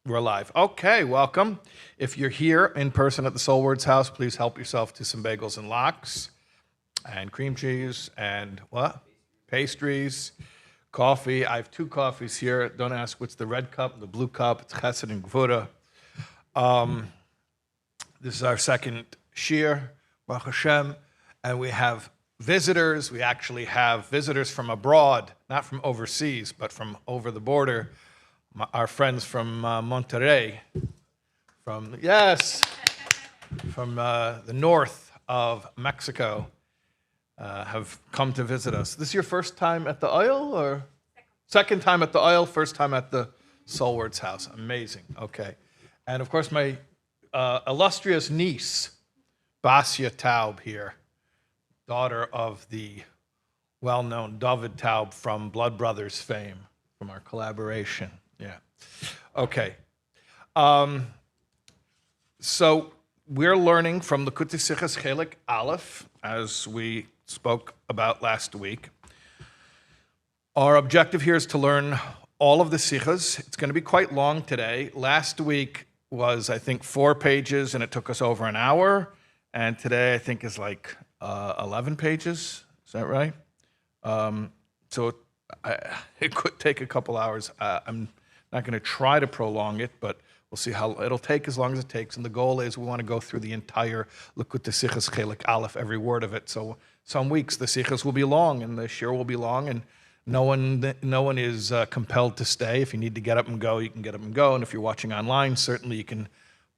We're alive. Okay, welcome. If you're here in person at the Soul Words house, please help yourself to some bagels and lox and cream cheese and what? Pastries, coffee. I have two coffees here. Don't ask what's the red cup, the blue cup. It's Chesed and Gvura. This is our second shir, Baruch Hashem, and we have visitors. We actually have visitors from abroad, not from overseas, but from over the border. Our friends from Monterrey, from the north of Mexico, have come to visit us. This is your first time at the oil, or second time at the oil, first time at the Soul Words house? Amazing. Okay, and of course my illustrious niece, Basia Taub here, daughter of the well-known David Taub from Blood Brothers fame, from our collaboration. Yeah. Okay. So we're learning from the Likkutei Sichos Chelik Aleph, as we spoke about last week. Our objective here is to learn all of the Sichos. It's going to be quite long today. Last week was, I think, 4 pages, and it took us over an hour. And today, I think, is like 11 pages. Is that right? So it could take a couple hours. I'm not going to try to prolong it, but we'll see how it'll take as long as it takes. And the goal is we want to go through the entire Likkutei Sichos Chelik Aleph, every word of it. So some weeks the Sichos will be long and the shir will be long, and no one is compelled to stay. If you need to get up and go, you can get up and go. And if you're watching online, certainly you can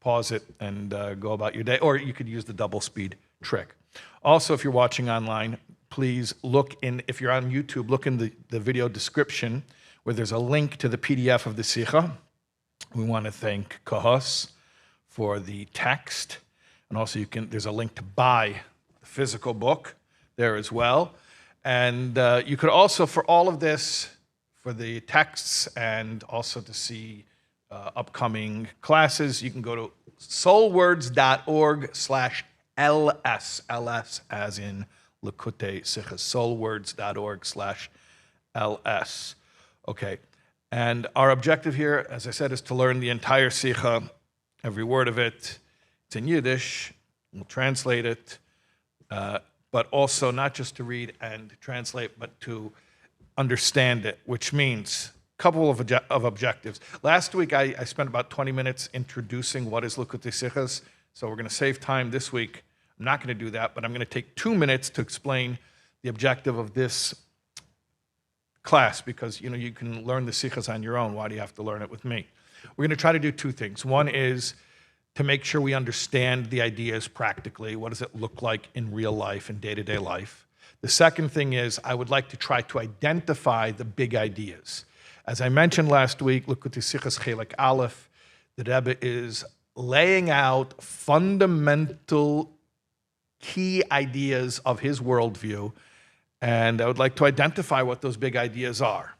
pause it and go about your day, or you could use the double speed trick. Also, if you're watching online, please look in, if you're on YouTube, look in the video description where there's a link to the PDF of the Sikha. We want to thank Kahos for the text. And also there's a link to buy the physical book there as well. And you could also, for all of this, for the texts and also to see upcoming classes, you can go to soulwords.org/LS, LS as in Likkutei Sichos, soulwords.org/LS. Okay, and our objective here, as I said, is to learn the entire Sikha, every word of it. It's in Yiddish, we'll translate it, but also not just to read and translate, but to understand it, which means a couple of objectives. Last week, I spent about 20 minutes introducing what is Likkutei Sichos, so we're going to save time this week. I'm not going to do that, but I'm going to take 2 minutes to explain the objective of this class, because you can learn the Sichos on your own. Why do you have to learn it with me? We're going to try to do 2 things. One is to make sure we understand the ideas practically. What does it look like in real life, in day-to-day life? The second thing is I would like to try to identify the big ideas. As I mentioned last week, Likkutei Sichos Chelik Aleph, the Rebbe is laying out fundamental key ideas of his worldview, and I would like to identify what those big ideas are.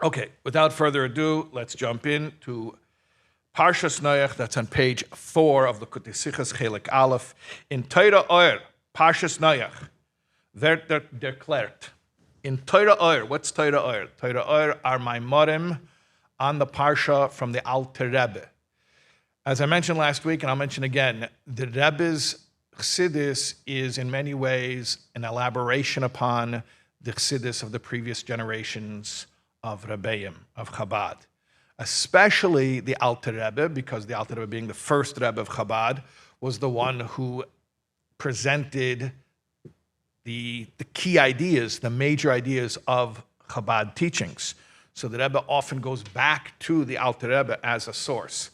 Okay, without further ado, let's jump in to Parshas Noach. That's on page 4 of the Likkutei Sichos Chelik Aleph. In Torah, Parshas Noach, wird declared. In Torah, what's Torah? Torah are Maimorim on the Parsha from the Alter Rebbe. As I mentioned last week, and I'll mention again, the Rebbe's Chassidus is in many ways an elaboration upon the Chassidus of the previous generations of Rebbeim, of Chabad. Especially the Alter Rebbe, because the Alter Rebbe, being the first Rebbe of Chabad, was the one who presented the key ideas, the major ideas of Chabad teachings. So the Rebbe often goes back to the Alter Rebbe as a source.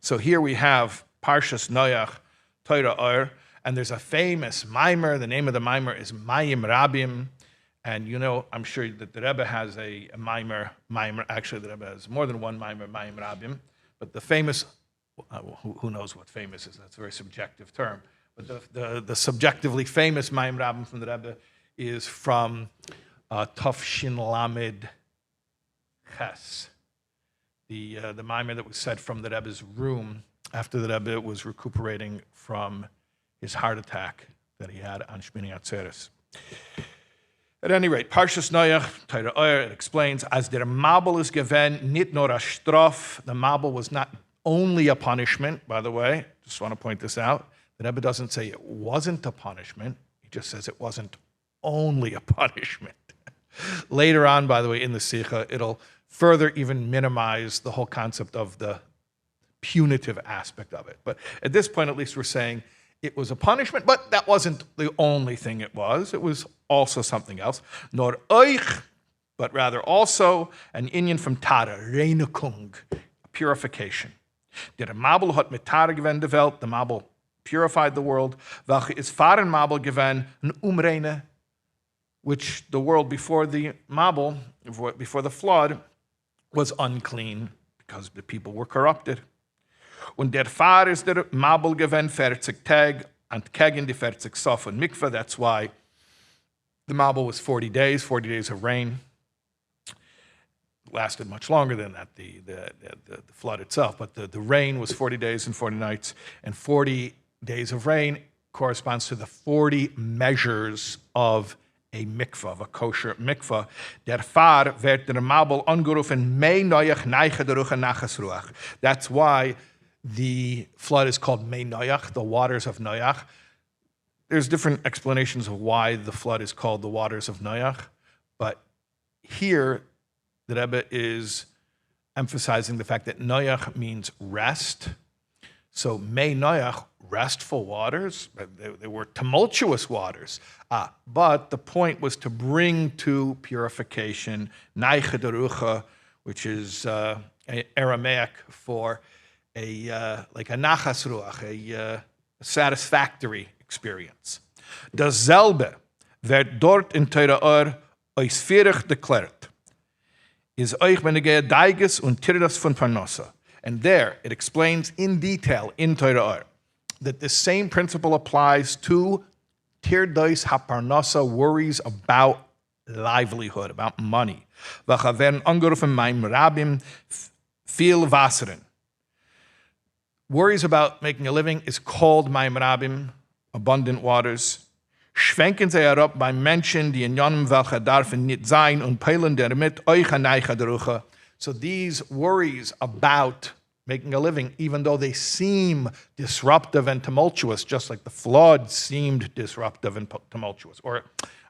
So here we have Parshas Noach, Torah, and there's a famous mimer. The name of the mimer is Mayim Rabim. And I'm sure that the Rebbe has a mimer. Actually, the Rebbe has more than one mimer, Mayim Rabim. But the famous, who knows what famous is? That's a very subjective term. But the subjectively famous Mayim Rabim from the Rebbe is from Taf Shin Lamed Ches. The mimer that was said from the Rebbe's room after the Rebbe was recuperating from his heart attack that he had on Shmini Atzeres. At any rate, Parshas Noach, Torah, it explains, as der Mabel is given, nit nor a straf. The Mabel was not only a punishment, by the way. Just want to point this out. The Rebbe doesn't say it wasn't a punishment. He just says it wasn't only a punishment. Later on, by the way, in the Sikha, it'll further even minimize the whole concept of the punitive aspect of it. But at this point, at least, we're saying it was a punishment, but that wasn't the only thing it was. It was also something else. Nor euch, but rather also an inyan from Tara, Reinigung, purification. Der Mabel hat mit Tara gewen de Welt, the Mabel purified the world. Welche is fahren Mabel gewen, an umreine, which the world before the Mabel, before the flood, was unclean because the people were corrupted. Und der Fahr ist der Mabel gewen 40 Tag and kegen die 40 Sof und Mikvah. That's why the Mabel was 40 days of rain. It lasted much longer than that, the flood itself. But the rain was 40 days and 40 nights. And 40 days of rain corresponds to the 40 measures of a mikvah, of a kosher mikvah. Der Fahr werd der Mabel angerufen, mei Noach neiche der Ruach nachas Ruach. That's why the flood is called Mei Noach, the waters of Noach. There's different explanations of why the flood is called the waters of Noach, but here the Rebbe is emphasizing the fact that Noach means rest. So Mei Noach, restful waters, they were tumultuous waters. But the point was to bring to purification, Neiche derucha, which is Aramaic for like a nachas ruach, a satisfactory experience. Dasselbe werd dort in Torah ausführlich declared. Is euch benegea daiges und tirdas von parnasa. And there it explains in detail in Torah that the same principle applies to tirdas haparnasa, worries about livelihood, about money. Welche werden angerufen meinem Rabbim viel Wasseren. Worries about making a living is called Maim Rabim, abundant waters. Schwenken sie herab bei Menschen, die in Yonim welche darfen nicht sein und peilen damit euch an Eicha derucha. So these worries about making a living, even though they seem disruptive and tumultuous, just like the flood seemed disruptive and tumultuous, or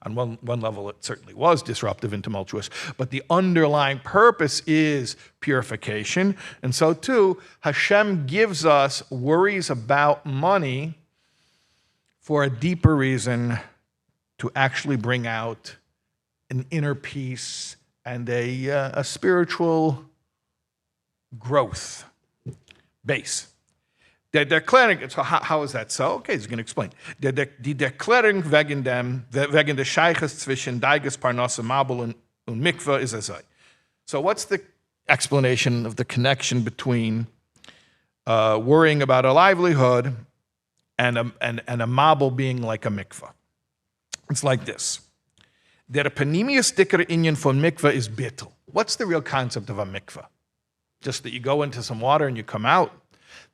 on one level it certainly was disruptive and tumultuous, but the underlying purpose is purification. And so too, Hashem gives us worries about money for a deeper reason, to actually bring out an inner peace and a spiritual growth base. Der Deklarung, so how is that so? Okay, he's going to explain. Die Deklarung wegen der Sheiches zwischen Daiges, Parnasse, Mabel und Mikvah is as I. So what's the explanation of the connection between worrying about a livelihood and a Mabel being like a Mikvah? It's like this. Der panemius dicker inyan von Mikvah is bittul. What's the real concept of a Mikvah? Just that you go into some water and you come out.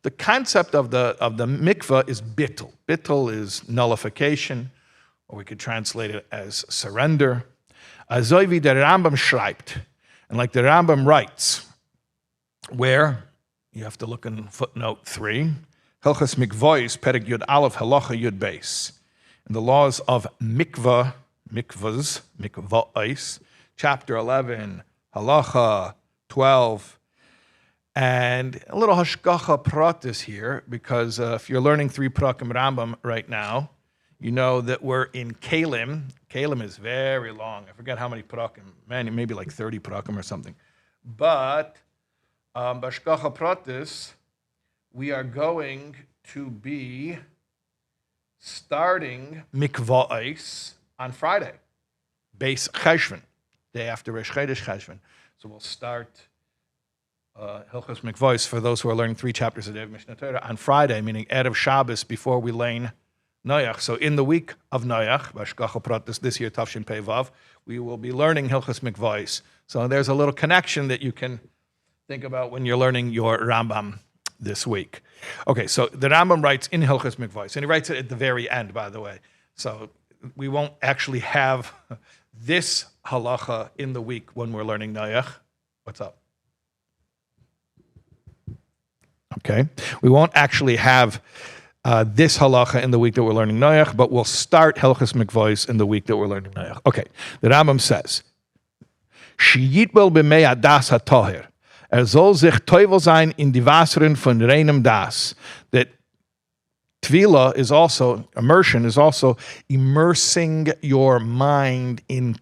The concept of the mikvah is bittul. Bittul is nullification, or we could translate it as surrender. Azoi wie der Rambam schreibt, and like the Rambam writes, where you have to look in footnote 3, Hilchos Mikvos, Perek Yud Aleph, Halacha Yud Beis, in the laws of mikvahs, chapter 11, Halacha 12. And a little hashgacha pratis here, because if you're learning 3 prakim Rambam right now, you know that we're in Kalim. Kalim is very long. I forget how many prakim. Man, maybe like 30 prakim or something. But hashgacha pratis, we are going to be starting Mikvah on Friday, Beis Cheshvan, day after Rosh Chodesh Cheshvan. So we'll start Hilchos Mikvos, for those who are learning 3 chapters a day of Mishnah Torah, on Friday, meaning Erev Shabbos, before we learn Noach. So in the week of Noach, Bashgacha Pratis, this year, Tafshin Pei Vav, we will be learning Hilchos Mikvos. So there's a little connection that you can think about when you're learning your Rambam this week. Okay, so the Rambam writes in Hilchos Mikvos, and he writes it at the very end, by the way. So we won't actually have this halacha in the week when we're learning Noach. What's up? Okay. We won't actually have this halacha in the week that we're learning Noach, but we'll start Hilchos Mikvahs in the week that we're learning Noach. Okay. The Rambam says, Sheyitbel b'mei adas hatoher. Soll sich Teiva sein in die Wasseren von reinem das. That Tefillah is also, immersion is also immersing your mind in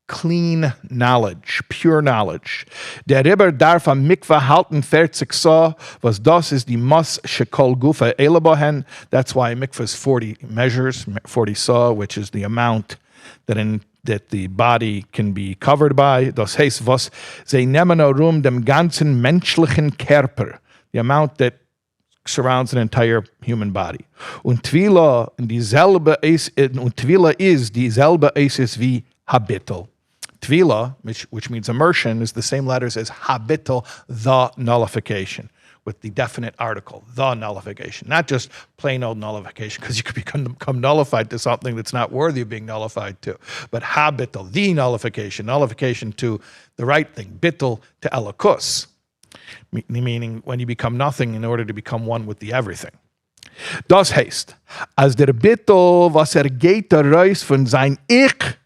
clean knowledge, pure knowledge. Der Rebbe darf am Mikvah halten 40 Sa, was das ist die Mas shekol gufa elebohen. That's why Mikvah is 40 measures, 40 Sa, which is the amount that the body can be covered by. Das heißt, was sie nehmen dem ganzen menschlichen Körper, the amount that surrounds an entire human body. Und Tefillah is dieselbe Eis wie habittul. Tefillah, which means immersion, is the same letters as habittul, the nullification, with the definite article, the nullification. Not just plain old nullification, because you could become nullified to something that's not worthy of being nullified to. But habittul, the nullification to the right thing, bittul to elikus, meaning when you become nothing in order to become one with the everything. Das heißt, als der bittul, was geht raus von sein Ich,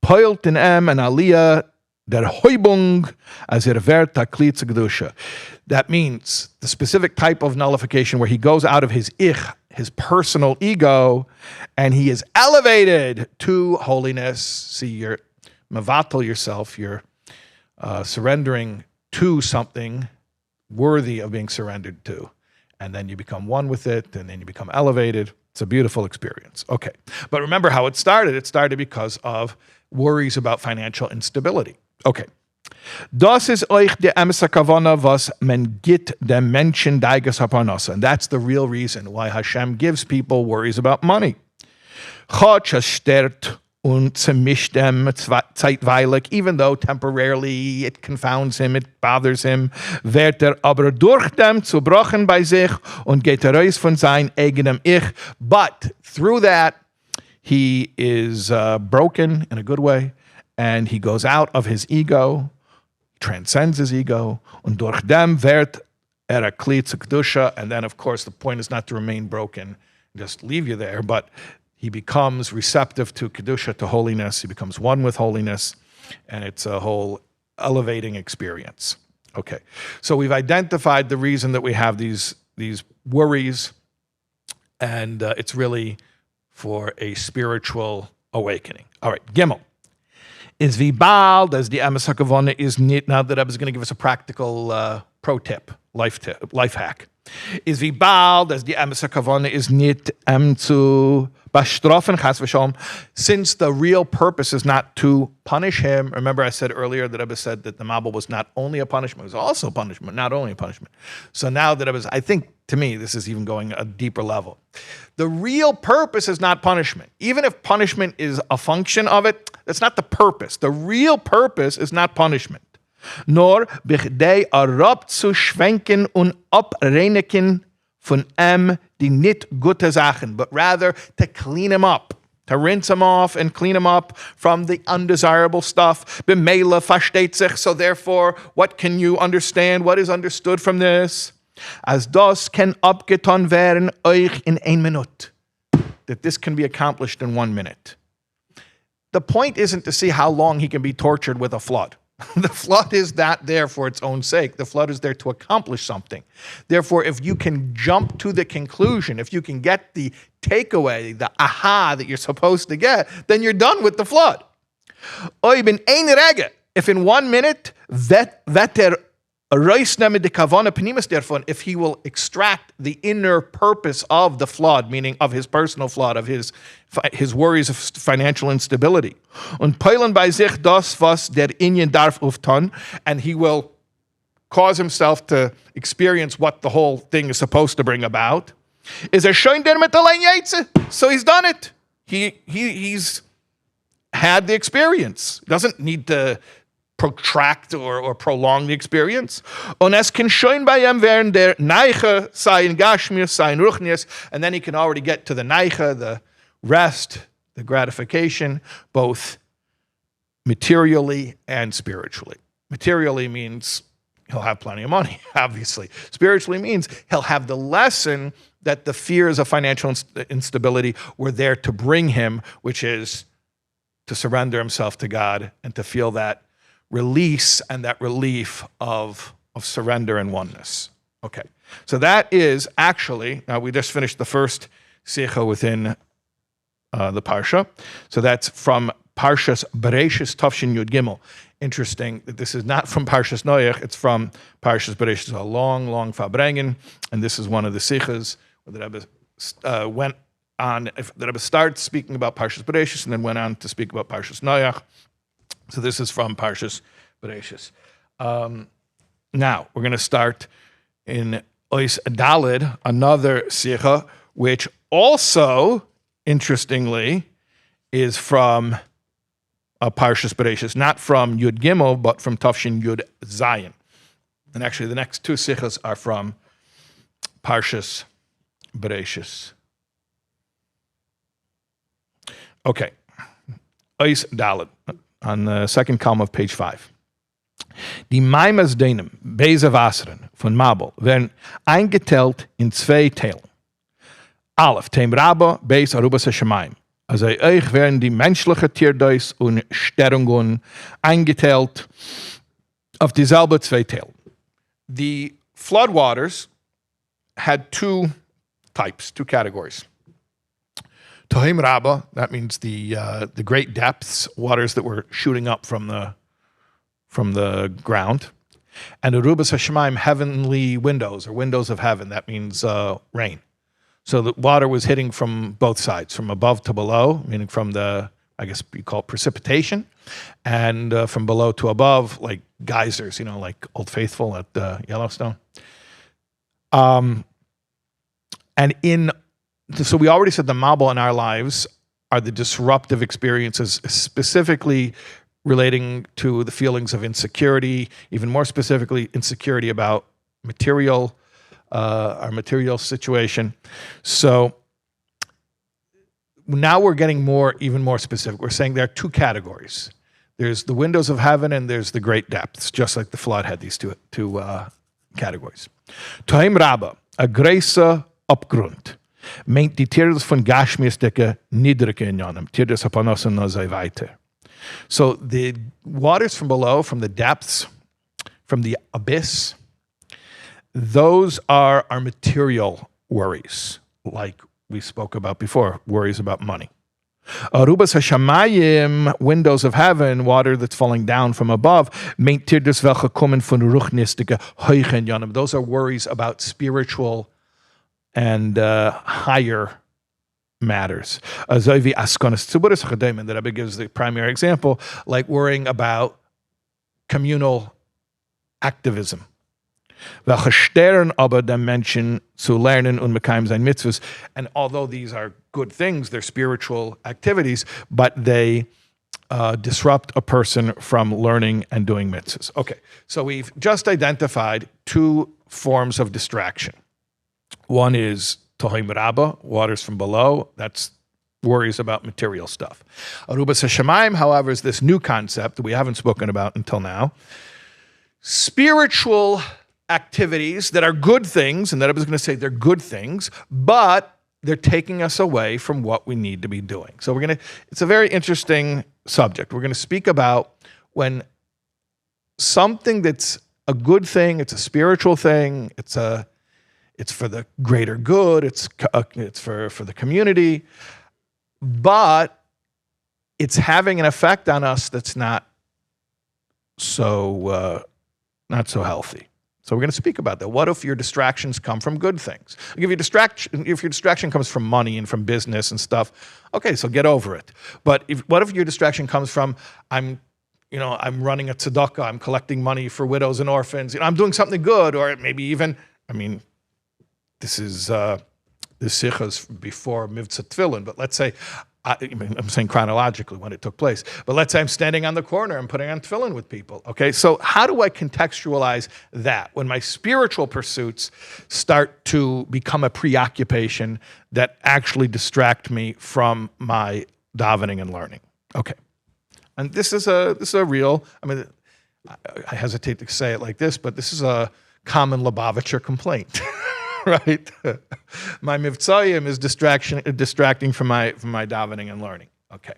peult in en aliyah der Heubung, as wird taklit kedusha. That means the specific type of nullification where he goes out of his ich, his personal ego, and he is elevated to holiness. See, you're mevatel yourself, you're surrendering to something worthy of being surrendered to. And then you become one with it, and then you become elevated. It's a beautiful experience. Okay. But remember how it started. It started because of worries about financial instability. Okay. Das ist euch die emse Kavana, was men git dem Menschen deiges haparnasa. And that's the real reason why Hashem gives people worries about money. Chotsch es stört und zermischt dem zeitweilig, even though temporarily it confounds him, it bothers him, wird aber durch dem zerbrochen bei sich und geht raus von sein eigenem Ich. But through that, he is broken in a good way, and he goes out of his ego, transcends his ego, und durch dem wird a kli zu kedusha. And then, of course, the point is not to remain broken, just leave you there, but he becomes receptive to kedusha, to holiness. He becomes one with holiness, and it's a whole elevating experience. Okay, so we've identified the reason that we have these worries, and it's really for a spiritual awakening. All right, Gimel. Is wie bald as the emes hakavana is nit. Now that I was going to give us a practical pro tip, life hack. Is wie bald as the emes hakavana is nit zu bastrofen chas v'shalom. Since the real purpose is not to punish him. Remember, I said earlier that Rebbe said that the Mabul was not only a punishment, it was also a punishment, not only a punishment. So now that I think to me this is even going a deeper level. The real purpose is not punishment. Even if punishment is a function of it, that's not the purpose. The real purpose is not punishment. Nor bichdei arab zu schwenken und abreinigen von die nit gute Sachen, but rather to clean him up, to rinse him off and clean him up from the undesirable stuff. B'meila versteht sich. So therefore, what can you understand? What is understood from this? As das can abgetan werden euch in 1 minute. That this can be accomplished in 1 minute. The point isn't to see how long he can be tortured with a flood. The flood is not there for its own sake. The flood is there to accomplish something. Therefore, if you can jump to the conclusion, if you can get the takeaway, the aha that you're supposed to get, then you're done with the flood. If in 1 minute, if he will extract the inner purpose of the flood, meaning of his personal flood, of his worries of financial instability, und peilen bei sich das, was der Inyan darf auftan, and he will cause himself to experience what the whole thing is supposed to bring about, is schön der mit allein jetzt? So he's done it. He's had the experience. Doesn't need to protract or prolong the experience. Und es kann schön bei ihm werden der Neiche sein Gashmius, sein Ruchnius, and then he can already get to the Neiche, the rest, the gratification, both materially and spiritually. Materially means he'll have plenty of money, obviously. Spiritually means he'll have the lesson that the fears of financial instability were there to bring him, which is to surrender himself to God and to feel that release and that relief of surrender and oneness. Okay, so that is actually, we just finished the first Sicha within the Parsha. So that's from Parshas Bereshis Tafshin Yud Gimel. Interesting that this is not from Parshas Noach, it's from Parshas Bereshis. It's a long Fabrengen, and this is one of the Sichas where the Rebbe went on, the Rebbe starts speaking about Parshas Bereshis and then went on to speak about Parshas Noach. So this is from Parshas Bereshis. Now, we're going to start in Ois Dalid, another Sicha, which also, interestingly, is from Parshas Bereshis, not from Yud Gimel, but from Tafshin Yud Zayin. And actually, the next two Sichas are from Parshas Bereshis. Okay, Ois Dalid, on the second column of page 5. Die Maimas Denim, Beise Wasseren von Mabel, werden eingeteilt in zwei Teilen. Aleph, Tem Rabba, Beis Arubas HaShamayim. Also euch werden die menschliche Tierdeus und Sterungen eingeteilt auf dieselbe zwei Teilen. The floodwaters had two types, two categories. Tohim Rabba, that means the great depths, waters that were shooting up from the ground. And Arubas HaShamayim, heavenly windows, or windows of heaven, that means rain. So the water was hitting from both sides, from above to below, meaning from the, I guess you call it precipitation, and from below to above, like geysers, like Old Faithful at Yellowstone. So we already said the Mabel in our lives are the disruptive experiences, specifically relating to the feelings of insecurity, even more specifically, insecurity about our material situation. So now we're getting even more specific. We're saying there are two categories. There's the windows of heaven and there's the great depths, just like the flood had these two categories. Tohim Rabba, a großer Abgrund, meint die Tierdes von Gashmiesdecke niedrige in Jonem, Tierdes Hapanosen no sei weiter. So the waters from below, from the depths, from the abyss, those are our material worries, like we spoke about before, worries about money. Arubas HaShamayim, windows of heaven, water that's falling down from above, meint Tierdes welche kommen von ruchnistige heuchen Jonem. Those are worries about spiritual and higher matters. The Rebbe gives the primary example, like worrying about communal activism. Welche Stern aber dem Menschen zu lernen und mekayim sein mitzvahs. And although these are good things, they're spiritual activities, but they disrupt a person from learning and doing mitzvahs. Okay, so we've just identified two forms of distraction. One is Tohim Rabba, waters from below. That's worries about material stuff. Arubas HaShamayim, however, is this new concept that we haven't spoken about until now. Spiritual activities that are good things, and that I was going to say they're good things, but they're taking us away from what we need to be doing. So it's a very interesting subject. We're going to speak about when something that's a good thing, it's a spiritual thing, it's for the greater good, it's for the community, but it's having an effect on us that's not so healthy. So we're going to speak about that. What if your distractions come from good things? If your distraction comes from money and from business and stuff, okay, so get over it. But what if your distraction comes from I'm running a tzedakah, I'm collecting money for widows and orphans, I'm doing something good, or maybe even, this is the Sichos before Mivtzah Tefillin, but let's say, I'm saying chronologically when it took place, but let's say I'm standing on the corner and putting on Tefillin with people, okay? So how do I contextualize that when my spiritual pursuits start to become a preoccupation that actually distract me from my davening and learning. Okay. And this is a real, I hesitate to say it like this, but this is a common Lubavitcher complaint, right? My mivtzayim is distracting from my davening and learning. Okay.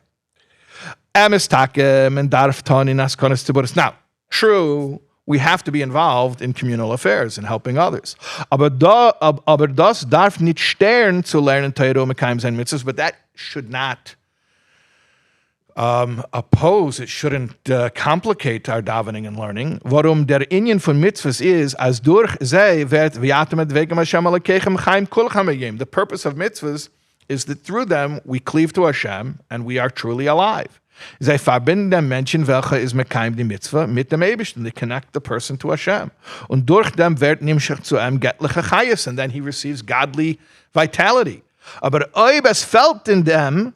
Now, true, we have to be involved in communal affairs and helping others. Aber das darf nicht stören zu lernen Torah und mekayim sein mitzvahs, but that should not oppose, it shouldn't complicate our davening and learning. Warum der Inyan von mitzvahs is, as durch sie wird v'yatem et vegem Hashem alekechem chaim kol chamayim. The purpose of mitzvahs is that through them we cleave to Hashem and we are truly alive. Zij verbinden den Menschen, welche is mekayim die mitzvah, mit dem Eibishten. They connect the person to Hashem. Und durch dem wird nimshach zu göttliche Chayes, and then he receives godly vitality. Aber ob es fällt in dem,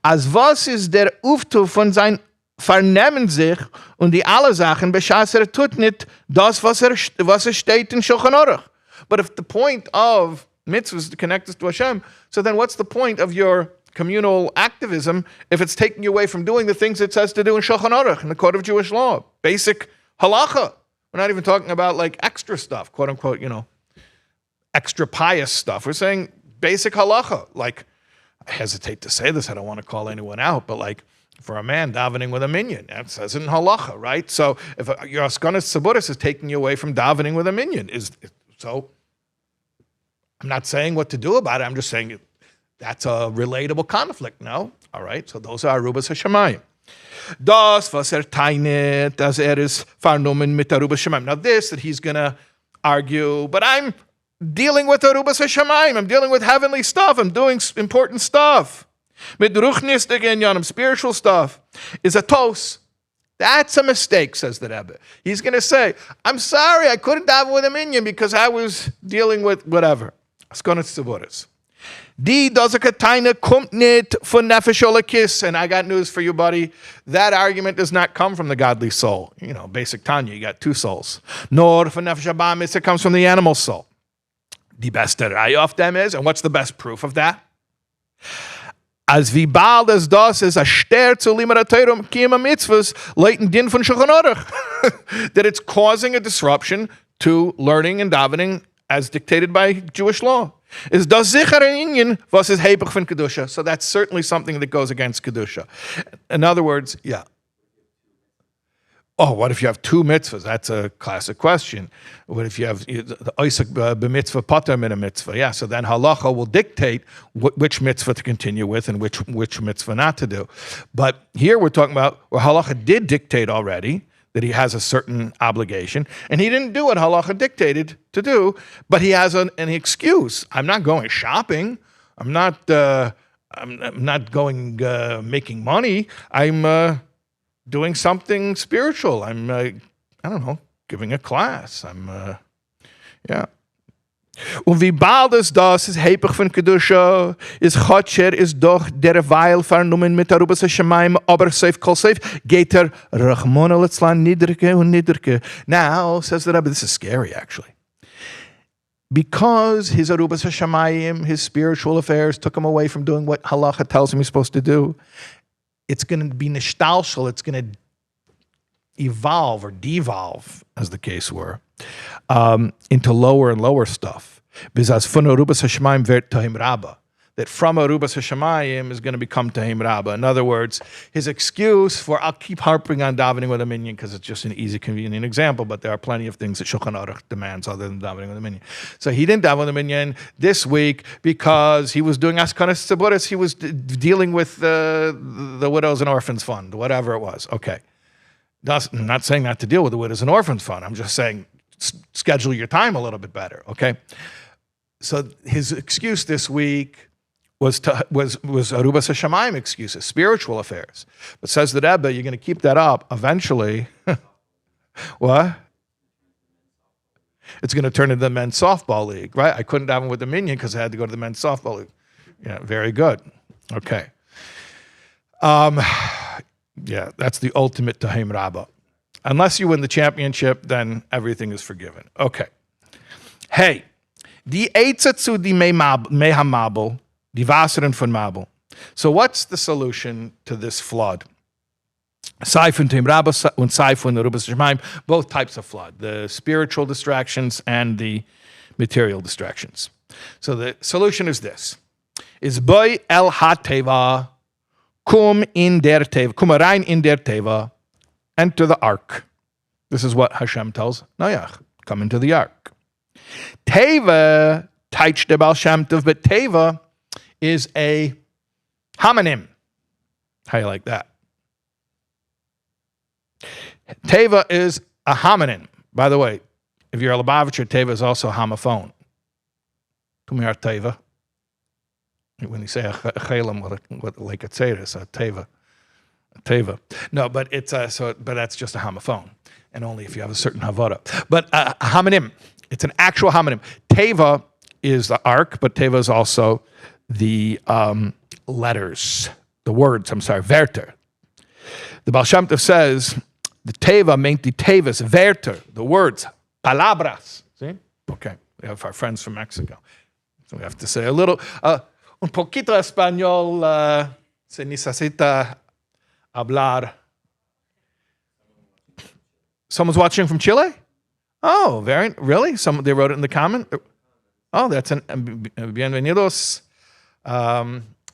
als was ist der Uftuf von sein Vernehmen sich und die alle Sachen, beschaß tut nicht das, was steht in Shulchan Aruch. But if the point of mitzvahs is to connect us to Hashem, so then what's the point of your communal activism if it's taking you away from doing the things it says to do in Shulchan Aruch, in the code of Jewish law, basic halacha? We're not even talking about like extra stuff, quote unquote, extra pious stuff. We're saying basic halacha. Like, I hesitate to say this, I don't want to call anyone out, but like for a man davening with a minyan, that says it in halacha, right? So if your askanas tzaburis is taking you away from davening with a minyan, so I'm not saying what to do about it, I'm just saying that's a relatable conflict, no? All right, so those are Arubas HaShamayim. Das, was teinet, as is vernommen mit Arubas HaShamayim. Now this, that he's going to argue, but I'm dealing with Arubas HaShamayim, I'm dealing with heavenly stuff, I'm doing important stuff. Mit ruchnistic inyanim, spiritual stuff, is a tos. That's a mistake, says the Rebbe. He's going to say, I'm sorry, I couldn't daven with a minyan because I was dealing with whatever. Askonas tzaburis. Die dozakataina kommt nicht von Nefesh olakis, and I got news for you, buddy. That argument does not come from the godly soul. Basic Tanya, you got two souls. Nor von Nefesh abamis, it comes from the animal soul. Die beste Reihe of them is, and what's the best proof of that? As wie bald as das is a ster zu limara Torah kiyama mitzvahs leiten din von Shulchan Aruch, that it's causing a disruption to learning and davening as dictated by Jewish law. Is das sicher ein Inyan, was is hepech von Kedusha? So that's certainly something that goes against Kedusha. In other words, yeah. Oh, what if you have two mitzvahs? That's a classic question. What if you have the Isaac b'mitzvah pater min a mitzvah? Yeah, so then halacha will dictate which mitzvah to continue with and which mitzvah not to do. But here we're talking about where halacha did dictate already that he has a certain obligation, and he didn't do what halacha dictated to do, but he has an excuse. I'm not going shopping. I'm not going making money. I'm doing something spiritual. I'm, I don't know, giving a class. Yeah. Und wie bald es das ist hepech von Kedusha, ist Chotscher, ist doch derweil vernommen mit Arubas HaShamayim, aber seif kol seif, geht Rachmona letzlan niedrige und niedrige. Now, says the Rebbe, this is scary actually. Because his Arubas HaShamayim, his spiritual affairs, took him away from doing what halacha tells him he's supposed to do, it's going to be nishtalshal, it's going to evolve or devolve, as the case were, into lower and lower stuff. Bizas fun Arubas HaShamayim vert tahim rabba. That from Arubas HaShamayim is going to become tahim rabba. In other words, his excuse for, I'll keep harping on davening with a minyan because it's just an easy, convenient example, but there are plenty of things that Shulchan Aruch demands other than davening with a minyan. So he didn't daven with a minyan this week because he was doing askanas tzaburis. He was dealing with the Widows and Orphans Fund, whatever it was. Okay. I'm not saying not to deal with the Widows and Orphans Fund. I'm just saying schedule your time a little bit better, okay? So his excuse this week was Arubas HaShamayim excuses, spiritual affairs. But says the Rebbe, you're going to keep that up. Eventually, what? It's going to turn into the men's softball league, right? I couldn't daven with the minyan because I had to go to the men's softball league. Yeah, very good. Okay. Yeah, that's the ultimate tahim rabba. Unless you win the championship, then everything is forgiven. Okay. Hey, die Eitze zu die Mehamabel, die Wasseren von Mabel, So what's the solution to this flood? Both types of flood, the spiritual distractions and the material distractions. So the solution is this: is boy el ha-teva, kum rein in der Teiva, enter the ark. This is what Hashem tells Noach: come into the ark. Teiva, teich de Baal Shem Tov, but Teiva is a homonym. How you like that? Teiva is a homonym. By the way, if you're a Lubavitcher, Teiva is also a homophone. Kumir Teiva. When you say a chelam, what like a tzeres, a Teiva. Teiva. No, but it's but that's just a homophone, and only if you have a certain havara. But a homonym, it's an actual homonym. Teiva is the ark, but Teiva is also the letters, the words. Werter. The Baal Shem Tov says the Teiva meant the Teivas, Werter, the words, palabras. See? Okay, we have our friends from Mexico, so we have to say a little. Un poquito español se necesita hablar. Someone's watching from Chile? Oh, really? They wrote it in the comment? Oh, that's an bienvenidos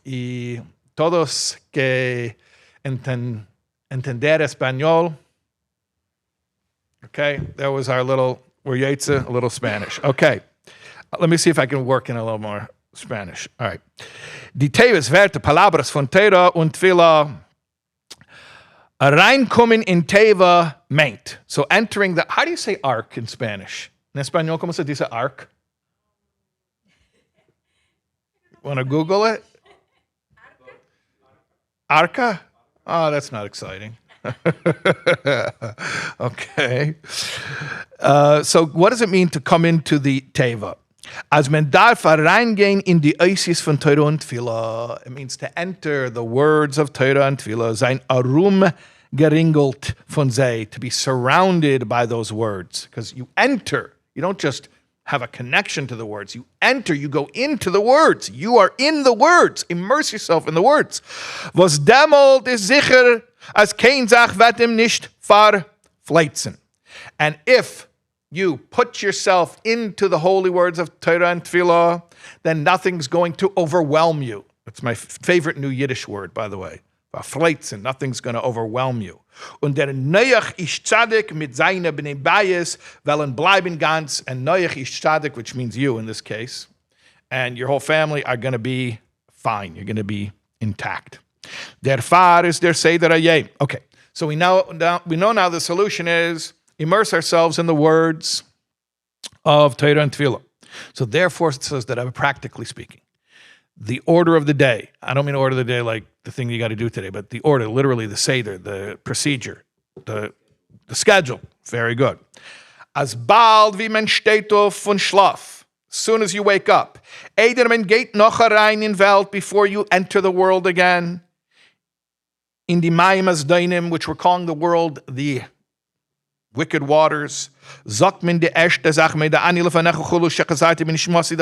y todos que entender español. Okay, that was our little, we're Yetza, a little Spanish. Okay, let me see if I can work in a little more Spanish. All right. Die Teivas Werte, Palabras von Torah und Tefillin. Reinkommen in Teiva meint. So entering the, how do you say ark in Spanish? En español, ¿cómo se dice ark? Want to Google it? Arca? Oh, that's not exciting. Okay. So what does it mean to come into the Teiva? As men darf reingehen in die Oasis von Torah und Tefillah. It means to enter the words of Torah and Tefillah. Sein Arum geringelt von sei. To be surrounded by those words. Because you enter. You don't just have a connection to the words. You enter, you go into the words. You are in the words. Immerse yourself in the words. Was demolt is sicher, as kein Sach wird ihm nicht verfleizen. And if you put yourself into the holy words of Torah and Tefillah, then nothing's going to overwhelm you. That's my favorite new Yiddish word, by the way. Verfleizen, nothing's going to overwhelm you. Und der Noach ist Tzadik mit seiner Bnei Bayis, wollen bleiben ganz, and Noach ist Tzadik, which means you in this case, and your whole family are going to be fine. You're going to be intact. Der Far is der Seder Hayeh. Okay, so we know now the solution is immerse ourselves in the words of Torah and Tefillah. So therefore, it says that practically speaking, the order of the day, I don't mean order of the day like the thing you got to do today, but the order, literally the Seder, the procedure, the schedule. Very good. As bald wie man steht auf von Schlaf, as soon as you wake up, Eder man geht noch rein in Welt before you enter the world again, in die Mayim as Dainim, which we're calling the world the wicked waters. The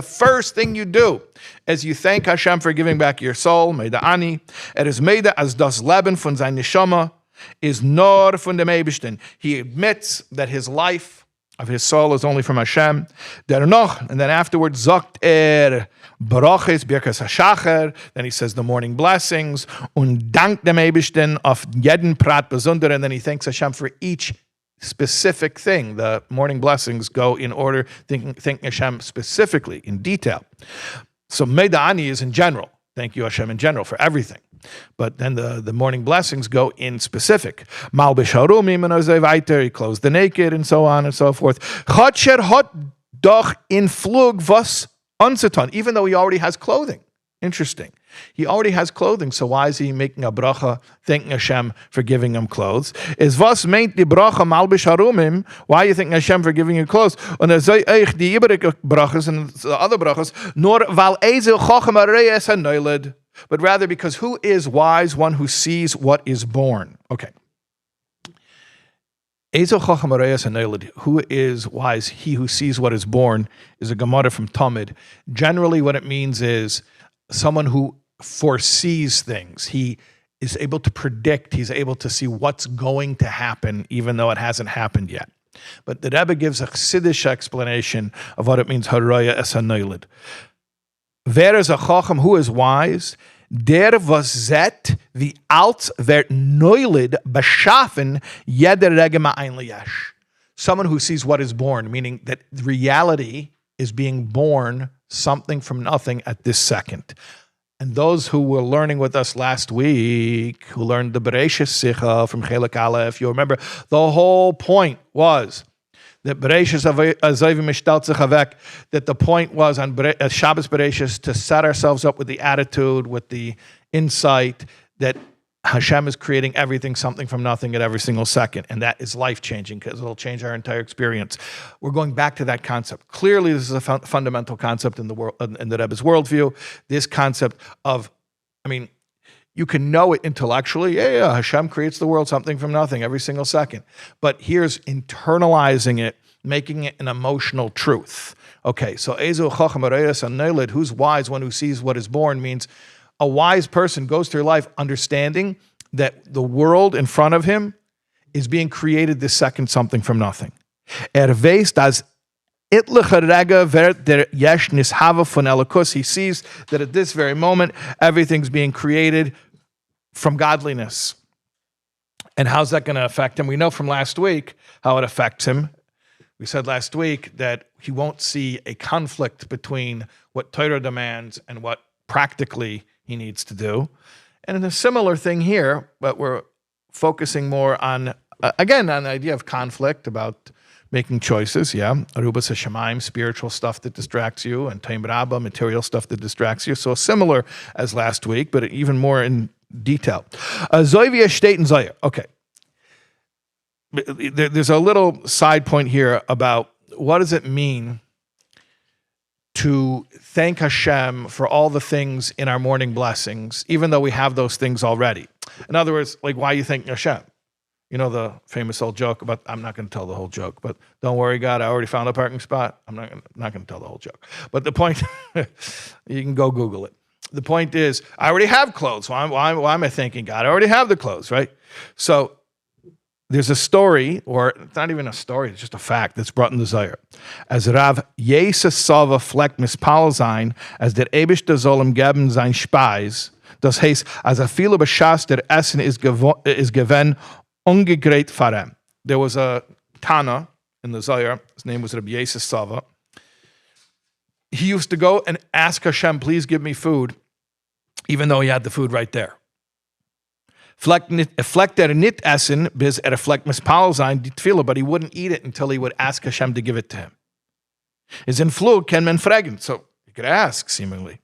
first thing you do is you thank Hashem for giving back your soul. It is made as das Leben von sein Neshama is nor von dem Eibishten. He admits that his life of his soul is only from Hashem. And then afterwards, sagt Baroches birkas hashacher. Then he says the morning blessings. Und dank dem Eibishten auf jeden Prat besonder. And then he thanks Hashem for each specific thing. The morning blessings go in order, thanking Hashem specifically, in detail. So Meida'ani is in general. Thank you, Hashem, in general, for everything. But then the morning blessings go in specific. Malbish harumim and weiter, he clothes the naked, and so on and so forth. Chotsher hot doch in flug was unseton, even though he already has clothing. Interesting. He already has clothing, so why is he making a bracha, thanking Hashem for giving him clothes? Is was meint die bracha malbish harumim? Why are you thanking Hashem for giving you clothes? Und sei euch die übrige brachas and the other brachas, nor val ezel chochem areyes hanoiled, but rather because who is wise? One who sees what is born. Okay. Ezel chochem areyes hanoiled, who is wise? He who sees what is born, is a Gemara from Talmud. Generally, what it means is someone who foresees things. He is able to predict. He's able to see what's going to happen, even though it hasn't happened yet. But the Rebbe gives a Chassidish explanation of what it means, Haraya es hanoiled. Wer is a chacham, who is wise? Der was zet wie als werd neulid beschaffen jeder Rege ma'ain liyesh. Someone who sees what is born, meaning that reality is being born, something from nothing at this second. And those who were learning with us last week, who learned the Bereishis Sicha from Chelek Aleph, you remember the whole point was that Bereishis Azayvi Mishtal Tzechavek, that the point was on Shabbos Bereishis to set ourselves up with the attitude, with the insight that Hashem is creating everything, something from nothing at every single second. And that is life-changing because it'll change our entire experience. We're going back to that concept. Clearly, this is a fundamental concept in the world, in the Rebbe's worldview. This concept of, you can know it intellectually. Yeah, Hashem creates the world, something from nothing, every single second. But here's internalizing it, making it an emotional truth. Okay, so Ezu Chacham Arayas Anelid, who's wise, one who sees what is born, means a wise person goes through life understanding that the world in front of him is being created this second, something from nothing. Weiß, dass etliche Rege wird der Yesh nishava von Elokus. He sees that at this very moment, everything's being created from godliness. And how's that going to affect him? We know from last week how it affects him. We said last week that he won't see a conflict between what Torah demands and what practically he needs to do. And a similar thing here, but we're focusing more on, again, on the idea of conflict, about making choices, Arubas HaShamayim, spiritual stuff that distracts you, and Taim Rabba, material stuff that distracts you. So similar as last week, but even more in detail. Zoivia State and Zoya. Okay. There's a little side point here about what does it mean to thank Hashem for all the things in our morning blessings, even though we have those things already. In other words, like, why are you thanking Hashem? You know the famous old joke about, I'm not going to tell the whole joke, but don't worry, God, I already found a parking spot. I'm not going to tell the whole joke. But the point, you can go Google it. The point is, I already have clothes. Why am I thanking God? I already have the clothes, right? So there's a story, or it's not even a story, it's just a fact that's brought in the Zohar. As Rav Jesus Sava fleck mispal sein, as der Eibishter soll ihm geben sein Speis, das heißt, als viele beschast der Essen is gewen ungegret farem. There was a Tana in the Zohar, his name was Rabbi Jesus Sava. He used to go and ask Hashem, please give me food, even though he had the food right there. Fleck nit essen bis fleck mispal sein die Tefillin, but he wouldn't eat it until he would ask Hashem to give it to him. Is in Flug can man fragen, so you could ask seemingly.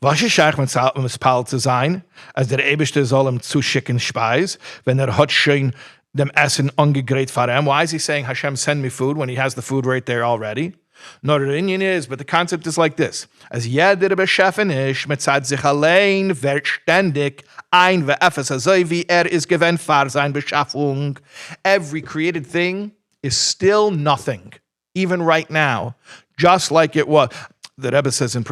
Was ist scheich mispal zu sein, als der Eibishter soll ihm zuschicken Speis, wenn hat schon dem Essen ungegret farem? Why is he saying Hashem send me food when he has the food right there already? No, the Indian is, but the concept is like this. As jeder beschaffen ist, mit Zeit sich allein wird ständig ein ve'efes azoi, wie is gewinnt für sein Beschaffung. Every created thing is still nothing, even right now, just like it was. The Rebbe says in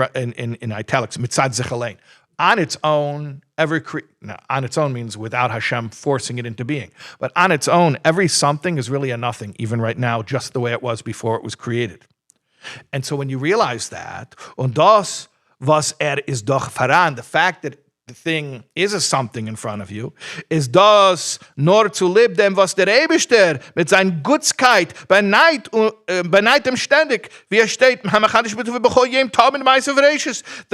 italics, mit Zeit sich allein. On its own, on its own means without Hashem forcing it into being. But on its own, every something is really a nothing, even right now, just the way it was before it was created. And so when you realize that, und das, was ist doch voran, the fact that the thing is a something in front of you, is das nur zu lieb dem, was der Eibishter mit seiner Gutskeit beneit ihm ständig, wie steht, the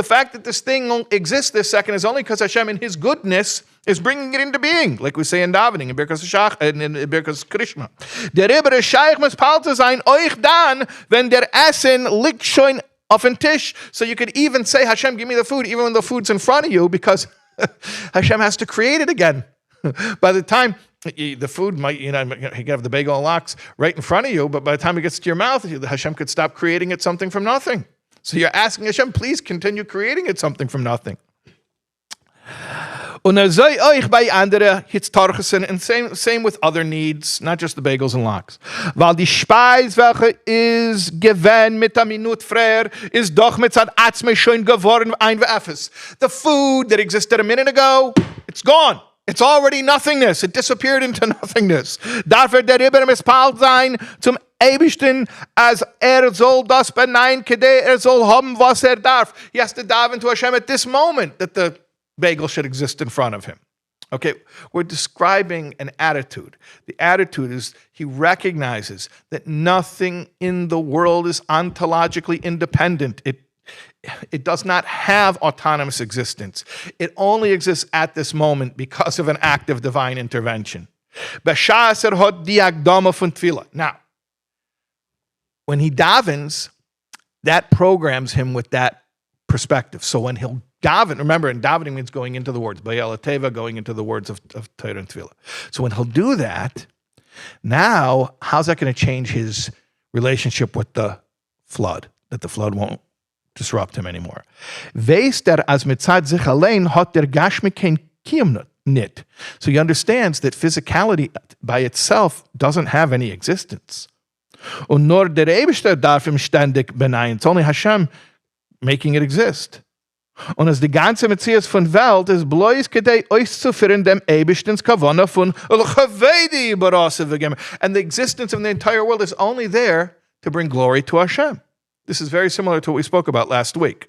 fact that this thing exists this second is only because Hashem in His goodness is bringing it into being, like we say in davening, in Birkas Krishma. Der Rebbe Rashab mispal zu sein, euch dann, wenn der Essen liegt schon auf den Tisch. So you could even say, Hashem, give me the food, even when the food's in front of you, because Hashem has to create it again. By the time the food might, you can have the bagel and lox right in front of you, but by the time it gets to your mouth, Hashem could stop creating it something from nothing. So you're asking Hashem, please continue creating it something from nothing. Und soll euch bei anderen Hitztorchesen, and same with other needs, not just the bagels and lox. Weil die Speis, welche is gewähnt mit der Minute früher, ist doch mit seinem Atzme schon geworden ein Effes. The food that existed a minute ago, it's gone. It's already nothingness. It disappeared into nothingness. Dafür der Rebbe misspalt sein zum Eibishten, as soll das benein, kede soll haben, was darf. He has to daven to Hashem at this moment that the bagel should exist in front of him. Okay, we're describing an attitude. The attitude is he recognizes that nothing in the world is ontologically independent. It does not have autonomous existence. It only exists at this moment because of an act of divine intervention. Now, when he davens, that programs him with that perspective. So when he'll daven, remember, and davening means going into the words, Teiva, going into the words of Torah and Tefillin. So when he'll do that, now, how's that going to change his relationship with the flood? That the flood won't disrupt him anymore. Weiß der as mitzad sich allein hat der Gashmi kein Kiyum nit. So he understands that physicality by itself doesn't have any existence. Und nur der Eibishter darf ihm ständig beneien. It's only Hashem making it exist. Und as die ganze Metzias von Welt ist bloß gedei auszuführen dem Eibischtens Kavana von Chavedi Barasa v'gem. And the existence of the entire world is only there to bring glory to Hashem. This is very similar to what we spoke about last week.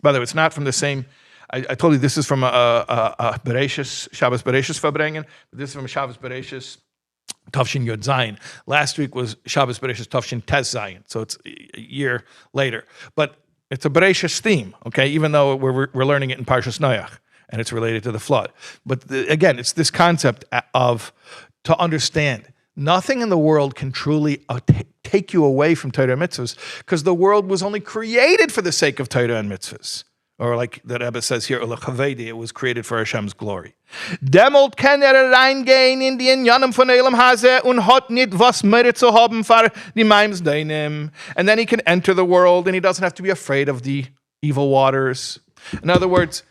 By the way, it's not from the same. I told you this is from a Bereshis, Shabbos Bereshis Verbringen. This is from Shabbos Bereshis Tavshin Yod Zayin. Last week was Shabbos Bereshis Tavshin Tes Zayin. So it's a year later. But it's a Bereshis theme, okay, even though we're learning it in Parshas Noach, and it's related to the flood. But again, it's this concept of, to understand, nothing in the world can truly take you away from Torah and mitzvahs, because the world was only created for the sake of Torah and mitzvahs. Or like the Rebbe says here, it was created for Hashem's glory. Demolt kann reingehen in die Inyanim von Elam Hazeh und hat nicht was mehr zu haben für die Maims deinem. And then he can enter the world and he doesn't have to be afraid of the evil waters. In other words,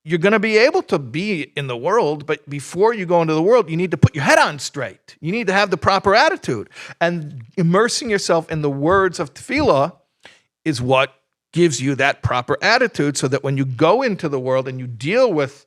you're going to be able to be in the world, but before you go into the world, you need to put your head on straight. You need to have the proper attitude. And immersing yourself in the words of Tefillah is what gives you that proper attitude, so that when you go into the world and you deal with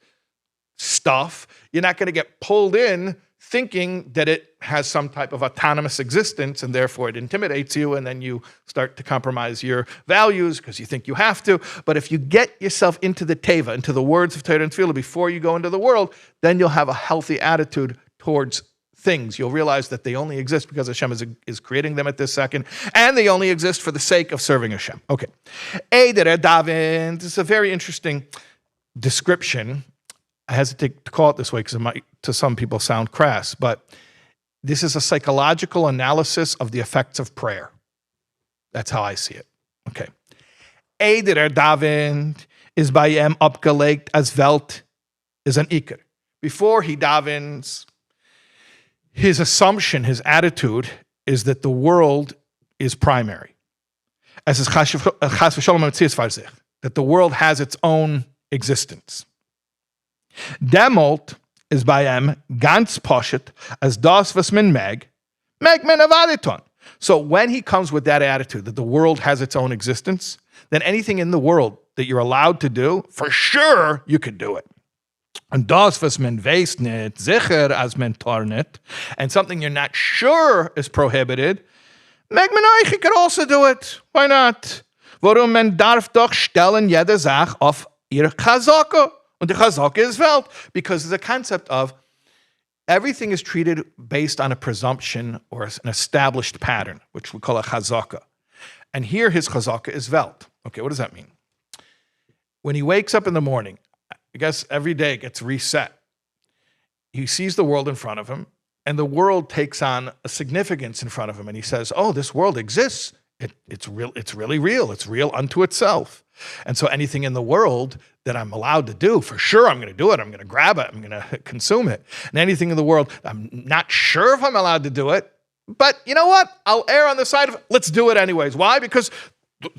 stuff, you're not going to get pulled in thinking that it has some type of autonomous existence and therefore it intimidates you, and then you start to compromise your values because you think you have to. But if you get yourself into the Teiva, into the words of Torah and Tefillah before you go into the world, then you'll have a healthy attitude towards things. You'll realize that they only exist because Hashem is creating them at this second, and they only exist for the sake of serving Hashem. Okay. This is a very interesting description. I hesitate to call it this way because it might, to some people, sound crass, but this is a psychological analysis of the effects of prayer. That's how I see it. Okay. Davend is by him abgelegt as Welt is an Iker. Before he davens, his assumption, his attitude, is that the world is primary. As is chas v'sholom metzias for sich, that the world has its own existence. Demolt is by em ganz poshet as das was men meg men avaditon. So when he comes with that attitude that the world has its own existence, then anything in the world that you're allowed to do, for sure you could do it. And das was men weiß nicht, sicher as men tar nicht, and something you're not sure is prohibited, meg men euch, you could also do it. Why not? Warum men darf doch stellen jede Sach auf ihre chazaka. Und the chazaka is Welt, because the concept of everything is treated based on a presumption or an established pattern, which we call a chazaka. And here his chazaka is Welt. Okay, what does that mean? When he wakes up in the morning, I guess every day gets reset. He sees the world in front of him, and the world takes on a significance in front of him, and he says, oh, this world exists. It's real. It's really real. It's real unto itself. And so anything in the world that I'm allowed to do, for sure I'm going to do it. I'm going to grab it. I'm going to consume it. And anything in the world, I'm not sure if I'm allowed to do it, but you know what? I'll err on the side of, let's do it anyways. Why? Because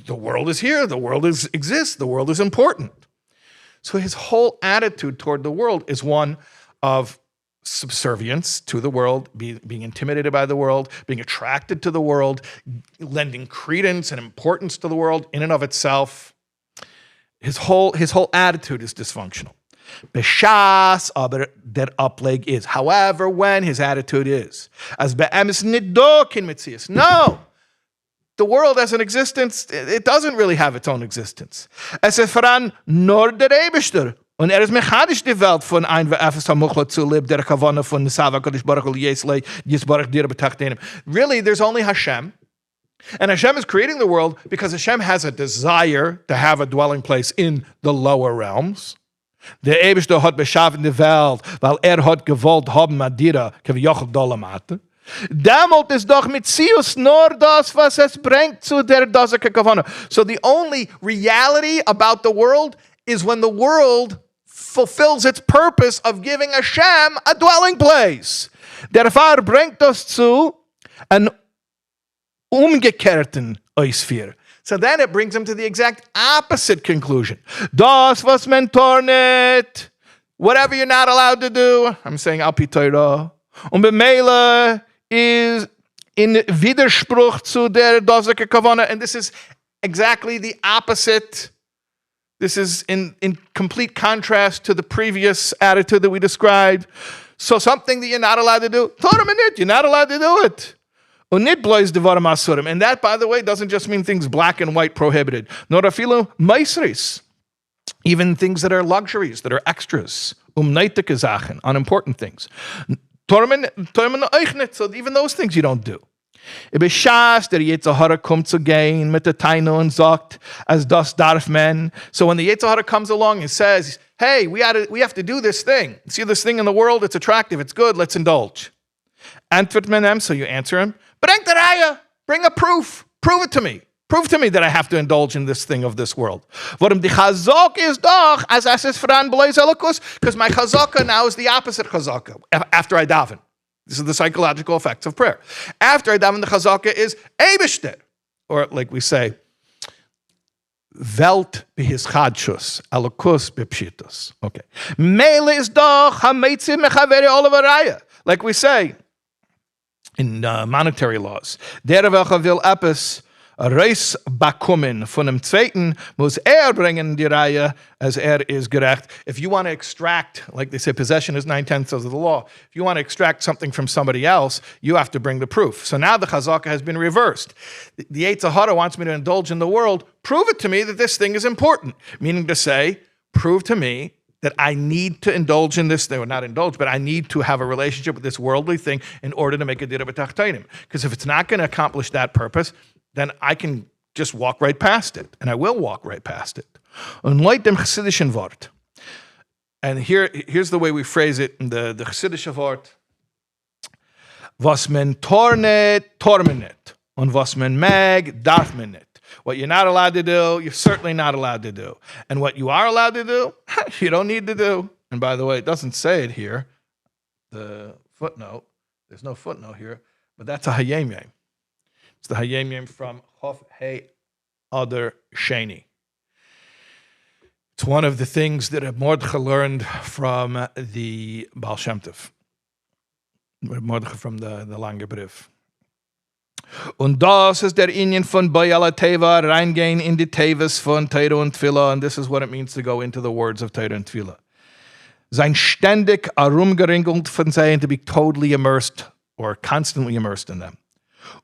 the world is here. The world exists. The world is important. So his whole attitude toward the world is one of subservience to the world, being intimidated by the world, being attracted to the world, lending credence and importance to the world in and of itself. His whole attitude is dysfunctional. Beshas, aber der Ableg is. However, when his attitude is, as be'emes nidokin mitzias. No, the world as an existence, it doesn't really have its own existence. Es ist voran nur der Eibishter. Und ist mechanisch die Welt von ein Efes HaMuchla zu lib, der Kavanah von Nesava Kodesh Baruch Hu Yeslei, Yisbarach Dir B'tachtenim. Really, there's only Hashem. And Hashem is creating the world because Hashem has a desire to have a dwelling place in the lower realms. Der Eibishter hat beschaffen die Welt, weil hat gewollt haben Adira, kevyochel dolamate. Damalt ist doch mit Zius nur das, was es bringt zu der Doseke Kavanah. So the only reality about the world is when the world fulfills its purpose of giving Hashem a dwelling place. Der Vater bringt das zu an umgekehrten Eisphir. So then it brings him to the exact opposite conclusion. Das, was men tornet, whatever you're not allowed to do, I'm saying Alpi Torah, und bemele is in Widerspruch zu der Doseke Kavanah, and this is exactly the opposite. This is in complete contrast to the previous attitude that we described. So something that you're not allowed to do, Torah minit, you're not allowed to do it. And that, by the way, doesn't just mean things black and white prohibited. Nor afilu meisris, even things that are luxuries, that are extras, neitige Sachen, unimportant things. So even those things you don't do. Beshas der Yetzirah kommt zu gehen mit der Taino und sagt, as das darf men. So when the Yetzirah comes along and says, hey, we have to do this thing. See this thing in the world, it's attractive, it's good, let's indulge. Antwort men em, so you answer him, bring the raya, bring a proof, prove it to me. Prove to me that I have to indulge in this thing of this world. Warum die chazaka is doch, as es ist fran b'leis elikus, because my chazaka now is the opposite chazaka, after I daven. This is the psychological effects of prayer. After I daven, the chazaka is eibishter, or like we say, Welt b'hischadshus, elikus b'pshitus. Okay. Mele is doch hameitzi mechaveri olavaraya. Like we say in monetary laws. Der welcher will etwas reis bekommen von dem Zweiten, muss bringen die Reihe, as is gerecht. If you want to extract, like they say, possession is 9/10 of the law. If you want to extract something from somebody else, you have to bring the proof. So now the chazaka has been reversed. The Yetzirah wants me to indulge in the world. Prove it to me that this thing is important. Meaning to say, prove to me that I need to indulge in this thing, or not indulge, but I need to have a relationship with this worldly thing in order to make a dira b'tachtainim. Because if it's not going to accomplish that purpose, then I can just walk right past it, and I will walk right past it. Und leut dem chassidischen Wort. And here's the way we phrase it in the chassidische Wort. Was men tornet, tormenet. Und was men mag, darf men nicht. What you're not allowed to do, you're certainly not allowed to do. And what you are allowed to do, you don't need to do. And by the way, it doesn't say it here. The footnote, there's no footnote here, but that's a hayem yem. It's the hayem yem from Chof Hey Adar Sheni. It's one of the things that Mordechai learned from the Baal Shem Tov. Mordechai from the Langer Brief. Und das ist der Inyan von Bayala Teiva, reingehen in die Teivas von Torah und Tefillah, and this is what it means to go into the words of Torah and Tefillah. Sein ständig herumgeringelt von sein, to be totally immersed, or constantly immersed in them.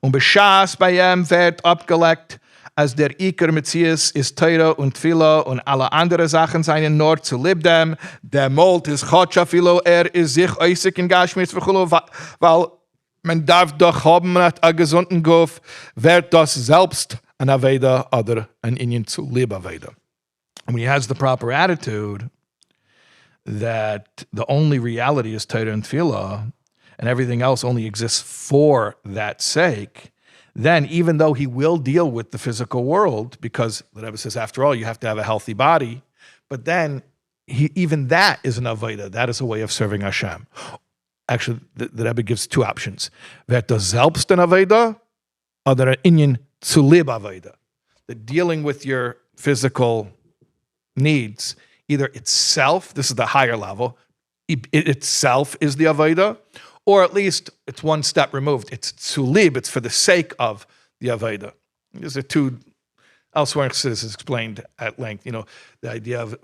Und Beshas bei ihm wird abgelegt, als der Iker Metzias ist Torah und Tefillah und alle andere Sachen seien nur zu lieb dem, der Molt ist Chotschafilo, ist sich äußig in Gashmitz verchullo, weil man darf doch haben mit einem gesunden Guf, wird das selbst ein Aveda oder ein Inyan zu lieb Aveda. And when he has the proper attitude that the only reality is Torah and Tefillah, and everything else only exists for that sake, then even though he will deal with the physical world, because the Rebbe says, after all, you have to have a healthy body, but then even that is an Aveda. That is a way of serving Hashem. Actually, the Rebbe gives two options. Wird das selbst ein Aveda, oder ein Inyan zu lieb Aveda. The dealing with your physical needs, either itself, this is the higher level, it itself is the avodah, or at least it's one step removed. It's tzulib, it's for the sake of the avodah. These are two, elsewhere this is explained at length, the idea of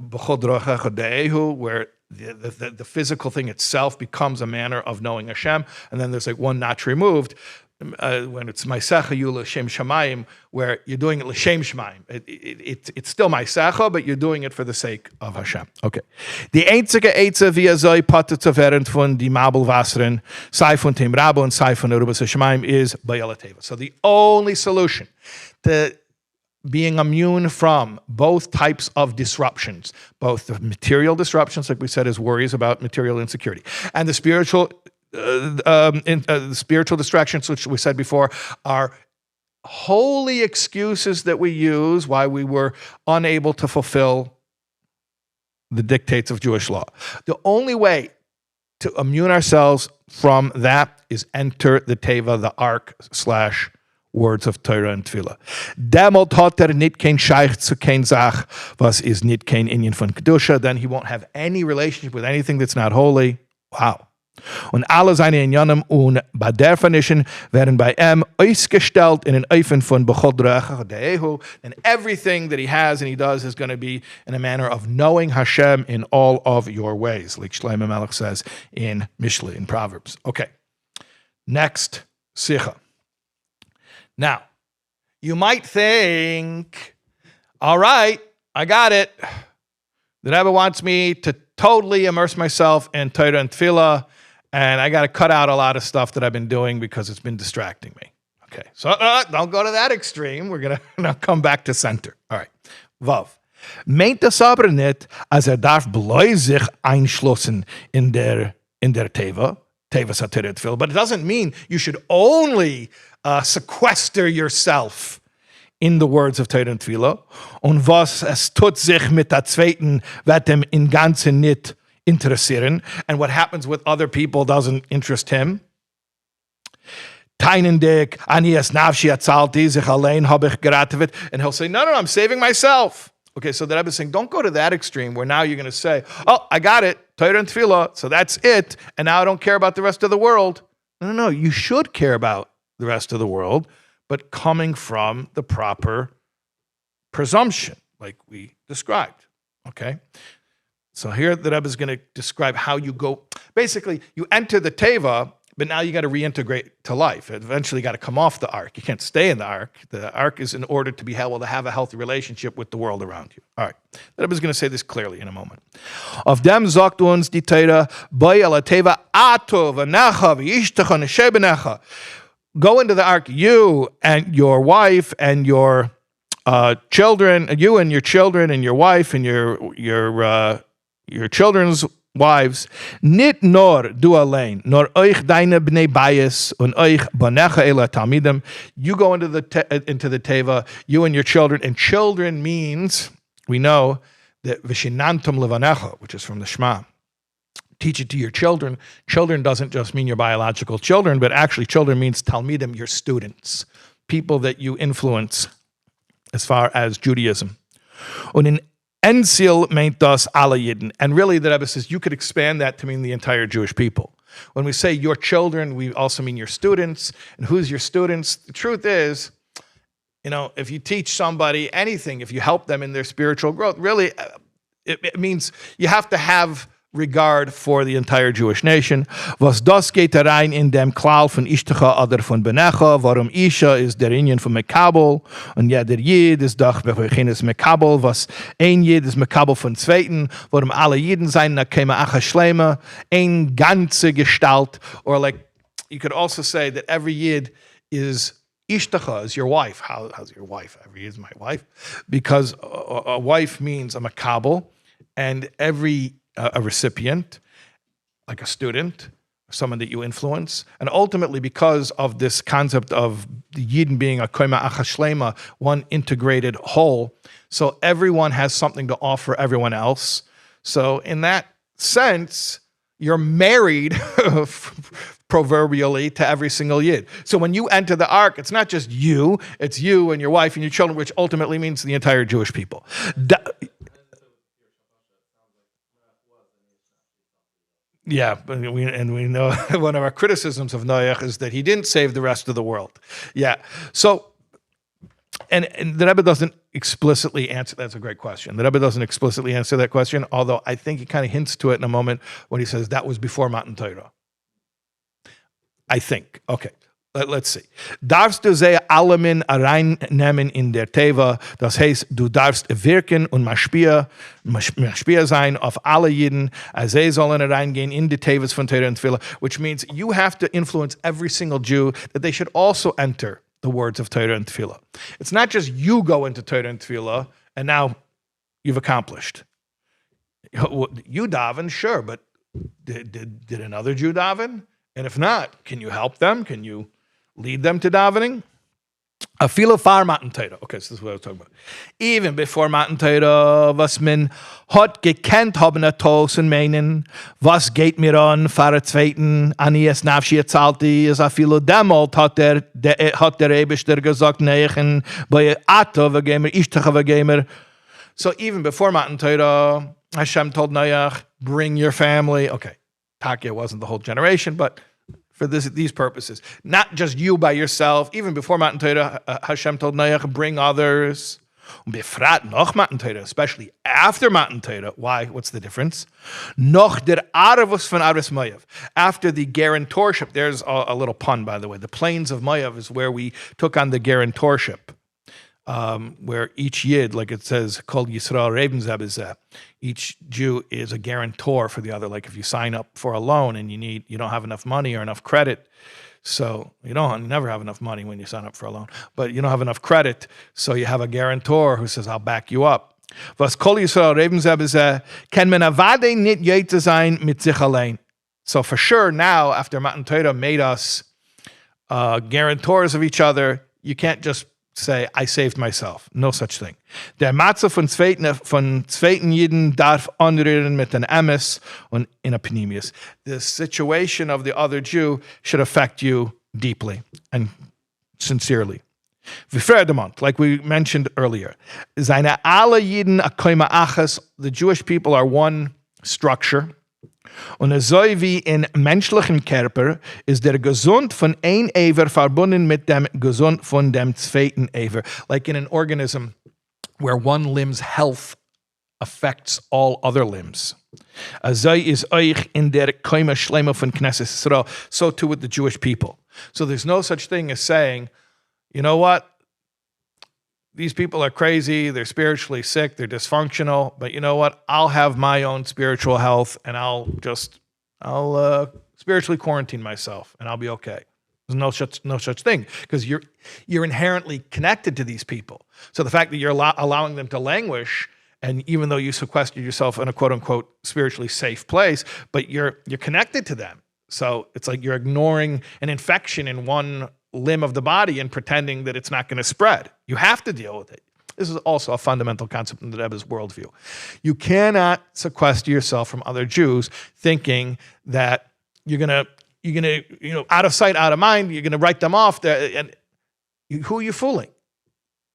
where the physical thing itself becomes a manner of knowing Hashem, and then there's like one notch removed, when it's Maisecha Yu L'Shem Shamayim, where you're doing it L'Shem Shamayim. It's still Maisecha, but you're doing it for the sake of Hashem. Okay. Die einzige Eitze, wie soll Pater zu werden von die Mabelwasseren, sei von dem Rabo und sei von Erubas Shamayim, is Bayala Teiva. So the only solution to being immune from both types of disruptions, both the material disruptions, like we said, is worries about material insecurity, and the spiritual spiritual distractions, which we said before, are holy excuses that we use why we were unable to fulfill the dictates of Jewish law. The only way to immune ourselves from that is enter the Teiva, the ark / words of Torah and Tefillah. Demot hat nit kein Scheich zu kein Sach, was is nit kein Inyan von Kedusha, then he won't have any relationship with anything that's not holy. Wow. Und alle seine Inyanim und bei der Definition werden bei ihm ausgestellt in den Eifen von Bechodrecha, and everything that he has and he does is going to be in a manner of knowing Hashem in all of your ways, like Shlomo Melech says in Mishlei, in Proverbs. Okay, next, Sicha. Now, you might think, all right, I got it. The Rebbe wants me to totally immerse myself in Torah and Tefillah, and I got to cut out a lot of stuff that I've been doing because it's been distracting me. Okay, so don't go to that extreme. We're going to now come back to center. All right, Vav. Meint das aber nicht, als darf bloß sich einschlossen in der Teiva, Teiva Satira Tefillah, but it doesn't mean you should only sequester yourself in the words of Torah and Tefillah. Und was es tut sich mit der zweiten, wird dem in Ganzen nicht interessieren. And what happens with other people doesn't interest him. Teinendik, ani es nafshi atzalti, sich allein hab ich geratet. And he'll say, no, I'm saving myself. Okay, so the Rebbe is saying, don't go to that extreme where now you're going to say, oh, I got it, Torah and Tefillah, so that's it, and now I don't care about the rest of the world. No, you should care about the rest of the world, but coming from the proper presumption, like we described, okay? So here the Rebbe is going to describe how you go. Basically, you enter the Teiva, but now you got to reintegrate to life. Eventually, you got to come off the ark. You can't stay in the ark. The ark is in order to be able to have a healthy relationship with the world around you. All right. The Rebbe is going to say this clearly in a moment. Of dem sagt uns die Torah, Boi ala Teiva ato v'necha v'yishtecha neshebenecha. Go into the ark, you and your wife and your children, you and your children and your wife and your children's wives, nit nor du allein, nor euch deine bnei bayis und euch banecha ela talmidim. You go into the Teiva, you and your children, and children means, we know that v'shinantum levanecha, which is from the Shema. Teach it to your children. Children doesn't just mean your biological children, but actually children means talmidim, your students, people that you influence as far as Judaism. Und in Ensil meint das alle Yidden. And really the Rebbe says you could expand that to mean the entire Jewish people. When we say your children, we also mean your students. And who's your students? The truth is, if you teach somebody anything, if you help them in their spiritual growth, really, it means you have to have regard for the entire Jewish nation. Was das geht rein in dem Klal von Ishtecha oder von Benecha, warum Isha ist der Inyan von Mekabel, und ja, der Yid ist doch bechenes Mekabel, was ein Yid ist Mekabel von Zweiten, warum alle Yiden sein, na kema acha Shlema, ein ganze Gestalt, or like, you could also say that every Yid is Ishtecha, is your wife. How's your wife? Every Yid is my wife, because a wife means a Mekabel, and every a recipient, like a student, someone that you influence. And ultimately, because of this concept of the Yidden being a koima achashlema, one integrated whole, so everyone has something to offer everyone else. So in that sense, you're married proverbially to every single Yid. So when you enter the ark, it's not just you, it's you and your wife and your children, which ultimately means the entire Jewish people. Yeah, but we know one of our criticisms of Noach is that he didn't save the rest of the world. Yeah, so and the Rebbe doesn't explicitly answer. That's a great question. The Rebbe doesn't explicitly answer that question, although I think he kind of hints to it in a moment when he says that was before Matan Torah. I think. Okay. Let's see. Darfst du sie allemin reinnehmen in der Teiva, das heißt, du darfst wirken und Maschpia sein auf alle Jiden, als sie sollen reingehen in die Teivas von Torah and Tefillah, which means you have to influence every single Jew that they should also enter the words of Torah and Tefillah. It's not just you go into Torah and Tefillah and now you've accomplished. You daven, sure, but did another Jew daven? And if not, can you help them? Can you lead them to davening? A filo far Matan Torah. Okay, so this is what I was talking about. Even before Matan Torah, was man hat gekannt haben Tos und meinen, was geht mir an, fahre zweiten, anies nafshi etzalti, is a filo demolt hat der Rebischter gesagt, neichen, bei Ato, v'gemer, ishtach v'gemer. So even before Matan Torah, Hashem told Noach, bring your family. Okay, Takya wasn't the whole generation, but for these purposes, not just you by yourself. Even before Matan Torah, Hashem told Noach, bring others. Befrat noch Matan Torah, especially after Matan Torah. Why? What's the difference? Noch der Arvus von Arvis Moav. After the guarantorship, there's a little pun, by the way. The plains of Moav is where we took on the guarantorship. Where each Yid, like it says, called Yisrael Rebenzeh, each Jew is a guarantor for the other. Like if you sign up for a loan and you don't have enough money or enough credit, so you never have enough money when you sign up for a loan, but you don't have enough credit, so you have a guarantor who says, I'll back you up. Was kol Yisrael Rebenzeh ken men avade nit yet sein mit sich allein. So for sure now, after Matan Torah made us guarantors of each other, you can't just say, I saved myself. No such thing. Der Matze von zweiten Jiden darf anrühren mit an Emes und in a Pneumius. The situation of the other Jew should affect you deeply and sincerely. V'ferdemont, like we mentioned earlier, seine alle Jiden a koima achas, the Jewish people are one structure. Und so wie in menschlichem Körper ist der Gesund von ein Ever verbunden mit dem Gesund von dem zweiten Ever. Like in an organism where one limb's health affects all other limbs. So is euch in der Koima Shlema von Knesset Yisrael. So too with the Jewish people. So there's no such thing as saying, you know what? These people are crazy, they're spiritually sick, they're dysfunctional, but you know what? I'll have my own spiritual health and I'll spiritually quarantine myself and I'll be okay. There's no such thing because you're inherently connected to these people. So the fact that you're allowing them to languish, and even though you sequestered yourself in a quote unquote spiritually safe place, but you're connected to them. So it's like you're ignoring an infection in one limb of the body and pretending that it's not going to spread. You have to deal with it. This is also a fundamental concept in the Rebbe's worldview. You cannot sequester yourself from other Jews thinking that you're gonna, out of sight, out of mind, you're gonna write them off. Who are you fooling?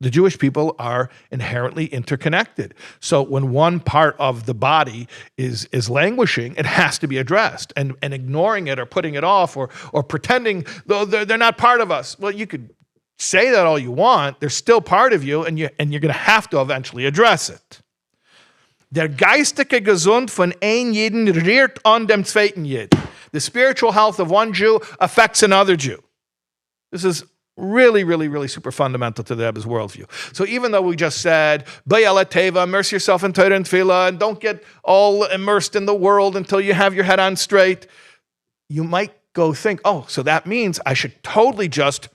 The Jewish people are inherently interconnected. So when one part of the body is languishing, it has to be addressed. And ignoring it or putting it off or pretending they're not part of us. Well, you could say that all you want. They're still part of you, and you're going to have to eventually address it. Der geistige Gesund von ein Jeden rührt an dem zweiten Jid. The spiritual health of one Jew affects another Jew. This is really, really, really super fundamental to the Rebbe's worldview. So even though we just said, Bayala Teiva, immerse yourself in Torah and Tefillah, and don't get all immersed in the world until you have your head on straight, you might go think, oh, so that means I should totally just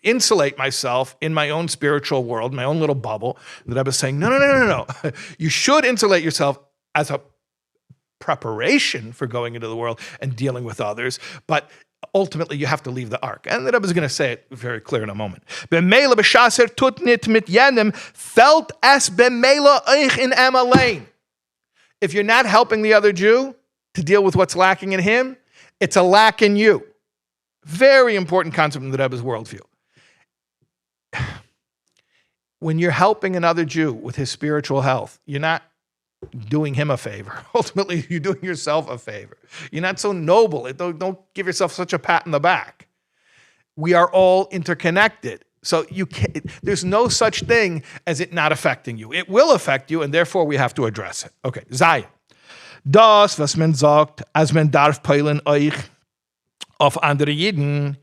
insulate myself in my own spiritual world, my own little bubble. The Rebbe is saying, no. You should insulate yourself as a preparation for going into the world and dealing with others, but ultimately, you have to leave the ark. And the Rebbe is going to say it very clear in a moment. B'meila b'shaser tut nit mit jenem felt es b'meila euch in em allein. If you're not helping the other Jew to deal with what's lacking in him, it's a lack in you. Very important concept in the Rebbe's worldview. When you're helping another Jew with his spiritual health, you're not doing him a favor. Ultimately, you're doing yourself a favor. You're not so noble. Don't give yourself such a pat in the back. We are all interconnected. So there's no such thing as it not affecting you. It will affect you, and therefore we have to address it. Okay, Zion. Das, was man sagt, als man darf peilen euch auf andere Jiden,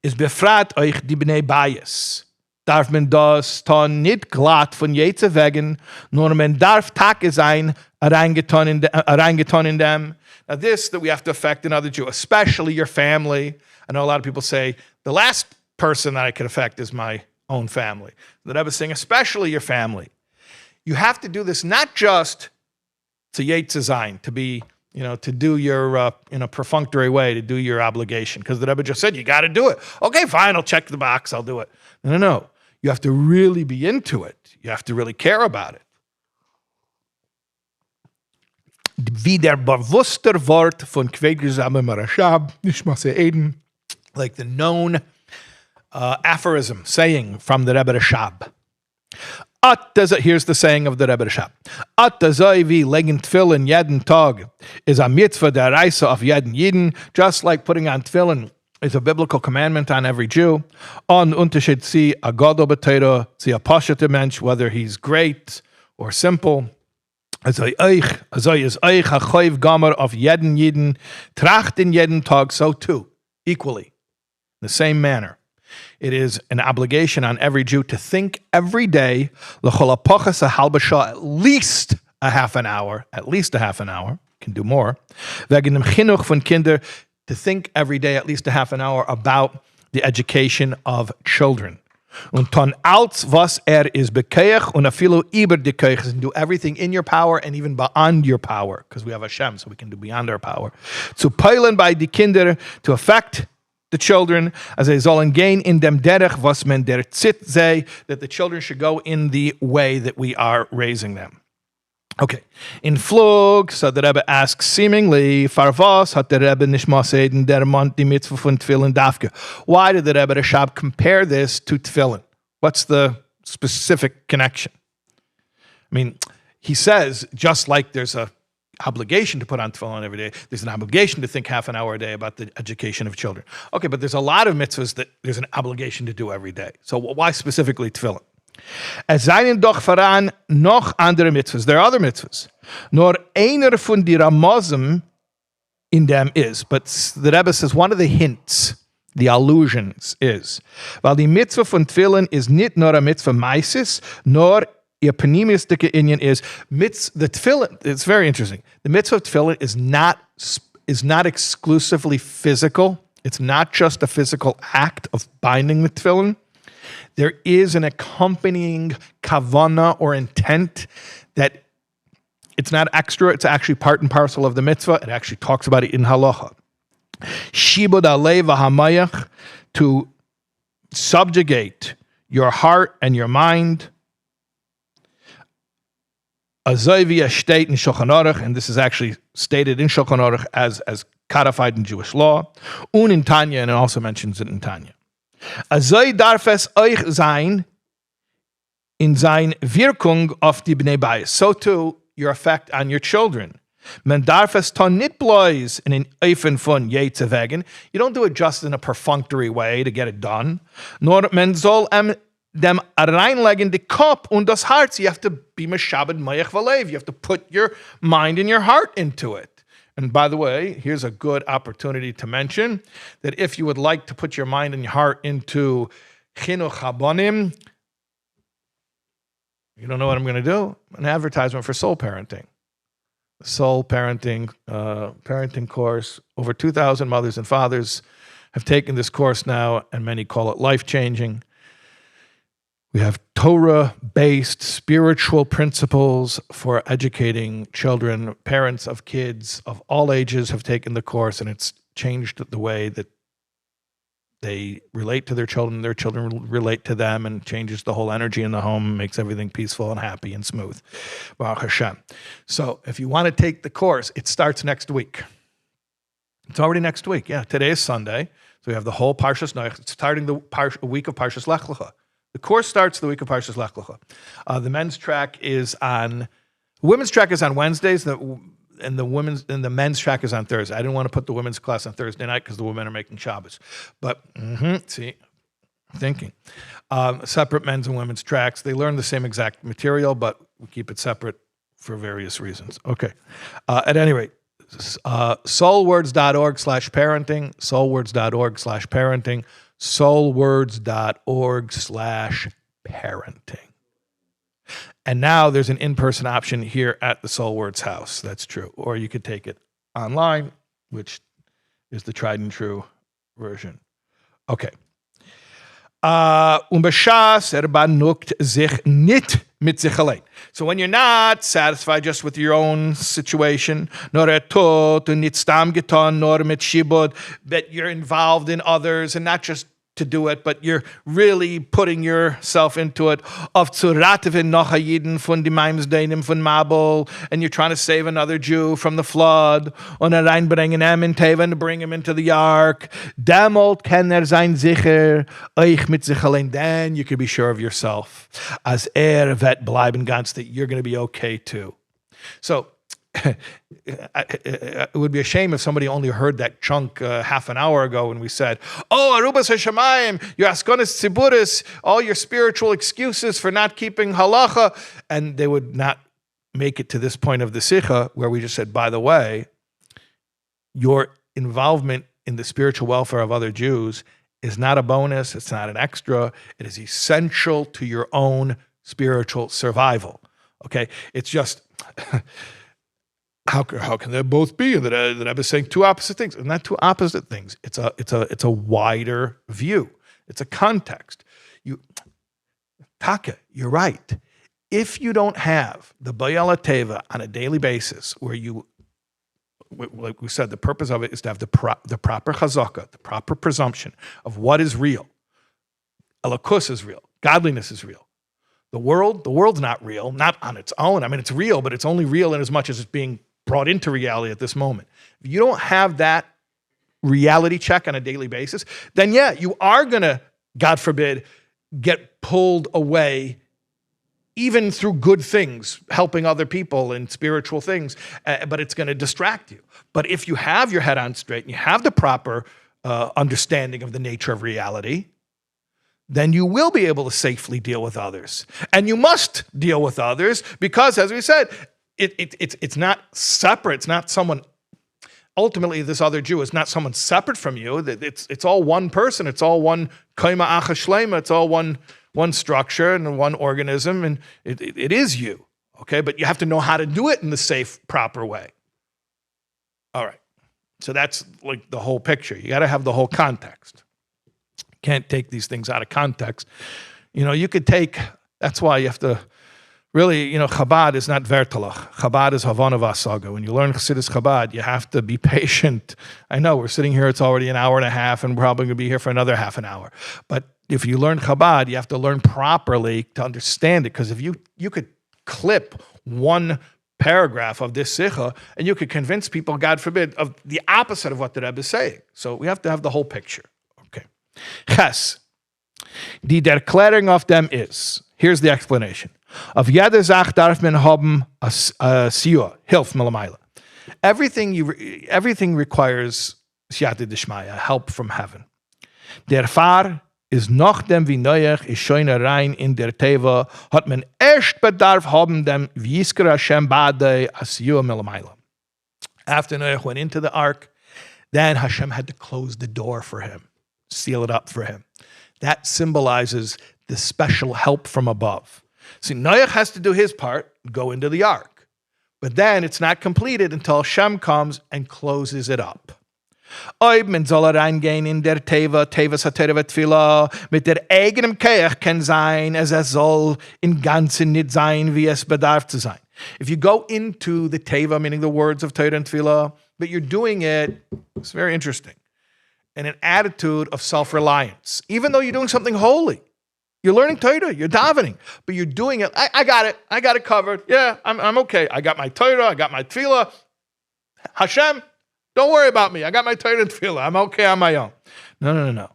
ist befragt euch die Bnei Bayis. Darf man das dann nicht glatt von jeder wegen, nur man darf Tage sein, reingetan in them. Now this that we have to affect another Jew, especially your family. I know a lot of people say, the last person that I could affect is my own family. The Rebbe is saying, especially your family. You have to do this not just to Yetzazayin, to be, to do your, in a perfunctory way, to do your obligation. Because the Rebbe just said, you got to do it. Okay, fine, I'll check the box, I'll do it. No. You have to really be into it. You have to really care about it. Wie der bewusster Wort von Rebbe Rashab, Nishmase Eden, like the known aphorism, saying from the Rebbe Rashab. Here's the saying of the Rebbe Rashab. Wie legen Tefillin jeden Tag is a mitzvah der Reise of jeden Yidden, just like putting on Tefillin is a biblical commandment on every Jew. On Unterschied sie a Gadol b'Torah, sie a Pashut Mensch, whether he's great or simple. Azoi is euch a choiv gamer of jeden Yidden, trachten jeden Tag, so too, equally, in the same manner. It is an obligation on every Jew to think every day, l'chol hapachas a halba shah, at least a half an hour, can do more, wegen dem chinuch von Kinder, to think every day at least a half an hour about the education of children. Und ton als was is bekeich und afilu iber de keich, and do everything in your power and even beyond your power, because we have Hashem, so we can do beyond our power. Zu peilen by die Kinder, to affect the children, as they sollen gain in dem derech was men der zit sei, that the children should go in the way that we are raising them. Okay, in Flug, so the Rebbe asks, seemingly, Farvas hat der Rebbe nicht Maseden der Mann die Mitzvah von Tefillin dafke. Why did the Rebbe Rashab compare this to Tefillin? What's the specific connection? I mean, he says, just like there's a obligation to put on Tefillin every day, there's an obligation to think half an hour a day about the education of children. Okay, but there's a lot of mitzvahs that there's an obligation to do every day. So why specifically Tefillin? Es seien doch voran noch andere mitzvahs. There are other mitzvahs. Nur einer von die Ramazim in them is. But the Rebbe says one of the hints, the allusions is, weil die mitzvah von Tefillin is nicht nur a mitzvah meisis, nor ihr pneumistische Inyan is the Tefillin. It's very interesting. The mitzvah of Tefillin is not exclusively physical. It's not just a physical act of binding the Tefillin. There is an accompanying kavana or intent that it's not extra, it's actually part and parcel of the mitzvah. It actually talks about it in halacha. Shibud alei v'hamayach, to subjugate your heart and your mind. Azoi v'yashteit in Shulchan Aruch, and this is actually stated in Shulchan Aruch as codified in Jewish law. Un in Tanya, and it also mentions it in Tanya. Azoi darf es euch sein in sein Wirkung auf die Bnei Bayis. So too, your effect on your children. Man darf es ton nit bloß in ein Eifen von Yetze wegen. You don't do it just in a perfunctory way to get it done. Nor man soll dem reinlegen die Kopf und das Herz. You have to be meshabed mayach v'lev. You have to put your mind and your heart into it. And by the way, here's a good opportunity to mention that if you would like to put your mind and your heart into chinuch habonim, you don't know what I'm going to do? An advertisement for soul parenting. The soul parenting course. Over 2,000 mothers and fathers have taken this course now, and many call it life-changing. We have Torah-based spiritual principles for educating children. Parents of kids of all ages have taken the course, and it's changed the way that they relate to their children relate to them, and changes the whole energy in the home, makes everything peaceful and happy and smooth. Baruch Hashem. So if you want to take the course, it starts next week. It's already next week. Yeah, today is Sunday. So we have the whole Parshas Noach. It's starting the week of Parshas Lech Lecha. The course starts the week of Parshas Lech Lecha. The men's track is on Women's track is on Wednesdays, and the men's track is on Thursday. I didn't want to put the women's class on Thursday night because the women are making Shabbos. But see, thinking. Separate men's and women's tracks. They learn the same exact material, but we keep it separate for various reasons. Okay. At any rate, soulwords.org/parenting, soulwords.org/parenting, soulwords.org/parenting. And now there's an in-person option here at the Soul Words house. That's true. Or you could take it online, which is the tried and true version. Okay. Unbeshas nukt sich nit mit sich allein. So when you're not satisfied just with your own situation, nor tot und nit stam getan, nor mit shibud, that you're involved in others and not just to do it, but you're really putting yourself into it. Of zu rativen noch Yidden von die Meimsdenim von Mabel, and you're trying to save another Jew from the flood, und reinbringen in Teiva, and bring him into the ark. Demolt kann sein sicher, euch mit sich allein. Then you can be sure of yourself. As vet bleiben ganz, that you're going to be okay too. So, it would be a shame if somebody only heard that chunk half an hour ago when we said, "Oh, Arubas Hashemayim, your Askonis Tziburis, all your spiritual excuses for not keeping halacha," and they would not make it to this point of the Sikha where we just said, by the way, your involvement in the spiritual welfare of other Jews is not a bonus, it's not an extra, it is essential to your own spiritual survival. Okay? It's just... How can they both be? That I was saying two opposite things, and not two opposite things. It's a wider view. It's a context. You're right. If you don't have the Bayala Teva on a daily basis, where you, like we said, the purpose of it is to have the proper chazaka, the proper presumption of what is real. Elokus is real. Godliness is real. The world's not real, not on its own. I mean, it's real, but it's only real in as much as it's being brought into reality at this moment. If you don't have that reality check on a daily basis, then yeah, you are going to, God forbid, get pulled away even through good things, helping other people and spiritual things, but it's going to distract you. But if you have your head on straight and you have the proper understanding of the nature of reality, then you will be able to safely deal with others. And you must deal with others because, as we said, it's not separate. It's not someone, ultimately this other Jew is not someone separate from you. It's all one person. It's all one kaima acha shlema. It's all one structure and one organism, and it is you, okay? But you have to know how to do it in the safe, proper way. All right. So that's like the whole picture. You got to have the whole context. Can't take these things out of context. You could take, that's why you have to really, Chabad is not vertelach. Chabad is Havana Vasaga. When you learn Chassidus Chabad, you have to be patient. I know we're sitting here, it's already an hour and a half, and we're probably going to be here for another half an hour. But if you learn Chabad, you have to learn properly to understand it, because if you could clip one paragraph of this Sikha, and you could convince people, God forbid, of the opposite of what the Rebbe is saying. So we have to have the whole picture. Okay. Ches. Die Erklärung of them is, here's the explanation. Of jede Sach darf man haben a Siyua, Hilf Malamayla. Everything requires Siyata Dishmaya, help from heaven. Der Fahr is noch dem wie Noach is schöne rein in der Teiva, hat man erst bedarf haben dem Vyiskar Hashem Badei a Siyua Malamayla. After Noach went into the ark, then Hashem had to close the door for him, seal it up for him. That symbolizes the special help from above. See, Noach has to do his part, go into the ark. But then it's not completed until Hashem comes and closes it up. Oib men soll reingehen in der Teiva, Teiva Saterva Tefillah, mit der eigenem Keach kann sein, as soll in ganzen nicht sein, wie es bedarf zu sein. If you go into the Teiva, meaning the words of Torah and Tefillah, but you're doing it, it's very interesting, in an attitude of self-reliance, even though you're doing something holy. You're learning Torah, you're davening, but you're doing it. I got it covered. Yeah, I'm okay. I got my Torah, I got my Tefillah. Hashem, don't worry about me. I got my Torah and Tefillah. I'm okay on my own. No.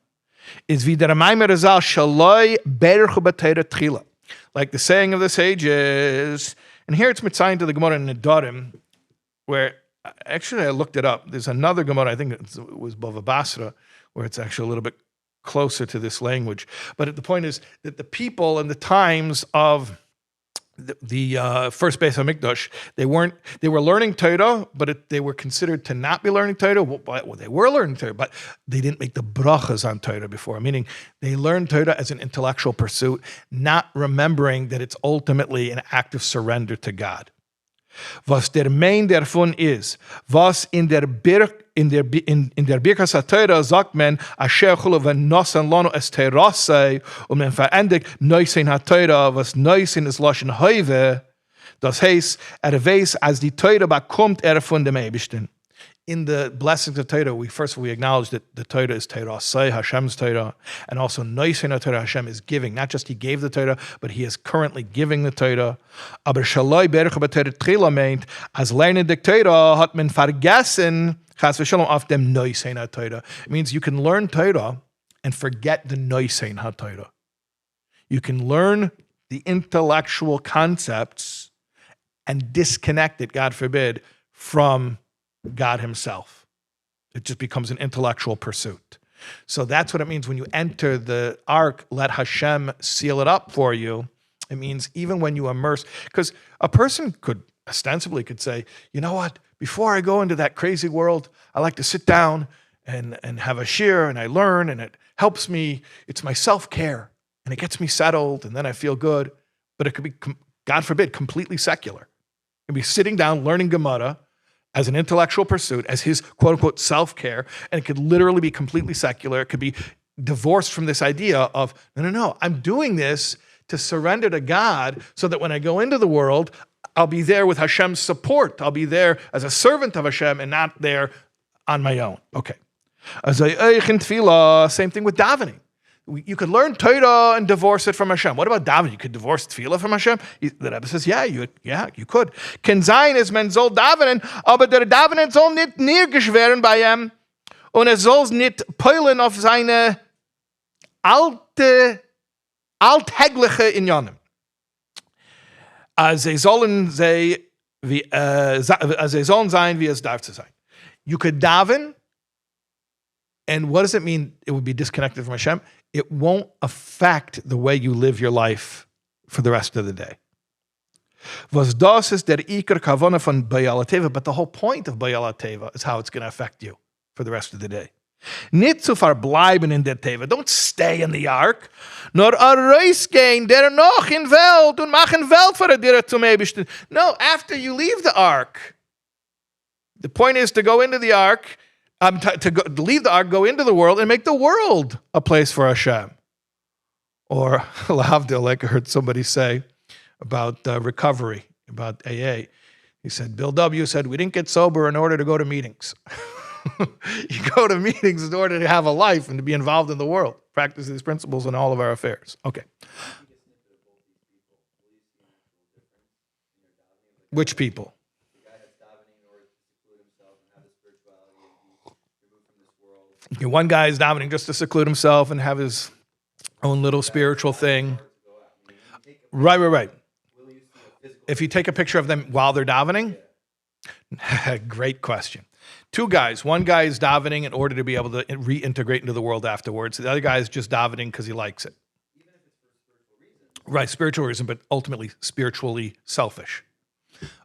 It's wie der Maimer Razal shaloi berchu b'Torah tchila. Like the saying of the sages, And here it's mitzayin to the Gemara in Nedarim, where actually I looked it up. There's another Gemara, I think it was Bava Basra, where it's actually a little bit closer to this language. But the point is that the people in the times of the first Beis HaMikdash, they were learning Torah, but they were considered to not be learning Torah. Well, they were learning Torah, but they didn't make the brachas on Torah before, meaning they learned Torah as an intellectual pursuit, not remembering that it's ultimately an act of surrender to God. Was der Main davon ist, was in der Birkas HaTorah sagt man, asher chulu v'nosan lanu es Torah sei, man verendigt neusin HaTorah, was neusin ist Lashon Heuve, das heißt, weiß, als die Torah bekommt von dem Eibishten. In the blessings of Torah, we acknowledge that the Torah is Torah Sei, Hashem's Torah, and also Noisein Torah, Hashem is giving. Not just He gave the Torah, but He is currently giving the Torah. Aber Shaloi Berach b'Torah Tchila meint, as lernen the Torah hat man vergessen, chas v'shalom auf dem Noisein Torah. It means you can learn Torah and forget the Noisein Torah. You can learn the intellectual concepts and disconnect it, God forbid, from God Himself. It just becomes an intellectual pursuit. So that's what it means when you enter the ark, let Hashem seal it up for you. It means even when you immerse, because a person could ostensibly say, you know what, before I go into that crazy world, I like to sit down and have a shir and I learn and it helps me. It's my self-care and it gets me settled and then I feel good. But it could be, God forbid, completely secular. It could be sitting down, learning Gemara, as an intellectual pursuit, as his quote-unquote self-care, and it could literally be completely secular. It could be divorced from this idea of, no, I'm doing this to surrender to God so that when I go into the world, I'll be there with Hashem's support. I'll be there as a servant of Hashem and not there on my own. Okay. Same thing with davening. You could learn Torah and divorce it from Hashem. What about davening? You could divorce Tefillah from Hashem? The Rebbe says, you could. Ken sein is men soll davenen, aber der davenen soll nicht nirgisch werden bei ihm und soll nicht peulen auf seine alltägliche Inyanim. Sollen sein, wie es darf zu sein. You could daven, and what does it mean it would be disconnected from Hashem? It won't affect the way you live your life for the rest of the day. Was das ist der Iker Kavana von Bayala Teiva, but the whole point of Bayala Teiva is how it's going to affect you for the rest of the day. Nicht zu verbleiben in der Teiva. Don't stay in the ark. Nor rausgehen der noch in Welt und machen Welt für dir zum Eibishten. No, after you leave the ark. The point is to go into the ark, to leave the ark, go into the world, and make the world a place for Hashem. Or, lahavdil, like I heard somebody say about recovery, about AA. He said, Bill W. said, we didn't get sober in order to go to meetings. You go to meetings in order to have a life and to be involved in the world. Practice these principles in all of our affairs. Okay. Which people? Okay, one guy is davening just to seclude himself and have his own little spiritual thing. Right. If you take a picture of them while they're davening, great question. Two guys. One guy is davening in order to be able to reintegrate into the world afterwards. The other guy is just davening because he likes it. Even if it's for spiritual reasons. Right, spiritual reason, but ultimately spiritually selfish.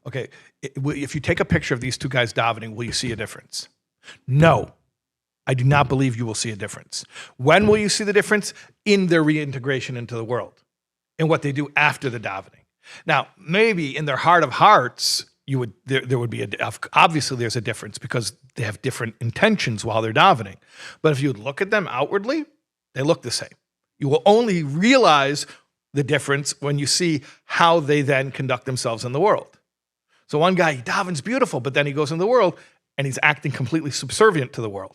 Okay, if you take a picture of these two guys davening, will you see a difference? No. I do not believe you will see a difference. When will you see the difference? In their reintegration into the world, in what they do after the davening. Now, maybe in their heart of hearts, there would be obviously there's a difference because they have different intentions while they're davening. But if you look at them outwardly, they look the same. You will only realize the difference when you see how they then conduct themselves in the world. So one guy, he davens beautiful, but then he goes in the world and he's acting completely subservient to the world.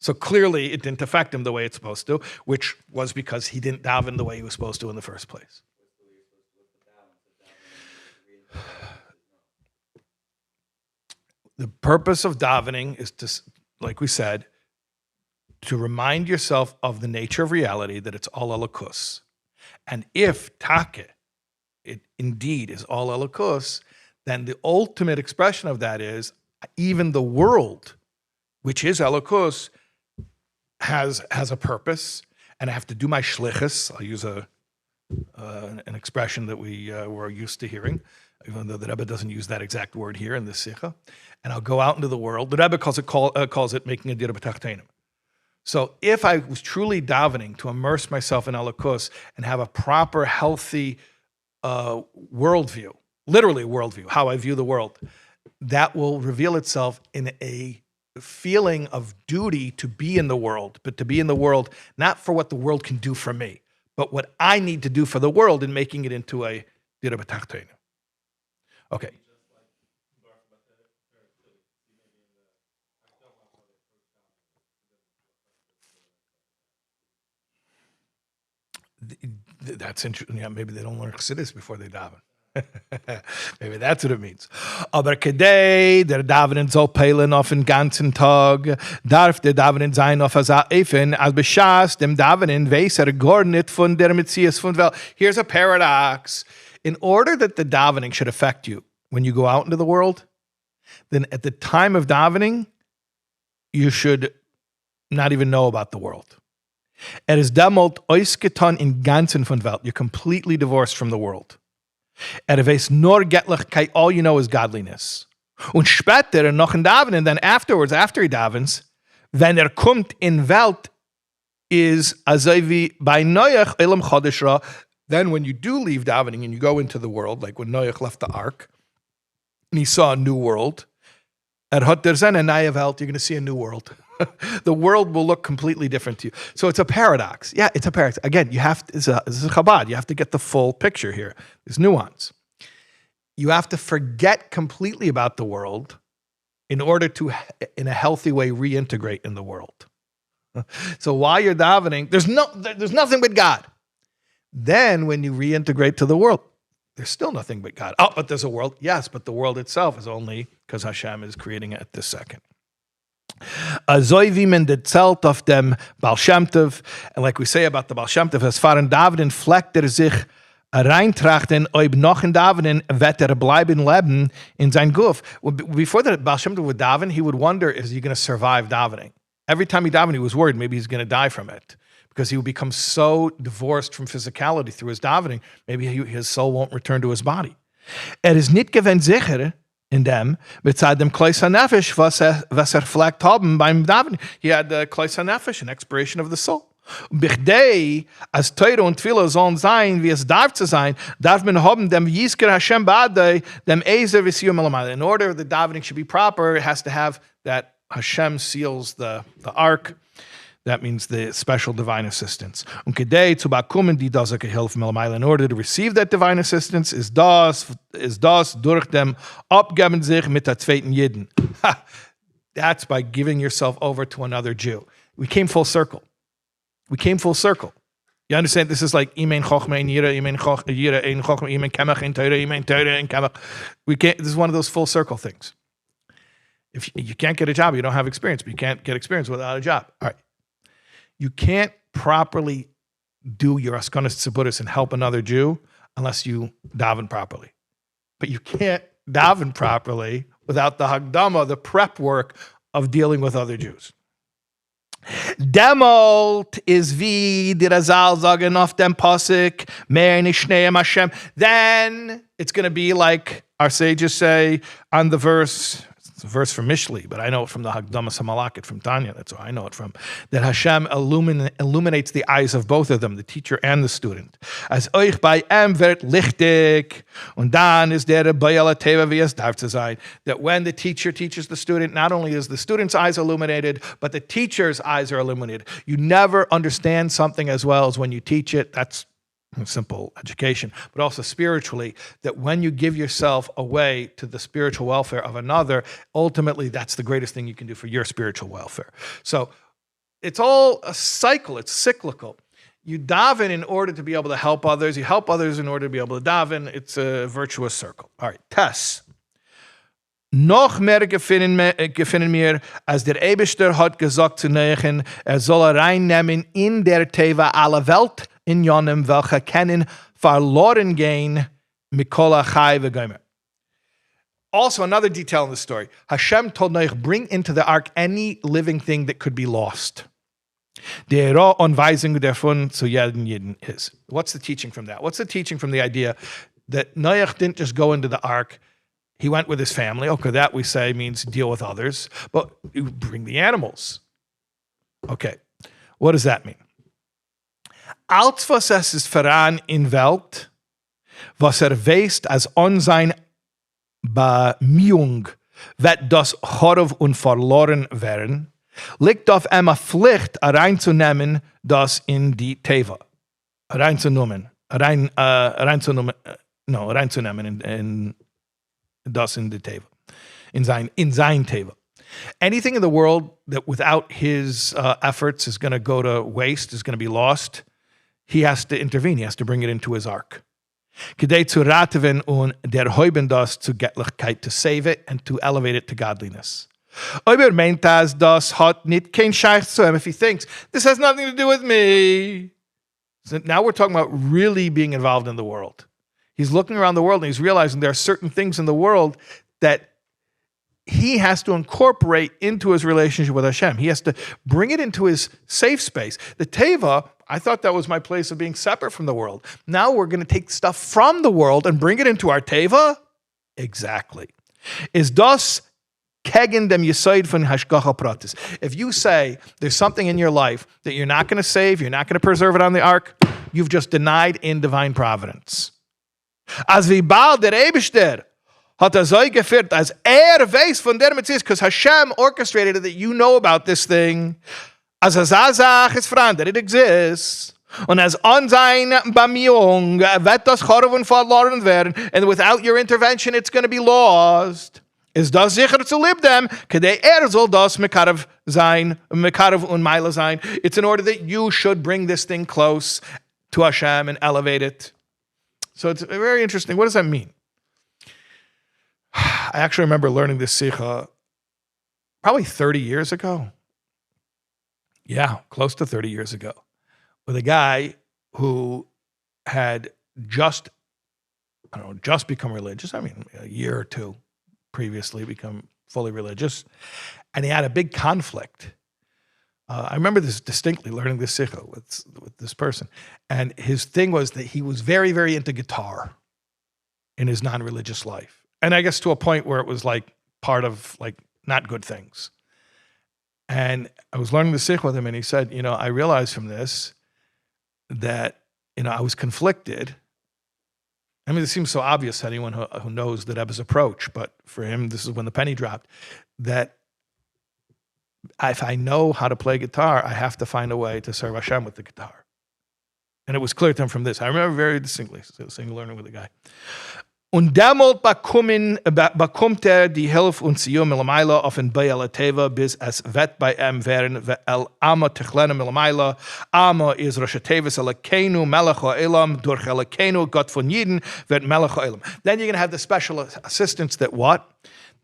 So clearly it didn't affect him the way it's supposed to, which was because he didn't daven the way he was supposed to in the first place. The purpose of davening is to, like we said, to remind yourself of the nature of reality, that it's all elikus. And if take, it indeed is all Elokus, then the ultimate expression of that is even the world, which is Elokus, has a purpose, and I have to do my shlichus. I'll use an expression that we were used to hearing, even though the Rebbe doesn't use that exact word here in this Sikha. And I'll go out into the world. The Rebbe calls it making a dira b'tachtenim. So if I was truly davening to immerse myself in Elokus and have a proper, healthy worldview, literally worldview, how I view the world, that will reveal itself in a feeling of duty to be in the world, but to be in the world not for what the world can do for me, but what I need to do for the world in making it into a dira b'tachtenim. Okay. That's interesting. Yeah, maybe they don't learn chassidus before they daven. Maybe that's what it means. Aber kedei der davenen soll peilen auf den ganzen Tag, darf der davenen sein auf as Efen, als beschas dem davenen weiß gar nicht von der Metzias von Welt. Here's a paradox. In order that the davening should affect you when you go out into the world, then at the time of davening, you should not even know about the world. Is damals ausgetan in ganzen von Welt. You're completely divorced from the world. Weiß nur Göttlichkeit, all you know is godliness. Und später, noch in Davenen, then afterwards, after he davens, wenn kommt in Welt, is wie bei Noach Elam Chodesh Ra. Then when you do leave davening and you go into the world, like when Noach left the ark, and he saw a new world, hat der Zen a neue Welt, you're going to see a new world. The world will look completely different to you. So it's a paradox. Yeah, it's a paradox. Again, this is a Chabad. You have to get the full picture here. There's nuance. You have to forget completely about the world in order to, in a healthy way, reintegrate in the world. So while you're davening, there's nothing but God. Then when you reintegrate to the world, there's still nothing but God. Oh, but there's a world. Yes, but the world itself is only because Hashem is creating it at this second. Azoi wie man the zelt of dem Baal Shem Tov, and like we say about the Baal Shem Tov, as far in Davenen fleckt sich reintrachten, ob noch in Davenen wird bleiben leben in sein Guf. Before the Baal Shem Tov would daven, he would wonder, is he going to survive davening? Every time he davened, he was worried maybe he's going to die from it, because he would become so divorced from physicality through his davening, maybe his soul won't return to his body. Is nicht gewinn sicher in dem, beside dem Kleis HaNefesh, was fleckt haben beim Davening. He had the Kleis HaNefesh, an expiration of the soul. Bichdei, as Torah und Tefillin sollen sein, wie es darf zu sein, darf man haben dem Yizker Hashem Ba'adei, dem Ezer v'siyum elamai. In order the davening should be proper, it has to have that Hashem seals the ark. That means the special divine assistance. Und kedei zu bakumen die dasake Hilfe melamayla. In order to receive that divine assistance, is das durch dem abgeben sich mit der zweiten Yidden. That's by giving yourself over to another Jew. We came full circle. You understand? This is like imen chochma in yira, imen yira in chochma, imen kemach in Torah in kemach. This is one of those full circle things. If you can't get a job, you don't have experience. But you can't get experience without a job. All right. You can't properly do your askanas tziburis and help another Jew unless you daven properly. But you can't daven properly without the hagdama, the prep work of dealing with other Jews. Demolt is wie die Razal sagen auf dem Pasuk, mehr nicht schneem Hashem. Then it's going to be like our sages say on the verse. It's a verse from Mishli, but I know it from the Hagdama Samalakit from Tanya. That's where I know it from. That Hashem illuminates the eyes of both of them, the teacher and the student. As euch bei wird lichtig, und dann ist der bei aller Teiva wie es darf zu sein. That when the teacher teaches the student, not only is the student's eyes illuminated, but the teacher's eyes are illuminated. You never understand something as well as when you teach it. That's simple education, but also spiritually, that when you give yourself away to the spiritual welfare of another, ultimately that's the greatest thing you can do for your spiritual welfare. So it's all a cycle, it's cyclical. You daven in order to be able to help others, you help others in order to be able to daven. It's a virtuous circle. All right, Tess. Noch mehr gefinnen mir, als der Eibishter hat gesagt zu Noach, soll reinnehmen in der Teiva alle Welt in Yonim, welche können verloren gehen Mikola chai v'gomer. Also, another detail in the story. Hashem told Noach, bring into the ark any living thing that could be lost. What's the teaching from that? What's the teaching from the idea that Noach didn't just go into the ark, he went with his family. Okay, that we say means deal with others, but you bring the animals. Okay, what does that mean? Als was es ist voran in Welt, was weist als onsein Bemühung wird das Chorov und verloren werden, liegt auf einer Pflicht reinzunehmen, das in die Teiva. Reinzunehmen in das in die Teiva. In sein Teiva. Anything in the world that without his efforts is going to go to waste, is going to be lost, he has to intervene. He has to bring it into his ark. Kedei zu raten und derhäuben das zu Göttlichkeit, to save it and to elevate it to godliness. Meint das hat nicht kein Scheich zu him. If he thinks, this has nothing to do with me. So now we're talking about really being involved in the world. He's looking around the world and he's realizing there are certain things in the world that he has to incorporate into his relationship with Hashem. He has to bring it into his safe space. The Teiva, I thought that was my place of being separate from the world. Now we're going to take stuff from the world and bring it into our Teiva? Exactly. Is das kegen dem Yesoid von Hashgacha Pratis? If you say there's something in your life that you're not going to save, you're not going to preserve it on the ark, you've just denied in divine providence. As wie bald der Eibishter hat so geführt, as weiß von der Metzies, because Hashem orchestrated it that you know about this thing. As Azazach is fran, that it exists. Und as onsein Bemühung wird das Chorov und verloren werden, and without your intervention, it's going to be lost. Is das sicher zu lieb dem, kedei soll das mekarev sein, mekarev und meila sein. It's in order that you should bring this thing close to Hashem and elevate it. So it's very interesting. What does that mean? I actually remember learning this sikha probably 30 years ago. Yeah, close to 30 years ago. With a guy who had just become religious. I mean, a year or two previously become fully religious. And he had a big conflict. I remember this distinctly, learning this sikha with this person. And his thing was that he was very, very into guitar in his non-religious life. And I guess to a point where it was like part of like not good things. And I was learning the sikh with him, and he said, I realized from this that, I was conflicted. I mean, it seems so obvious to anyone who knows the Rebbe's approach, but for him, this is when the penny dropped, that if I know how to play guitar, I have to find a way to serve Hashem with the guitar. And it was clear to him from this. I remember very distinctly learning with the guy. Und demult bekommt die Hilfe und Siyum Milamaila auf ein Bayal Teva, bis es wird bei werden, el Ama Techlena Milamaila. Ama is Rosh Tevis Elokenu Melech HaElam, durch Elokenu, Gott von Jeden, wird Melech HaElam. Then you're going to have the special assistants that what?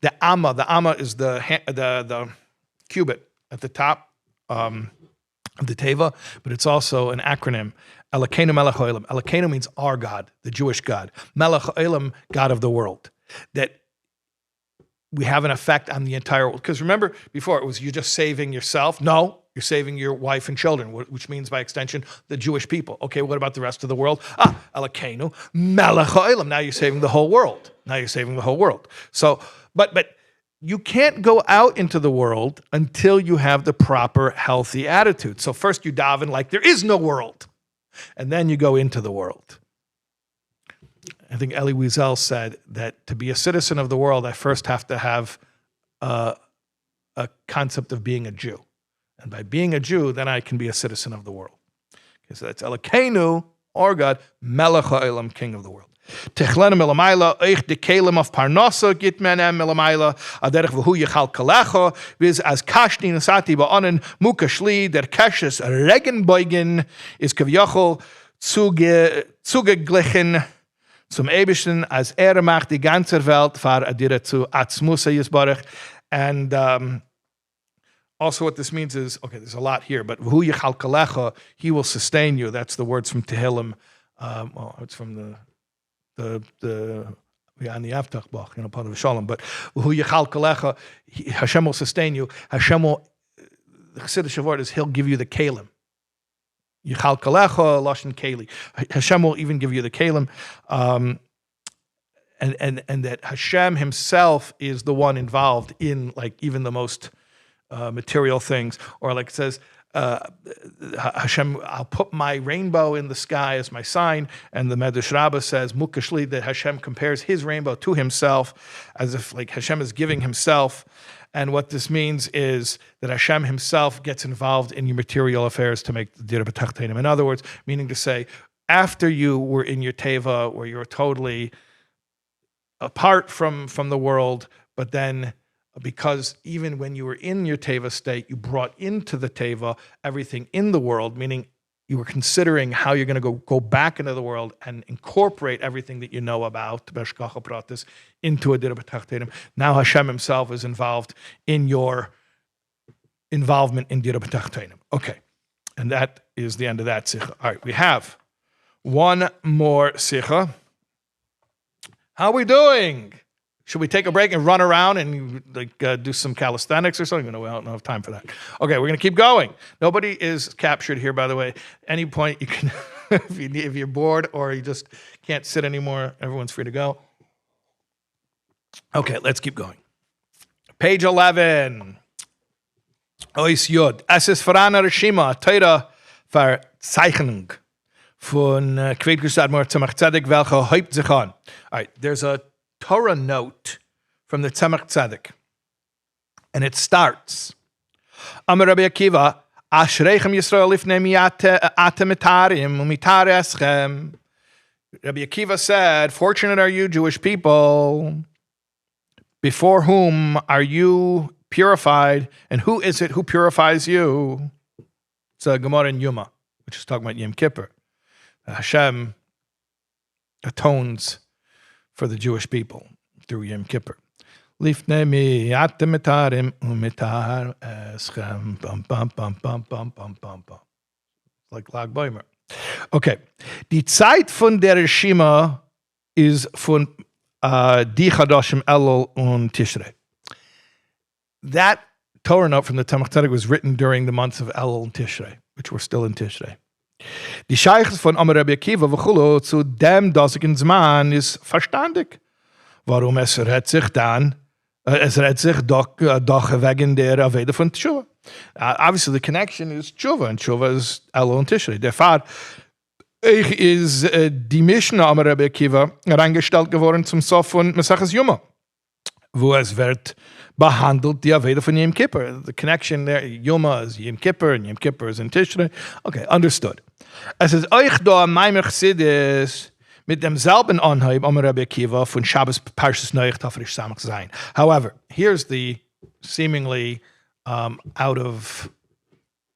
The Ama is the cubit at the top of the Teva, but it's also an acronym. Elokenu Melech HaOlam. Elokenu means our God, the Jewish God. Melech HaOlam, God of the world. That we have an effect on the entire world. Because remember, before it was you're just saving yourself. No, you're saving your wife and children, which means by extension, the Jewish people. Okay, what about the rest of the world? Elokenu Melech HaOlam. Now you're saving the whole world. So, but you can't go out into the world until you have the proper healthy attitude. So first you daven like there is no world. And then you go into the world. I think Elie Wiesel said that to be a citizen of the world, I first have to have a concept of being a Jew. And by being a Jew, then I can be a citizen of the world. Okay, so that's Elokenu, or God, Melech HaOlam, King of the world. Techlena milamaila, euch de kelim of parnasa git menem milamaila, aderich v'hu yichal kalecha, viz as kashni nasati ba'anen mukashli, der keshes regenbeugen, is kavyochel zugeglichen zum Eibischen, as macht die ganze Welt, var adira zu atzmusa yisbarach. And also what this means is, okay, there's a lot here, but v'hu yichal kalecha, he will sustain you. That's the words from Tehillim. It's from the on the Avtach, part of the Shalom. But who Yechal Kalecha, Hashem will sustain you. Hashem will, the Chassidish word is He'll give you the kalim. Yechal Kalecha, Lashon Keli. Hashem will even give you the kalim. And that Hashem Himself is the one involved in like even the most material things, or like it says, Hashem, I'll put my rainbow in the sky as my sign, and the Medrash Rabbah says Mukashli that Hashem compares His rainbow to Himself, as if like Hashem is giving Himself, and what this means is that Hashem Himself gets involved in your material affairs to make the Dira B'Tachtenim. In other words, meaning to say, after you were in your Teiva, where you were totally apart from the world, but then because even when you were in your Teiva state, you brought into the Teiva everything in the world, meaning you were considering how you're going to go back into the world and incorporate everything that you know about B'Hashgacha Pratis into a Dira B'Tachtenim. Now Hashem Himself is involved in your involvement in Dira B'Tachtenim. Okay, and that is the end of that Sicha. All right, we have one more Sicha. How are we doing? Should we take a break and run around and do some calisthenics or something? No, we don't have time for that. Okay, we're going to keep going. Nobody is captured here, by the way. Any point you can, if you're bored or you just can't sit anymore, everyone's free to go. Okay, let's keep going. Page 11. Ois Yod. Es ist voran a Rishima, Torah Verzeichnung von Quedgusad Tzemach Tzedek, welche häupt sich an. All right, there's a Torah note from the Tzemach Tzedek, and it starts, Amar Rabbi Akiva, Ashreichem Yisrael lifnei atem mitarim umitare eschem. Rabbi Akiva said, fortunate are you, Jewish people, before whom are you purified, and who is it who purifies you? It's a Gemara in Yuma, which is talking about Yom Kippur. Hashem atones for the Jewish people through Yom Kippur. Lifnei mi atem mitarim umitar eschem. Bum bum bum bum bum bum bum bum. Like Lag Baimer. Okay. Die Zeit von der Rishima is von die Chadashim Elul und Tishrei. That Torah note from the Tzemach Tzedek was written during the months of Elul and Tishrei, which were still in Tishrei. Die Scheiches von Amar Rabbi Akiva v'chulo zu dem dosigen Zman ist verstandig. Warum es redt sich dann? Es redt sich doch wegen der Aveda von Teshuvah. Obviously, the connection is Teshuvah, and Teshuvah is Elul and Tishrei. Therefore, is die Mishnah Amar Rabbi Akiva reingestellt geworden zum Sof von Maseches Yoma, wo es wird behandelt die Aveda von Yom Kippur. The connection there, Yoma is Yom Kippur, and Yom Kippur is in Tishrei. Okay, understood. Es ist euch da Maimer Chassidus mit demselben Anheb Amar Rabbi Akiva von Shabbos Parshas Noach Tafresh Samach Zayin. However, here's the seemingly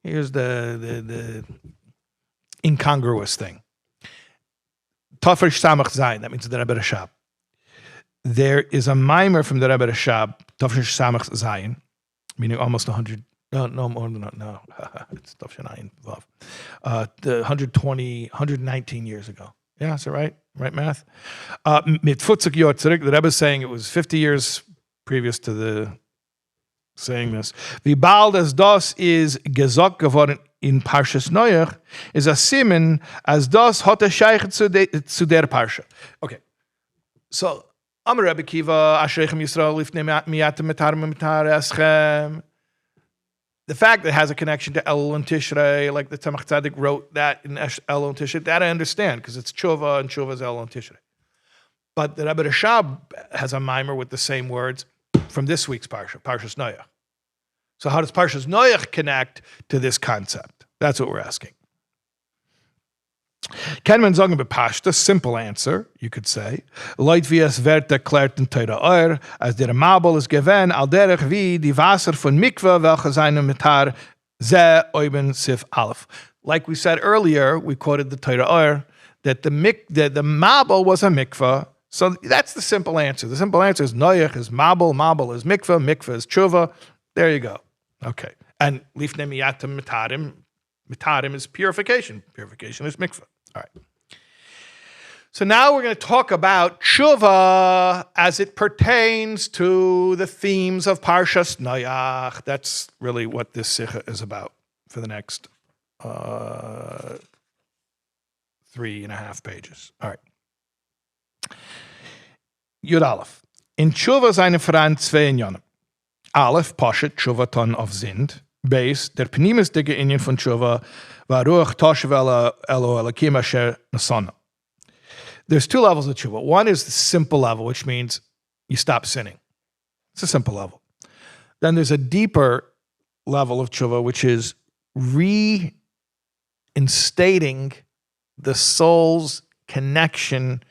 here's the incongruous thing. Tafresh Samach Zayin, that means the Rebbe Rashab. There is a Maimer from the Rebbe Rashab, Tafresh Samach Zayin, meaning almost 100. No more than that. No, it's Tafshin Vav. 119 years ago. Yeah, is that right? Right math? Mit 40 Jahr zurück, the Rebbe is saying it was 50 years previous to the saying this. Wie bald as das is gesagt geworden in Parshas Noach, is a simen as das hat Shaykh zu der Parsha. Okay, so Amar Rabbi Akiva, Ashreichem Yisrael lifnei miatem mitarim mitar eschem. The fact that it has a connection to Elul and Tishrei, like the Tzemach Tzedek wrote that in Elul and Tishrei, that I understand, because it's Teshuvah, and Teshuvah is Elul and Tishrei. But the Rebbe Rashab has a mimer with the same words from this week's Parsha, Parshas Noach. So how does Parshas Noach connect to this concept? That's what we're asking. Kann man sagen bepashta, simple answer, you could say, Leut wie es wird erklärt in Torah als der Mabel ist gewähnt, al derich wie die Wasser von Mikvah, welche seine Mitar ze oiben sif alef. Like we said earlier, we quoted the Torah that the Mabel was a Mikvah. So that's the simple answer. The simple answer is Noach is Mabel, Mabel is Mikvah, Mikvah is Teshuvah. There you go. Okay. And lifnei miatem mitarim, mitarim is purification. Purification is Mikvah. All right. So now we're going to talk about Teshuvah as it pertains to the themes of Parshas Noach. That's really what this Sikha is about for the next 3.5 pages. All right. Yud Aleph. In Teshuvah seine Verein zwei Inyanim. Aleph, Poshet, Teshuvaton of Sind. Beis, der Pnimis dicke Inyan von Teshuvah, war Ruach Teshuvah Elo Elakim Asher Nasana. There's two levels of Teshuvah. One is the simple level, which means you stop sinning. It's a simple level. Then there's a deeper level of Teshuvah, which is reinstating the soul's connection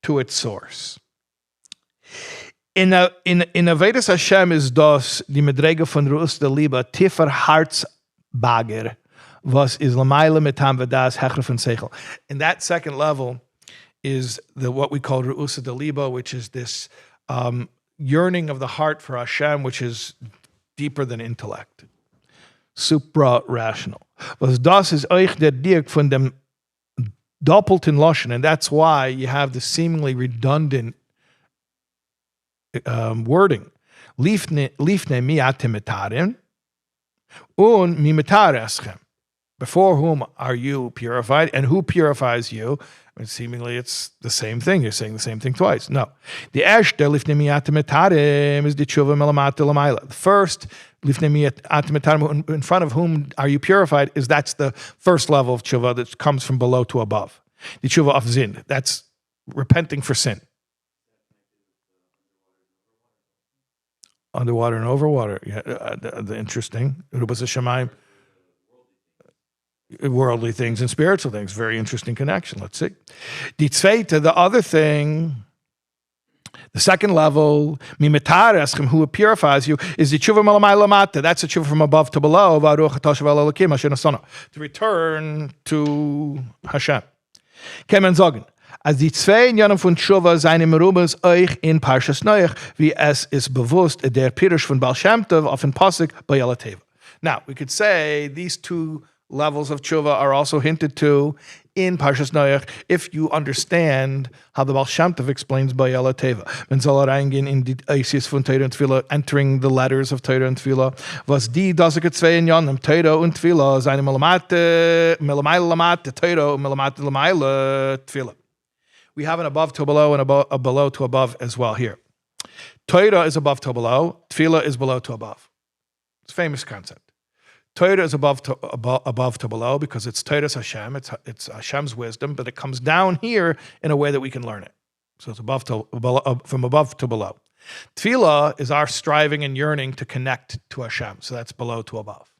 to its source. In Avedis Hashem is das die Medrege von Ruus de Liba tiefer Hartzbager, was is Lamaila Metam Vedas Hechre von Seichel. In that second level is what we call Ruus de Liba, which is this yearning of the heart for Hashem, which is deeper than intellect, supra-rational. Was das ist euch der Dirk von dem doppelten Loschen, and that's why you have the seemingly redundant wording. Lifne mi atem metarim, un mi metareschem. Before whom are you purified, and who purifies you? I mean, seemingly it's the same thing. You're saying the same thing twice. No. The erste lifne mi atem metarim is the Teshuvah melamata l'mayla. The first lifne mi atem metarim, in front of whom are you purified, is that's the first level of Teshuvah that comes from below to above. The Teshuvah of Zin. That's repenting for sin. Underwater and overwater. Yeah, the interesting. Worldly things and spiritual things. Very interesting connection. Let's see. Die zweite, the other thing, the second level, mimetareschem, who purifies you, is the Teshuvah melamai lamata. That's the Teshuvah from above to below. To return to Hashem. Kemen sagen. Als die zwei Inyanim von Teshuvah seine Merubas euch in Parshas Noach, wie es ist bewusst, der Pirush von Baal Shem Tov auf den Pasuk bei Teiva. Now, we could say these two levels of Teshuvah are also hinted to in Parshas Noach if you understand how the Baal Shem Tov explains by Teiva. Man soll reingehen in die Eisies von Torah und Tefillin, entering the letters of Torah und Tefillin, was die dasige zwei Inyanim, Torah und Tefillin, seine melamai lamate Torah und melamate lamai Tefillin. We have an above to below and a below to above as well here. Torah is above to below. Tefillah is below to above. It's a famous concept. Torah is above to below because it's Torah's Hashem. It's Hashem's wisdom, but it comes down here in a way that we can learn it. So it's from above to below. Tefillah is our striving and yearning to connect to Hashem. So that's below to above.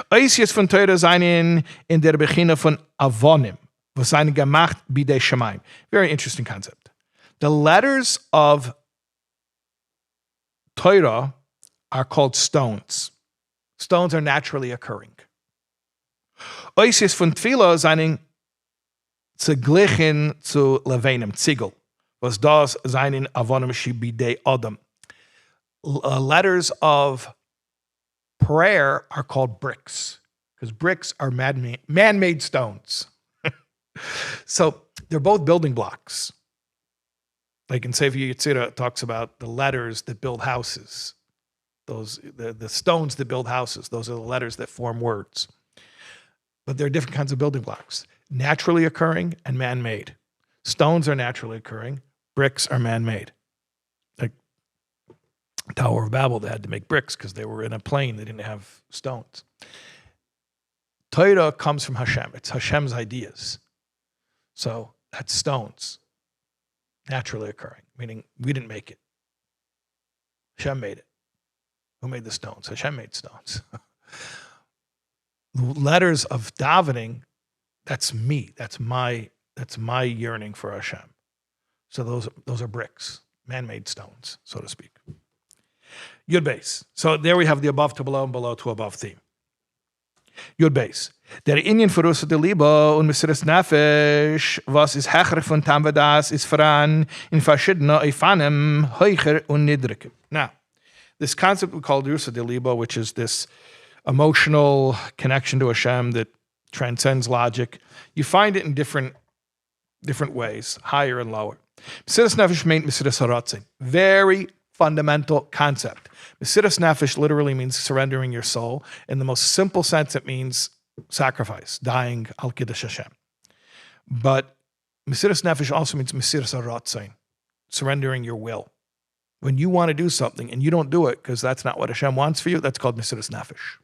Eisies von Torah seien in der Bechina von Avonim. Very interesting concept. The letters of Torah are called stones. Stones are naturally occurring. Oisis von Tefillah seinen zuglichen zu Levenim, Ziegel. Was das seinen Avonim shibidei Adam. Letters of prayer are called bricks, because bricks are man-made stones. So they're both building blocks. Like in Sefer Yetzirah, it talks about the letters that build houses. The stones that build houses. Those are the letters that form words. But there are different kinds of building blocks. Naturally occurring and man-made. Stones are naturally occurring. Bricks are man-made. Like Tower of Babel, they had to make bricks because they were in a plain. They didn't have stones. Torah comes from Hashem. It's Hashem's ideas. So that's stones, naturally occurring, meaning we didn't make it. Hashem made it. Who made the stones? Hashem made stones. The letters of davening, that's me. That's my yearning for Hashem. So those are bricks, man-made stones, so to speak. Yud base. So there we have the above to below and below to above theme. Yud base. Der Inyan für Russe de Liebe und Mesiras Nefesh, was ist hecher von Tamvadas, ist voran in verschiedene Eifanem, heucher und niedriger. Now, this concept we call Russe de Liebe, which is this emotional connection to Hashem that transcends logic, you find it in different different ways, higher and lower. Mesiras nefesh meant mesiras haratzon. Very fundamental concept. Mesiras nefesh literally means surrendering your soul. In the most simple sense, it means sacrifice, dying al kiddush Hashem. But mesiras nefesh also means mesiras haratzon, surrendering your will. When you want to do something and you don't do it because that's not what Hashem wants for you, that's called mesiras nefesh.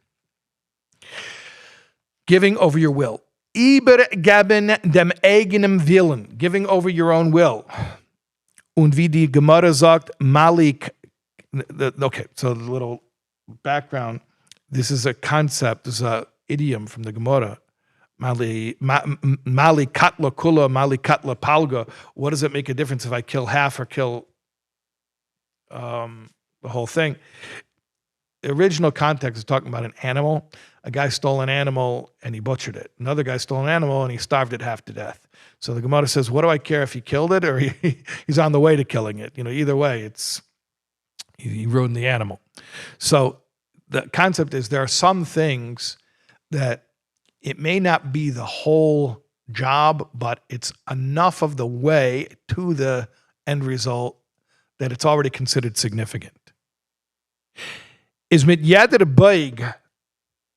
Giving over your will. Übergeben dem eigenen Willen. Giving over your own will. Und wie die Gemara sagt, Malik. Okay, so the little background. This is a concept, this is an idiom from the Gemara. Mali katla kula, mali katla palga. What does it make a difference if I kill half or kill the whole thing? The original context is talking about an animal. A guy stole an animal and he butchered it. Another guy stole an animal and he starved it half to death. So the Gemara says, what do I care if he killed it or he's on the way to killing it? Either way, he ruined the animal. So the concept is there are some things that it may not be the whole job, but it's enough of the way to the end result that it's already considered significant. Is mit jeder Beug,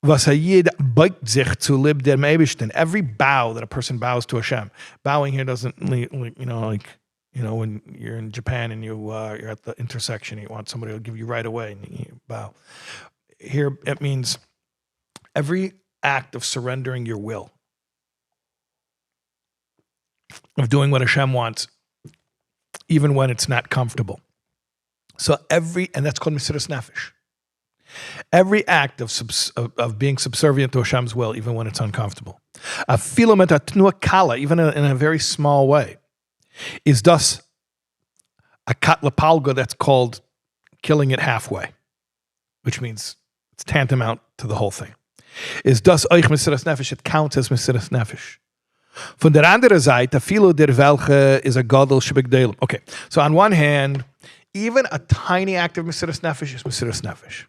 was Yid beugt sich zu lieb dem Eibishten. Every bow that a person bows to Hashem. Bowing here doesn't, when you're in Japan and you're at the intersection, you want somebody to give you right away and you bow. Here it means every act of surrendering your will, of doing what Hashem wants, even when it's not comfortable. So and that's called mesiras nefesh. Every act of being subservient to Hashem's will, even when it's uncomfortable. Even in a very small way, is thus a katla palga that's called killing it halfway, which means it's tantamount to the whole thing. Is thus euch mesiras nefesh, it counts as mesiras nefesh. Von der andere Seite, filo der welche is a gadol shebigdelim. Okay, so on one hand, even a tiny act of mesiras nefesh is mesiras nefesh.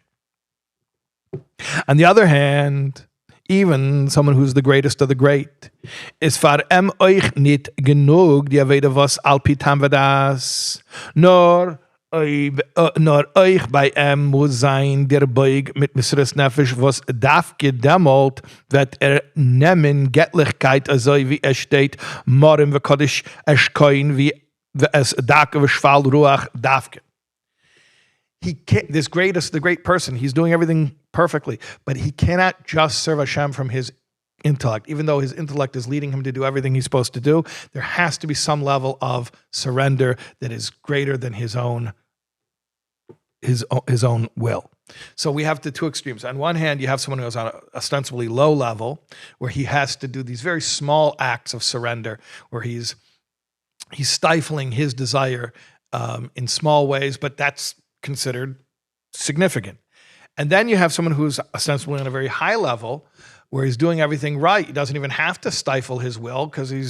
On the other hand, even someone who's the greatest of the great is far euch nit genug die aveda was al pitam vadas nor euch bei muss sein der Beug mit mesiras nefesh was darf gedemalt wird nehmen Göttlichkeit also wie steht morim v'kodesh eschkoin wie es dake v'shval ruach davke. The great person, he's doing everything perfectly, but he cannot just serve Hashem from his intellect. Even though his intellect is leading him to do everything he's supposed to do, there has to be some level of surrender that is greater than his own will. So we have the two extremes. On one hand, you have someone who's on an ostensibly low level, where he has to do these very small acts of surrender, where he's stifling his desire in small ways, but that's considered significant. And then you have someone who's ostensibly on a very high level where he's doing everything right. He doesn't even have to stifle his will because he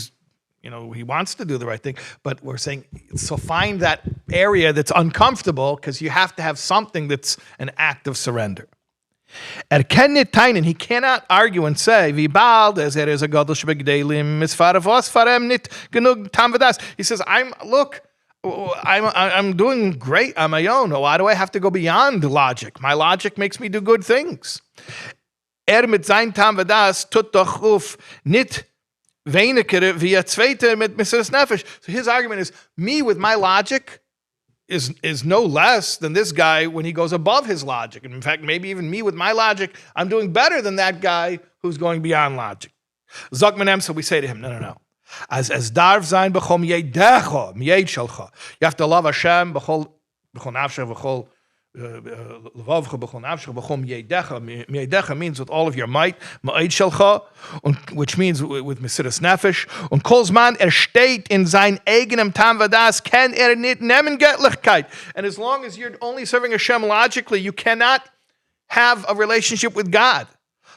wants to do the right thing. But we're saying, so find that area that's uncomfortable because you have to have something that's an act of surrender. He cannot argue and say, he says, I'm doing great on my own. Why do I have to go beyond logic? My logic makes me do good things. Mit sein Tam Vadas tut doch auf nit weniger wie zweite mit mesiras nefesh. So his argument is, me with my logic is no less than this guy when he goes above his logic. And in fact, maybe even me with my logic, I'm doing better than that guy who's going beyond logic. Zok menem, so we say to him, no. As darf sein b'chol yedecha, miyed shelcha. You have to love Hashem b'chol nafshech, b'chol levavcha, b'chol nafshech, b'chol yedecha. Yedecha means with all of your might, miyed shelcha, which means with mesiras nefesh. Und kol zman steht in sein eigenem tam vadas, kann nit nehmen Göttlichkeit. And as long as you're only serving Hashem logically, you cannot have a relationship with God.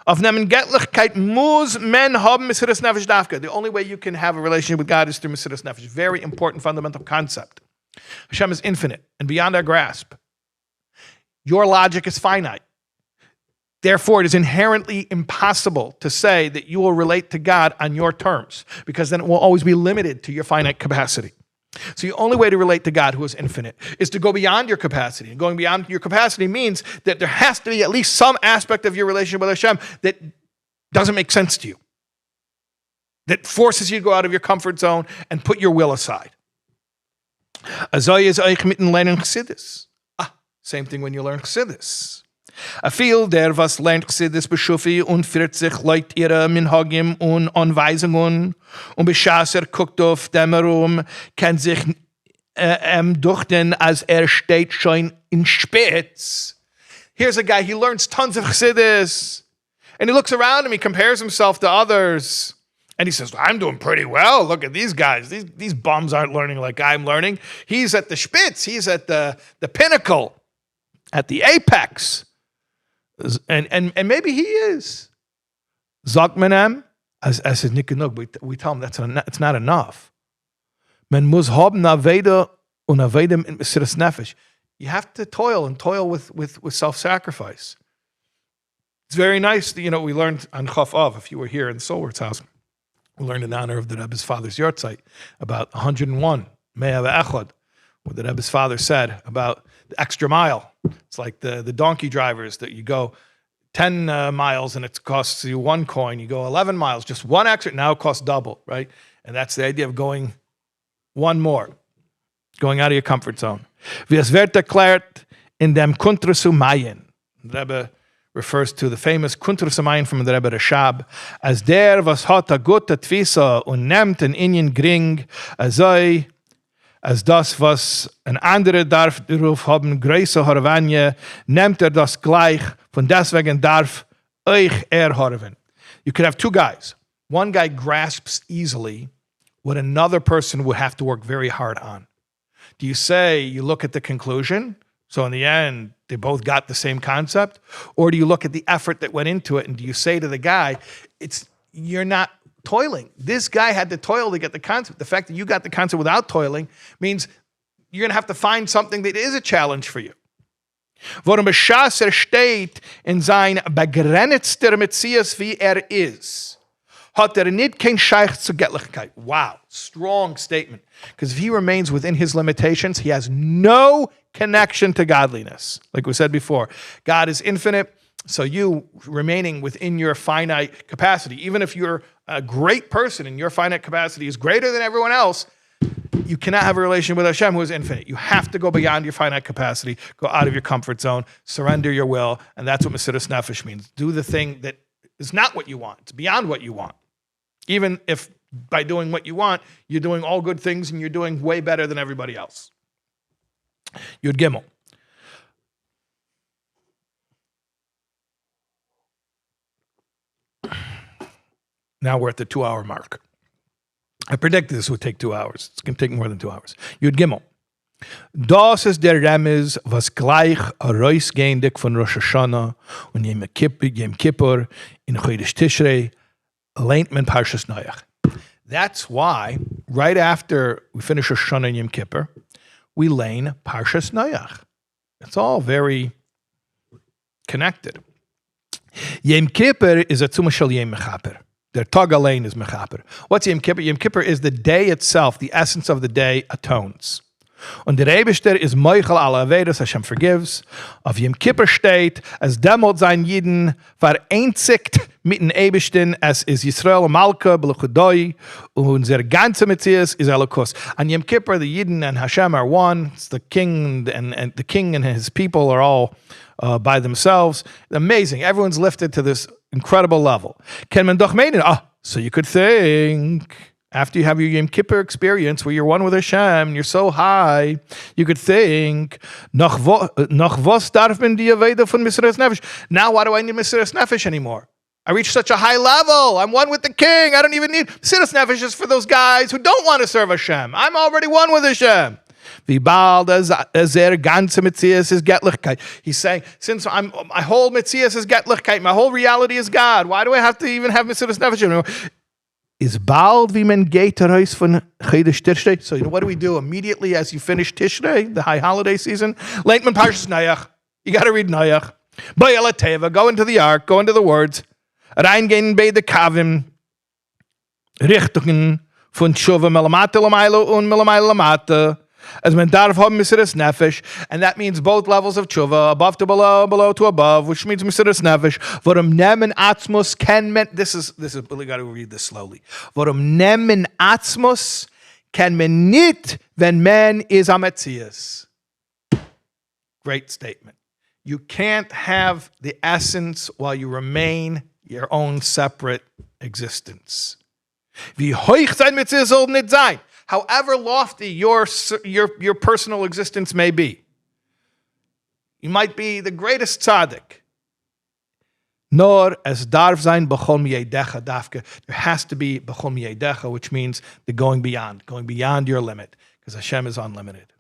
Of nemen Göttlichkeit muss men haben mesiras nefesh dafka. The only way you can have a relationship with God is through mesiras nefesh. Very important fundamental concept. Hashem is infinite and beyond our grasp. Your logic is finite. Therefore, it is inherently impossible to say that you will relate to God on your terms, because then it will always be limited to your finite capacity. So the only way to relate to God, who is infinite, is to go beyond your capacity. And going beyond your capacity means that there has to be at least some aspect of your relationship with Hashem that doesn't make sense to you, that forces you to go out of your comfort zone and put your will aside. Same thing when you learn Chassidus. A viel der was lernt Chassidus beschufi und führt sich Leut ihre Minhagim und Anweisungen und beschasser guckt auf dem herum, kann sich duchten, als steht schon in Spitz. Here's a guy, he learns tons of Chassidus, and he looks around him, he compares himself to others, and he says, I'm doing pretty well. Look at these guys. These bums aren't learning like I'm learning. He's at the Spitz. He's at the pinnacle, at the apex. And maybe he is. Zogmanem, as we tell him it's not enough. Men muss haben aveda und avedem in mesiras nefesh. You have to toil with self-sacrifice. It's very nice. We learned on Chaf Av, if you were here in Solward's house, we learned in honor of the Rebbe's father's yahrzeit about 101, Me'ah ve'echad, what the Rebbe's father said about the extra mile. It's like the donkey drivers that you go 10 miles and it costs you 1 coin. You go 11 miles, just one extra, now it costs double, right? And that's the idea of going one more, going out of your comfort zone. Wie es wird erklärt in dem Kuntrus Umayin. The Rebbe refers to the famous Kuntrus Umayin from the Rebbe Rashab as der was hat a gute Tfisa und nimmt an Inyan gring as das, was ein anderer darf darauf haben, größer Horvanje, nimmt das gleich, von deswegen darf euch horven. You could have two guys. One guy grasps easily what another person would have to work very hard on. Do you say you look at the conclusion, so in the end, they both got the same concept? Or do you look at the effort that went into it, and do you say to the guy, you're not toiling. This guy had to toil to get the concept. The fact that you got the concept without toiling means you're going to have to find something that is a challenge for you. Worum beschasser steht in sein begrenzter Metzias wie is, hat nicht kein Scheich zu Göttlichkeit. Wow, strong statement. Because if he remains within his limitations, he has no connection to godliness. Like we said before, God is infinite, so you remaining within your finite capacity, even if you're a great person and your finite capacity is greater than everyone else, you cannot have a relationship with Hashem, who is infinite. You have to go beyond your finite capacity, go out of your comfort zone, surrender your will, and that's what mesiras nefesh means. Do the thing that is not what you want. It's beyond what you want. Even if by doing what you want, you're doing all good things and you're doing way better than everybody else. Yud Gimel. Now we're at the 2-hour mark. I predicted this would take 2 hours. It's going to take more than 2 hours. Yud Gimel. Das ist der Remez, was gleich herausgehendig von Rosh Hashanah und Yom Kippur in Chodesh Tishrei lehnt man Parshas Noach. That's why, right after we finish Rosh Hashanah and Yom Kippur, we lane Parshas Noach. It's all very connected. Yom Kippur is a tzuma shel Yom Mechaper. Their Tag Alein is Mechaper. What's Yom Kippur? Yom Kippur is the day itself, the essence of the day atones. Und der Eibishter is Moichel ala Avedas, Hashem forgives. Auf Yom Kippur steht, as demot sein Jiden vereinzigt mit den Eibishten, es is Yisrael Malka, Likkutei, und der ganze Metzias is Elokus. On Yom Kippur, the Yidden and Hashem are one. It's the king and the king and his people are all by themselves. Amazing. Everyone's lifted to this incredible level. So you could think, after you have your Yom Kippur experience where you're one with Hashem, you're so high, you could think, noch was darf man die Aveda von mesiras nefesh? Now why do I need mesiras nefesh anymore? I reached such a high level. I'm one with the king. I don't even need mesiras nefesh is for those guys who don't want to serve Hashem. I'm already one with Hashem. Wie bald as ganze Metzias is Göttlichkeit. He's saying, since my whole Metzias is Göttlichkeit, my whole reality is God, why do I have to even have mesiras nefesh anymore? Is bald wie man geht heraus von Chodesh Tishrei. So what do we do immediately as you finish Tishrei, the high holiday season? Lehnt man Parshas Noach. You got to read Noach. Bayala Teiva, go into the ark, go into the words. Reingehen bei de Kavim, Richtungen von Teshuvah melamata lamailo und melamata lamata. As men darf haben Mesiras Nefesh, and that means both levels of Teshuvah, above to below, below to above, which means Mesiras Nefesh. Vorum nemen atzmus ken men. This is really got to read this slowly. Vorum nemen atzmus ken men nit when man is ametzias. Great statement. You can't have the essence while you remain your own separate existence. Wie hoch sein Metzias soll nicht sein. However lofty your personal existence may be. You might be the greatest tzaddik. Nor as darf sein b'chol miyedecha dafke. There has to be b'chol miyedecha, which means the going beyond your limit, because Hashem is unlimited.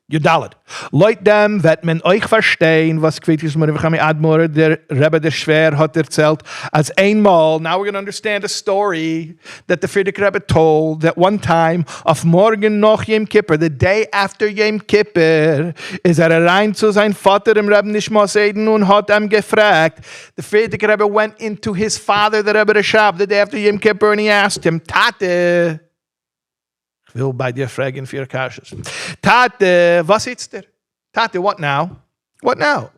Yudalad. Leut dem wird man euch verstehen, was Kvitis Merivchami Admor, der Rebbe der Schwer hat erzählt, als einmal, now we're going to understand a story that the Friedrich Rebbe told, that one time, auf morgen noch Yom Kippur, the day after Yom Kippur, ist rein zu sein Vater im Rebbe Nishmas Eden und hat ihm gefragt. The Friedrich Rebbe went into his father, the Rebbe Rashab, the day after Yom Kippur, and he asked him, Tate, will bei dir fragen für Kasches. Tate, was ist der? Tate, what now? What now?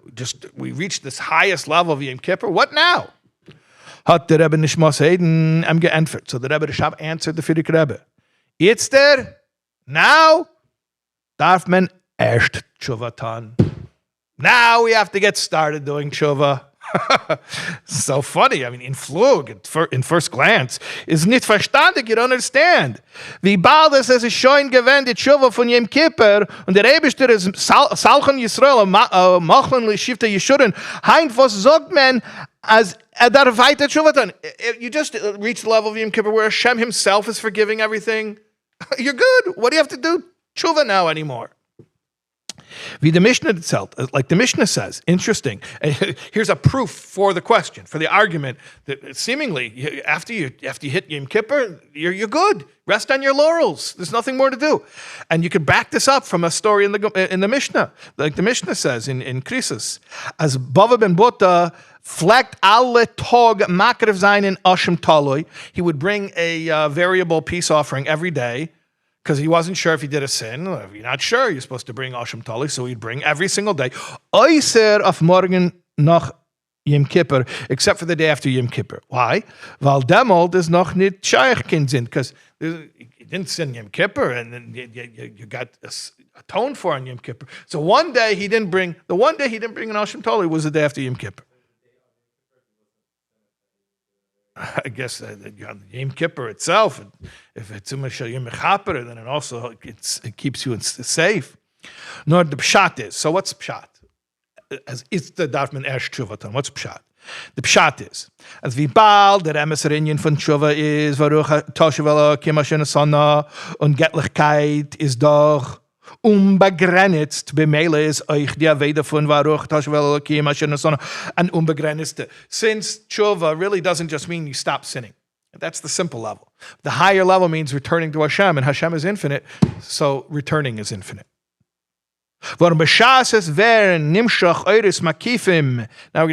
We reached this highest level of Yom Kippur. What now? Hat der Rebbe Nishmas Eden geantwortet. So the Rebbe Rashab answered the Friedrich Rebbe. Jetzt der? Now? Darf man erst Teshuvah tun. Now we have to get started doing Teshuvah. So funny. I mean, in Flug, in first glance, is nicht verstandig, you don't understand. Wie bald es ist schon gewähnt, die Teshuvah von Yom Kippur, und der Eibishter ist Salchen Yisrael, Machen Lishivta Yeshurun, Heint, was sagt man, as darf weiter Teshuvah tun? You just reach the level of Yom Kippur where Hashem himself is forgiving everything. You're good. What do you have to do Teshuvah now anymore? Wie the Mishnah itself, like the Mishnah says, interesting. Here's a proof for the question, for the argument that seemingly after you hit Yom Kippur, you're good. Rest on your laurels. There's nothing more to do, and you could back this up from a story in the Mishnah, like the Mishnah says in Krisus, as Bava ben Bota flecked alle Tog makrev sein in Ashim Taloi. He would bring a variable peace offering every day, because he wasn't sure if he did a sin. If you're not sure, you're supposed to bring Ashim Tali, so he'd bring every single day. Oiser auf morgen nach Yom Kippur, except for the day after Yom Kippur. Why? Weil demol is noch nicht shaykh kin sin, because you didn't sin Yom Kippur, and then you got atoned for on Yom Kippur. So one day he didn't bring an Ashim Tali was the day after Yom Kippur. I guess Yom Kippur itself, if it's Yom Kippur, then it keeps you safe. Nor the pshat is. So what's pshat? As it's the Darfman Ersh Teshuvah. What's pshat? The pshat is, as wie bald der Emeser von Teshuvah is, Varuch Teshuvah Kimashin Sana und Göttlichkeit ist doch unbegrenzt, bemele ist euch die Aveda von Varuch Teshuvah Kimashin Sana, and unbegrenzte. Since Teshuvah really doesn't just mean you stop sinning. That's the simple level. The higher level means returning to Hashem, and Hashem is infinite, so returning is infinite. Now we're going to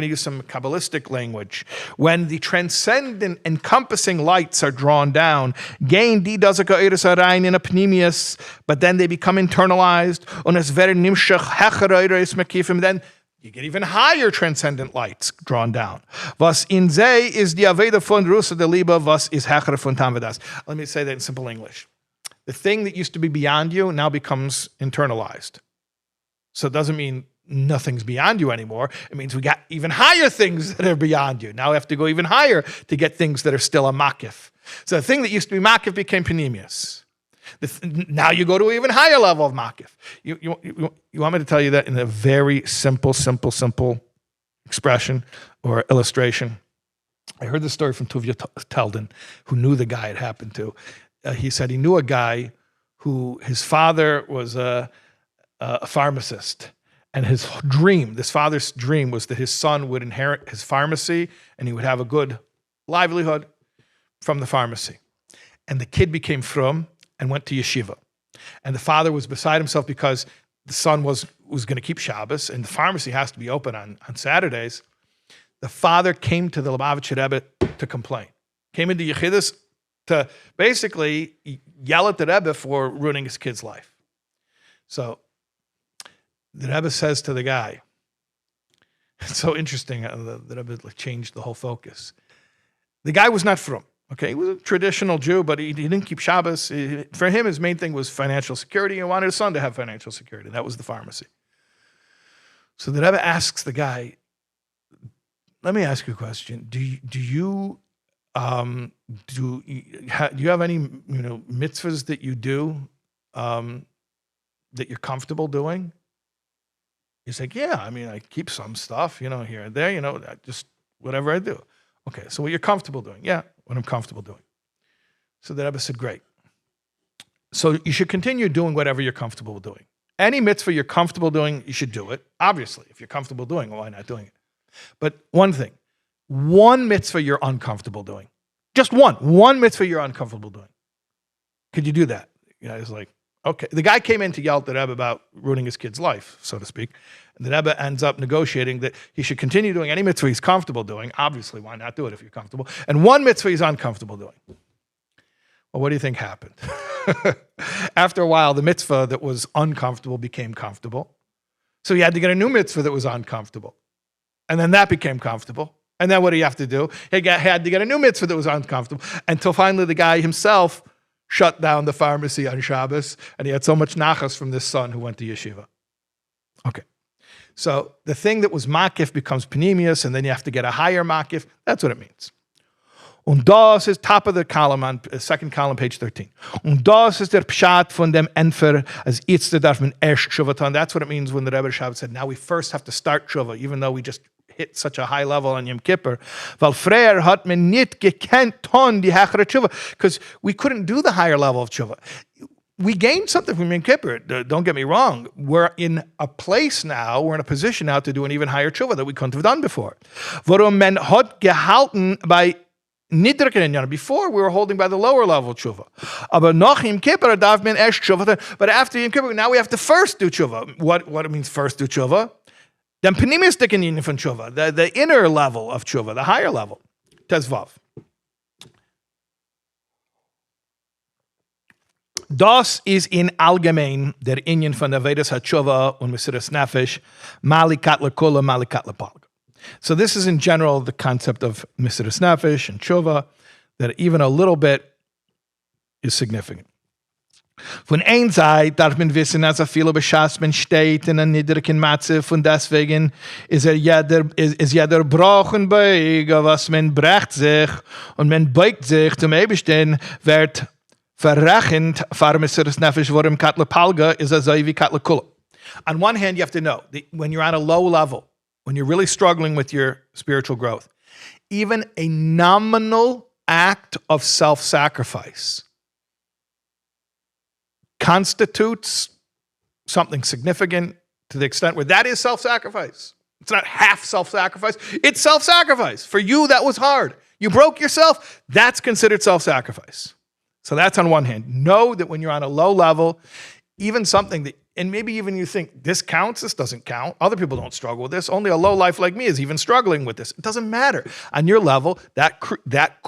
use some Kabbalistic language. When the transcendent, encompassing lights are drawn down, gain die dazaka eires rein in a pneumius, but then they become internalized. Then you get even higher transcendent lights drawn down. Was in sei is die Aveda von Rusa de Liebe, was is hecher von Tamvadas. Let me say that in simple English. The thing that used to be beyond you now becomes internalized. So it doesn't mean nothing's beyond you anymore. It means we got even higher things that are beyond you. Now we have to go even higher to get things that are still a makif. So the thing that used to be makif became panemius. Now you go to an even higher level of makif. You want me to tell you that in a very simple expression or illustration? I heard the story from Tuvia Teldin, who knew the guy it happened to. He said he knew a guy who his father was a pharmacist, and this father's dream was that his son would inherit his pharmacy and he would have a good livelihood from the pharmacy. And the kid became frum and went to yeshiva. And the father was beside himself because the son was going to keep Shabbos, and the pharmacy has to be open on Saturdays, the father came to the Lubavitcher Rebbe to complain. Came into Yechidus to basically yell at the Rebbe for ruining his kid's life. So the Rebbe says to the guy, it's so interesting how the Rebbe changed the whole focus. The guy was not frum. Okay, he was a traditional Jew, but he didn't keep Shabbos. For him, his main thing was financial security. He wanted his son to have financial security. That was the pharmacy. So the Rebbe asks the guy, let me ask you a question. Do you have any mitzvahs that you do that you're comfortable doing? He's like, yeah, I keep some stuff, here and there, just whatever I do. Okay, so what you're comfortable doing? Yeah, what I'm comfortable doing. So the Rebbe said, great. So you should continue doing whatever you're comfortable doing. Any mitzvah you're comfortable doing, you should do it. Obviously, if you're comfortable doing it, why not doing it? But one mitzvah you're uncomfortable doing. Just one mitzvah you're uncomfortable doing. Could you do that? It's like, okay. The guy came in to yell at the Rebbe about ruining his kid's life, so to speak. And the Rebbe ends up negotiating that he should continue doing any mitzvah he's comfortable doing. Obviously, why not do it if you're comfortable? And one mitzvah he's uncomfortable doing. Well, what do you think happened? After a while, the mitzvah that was uncomfortable became comfortable. So he had to get a new mitzvah that was uncomfortable. And then that became comfortable. And then what do you have to do? He had to get a new mitzvah that was uncomfortable until finally the guy himself shut down the pharmacy on Shabbos, and he had so much nachas from this son who went to yeshiva. Okay. So the thing that was makif becomes panemius, and then you have to get a higher makif. That's what it means. Und das is top of the column on second column, page 13. Und das is der Pshat von dem Entfer, as Itzte darf man erst Teshuvah tun. That's what it means when the Rebbe Rashab said, now we first have to start Teshuvah, even though we just hit such a high level on Yom Kippur. Weil früher hat man nicht gekannt tun die hechere Teshuvah, because we couldn't do the higher level of Teshuvah. We gained something from Yom Kippur. Don't get me wrong. We're in a place now, we're in a position now to do an even higher Teshuvah that we couldn't have done before. Worum man hat gehalten bei before we were holding by the lower level Teshuvah. Aber nach Yom Kippur darf man erst Teshuvah. But after Yom Kippur, now we have to first do Teshuvah. What it means first do Teshuvah? Then pnimis dekenin von Teshuvah, the inner level of Teshuvah, the higher level. Tezvav. Das ist in allgemein der Inyan von der Vedas HaTeshuvah und Mesiras Nefesh, Malikat lekula, Malikat lepalga. So this is in general the concept of Mesiras Nefesh and Teshuvah, that even a little bit is significant. Von ein Seite darf man wissen, als viele Beschas man steht in einer niedrigen Matze, von deswegen ist jeder Brochen beuge, was man brecht sich und man beugt sich zum Ebenstehen, wird verrechnet, für Mesiras Nefesh, worum Katla Palga is a wie Katla Kula. On one hand, you have to know, that when you're on a low level, when you're really struggling with your spiritual growth, even a nominal act of self-sacrifice constitutes something significant to the extent where that is self-sacrifice. It's not half self-sacrifice. It's self-sacrifice. For you, that was hard. You broke yourself. That's considered self-sacrifice. So that's on one hand. Know that when you're on a low level, even something that, and maybe even you think, this counts, this doesn't count. Other people don't struggle with this. Only a low life like me is even struggling with this. It doesn't matter. On your level, that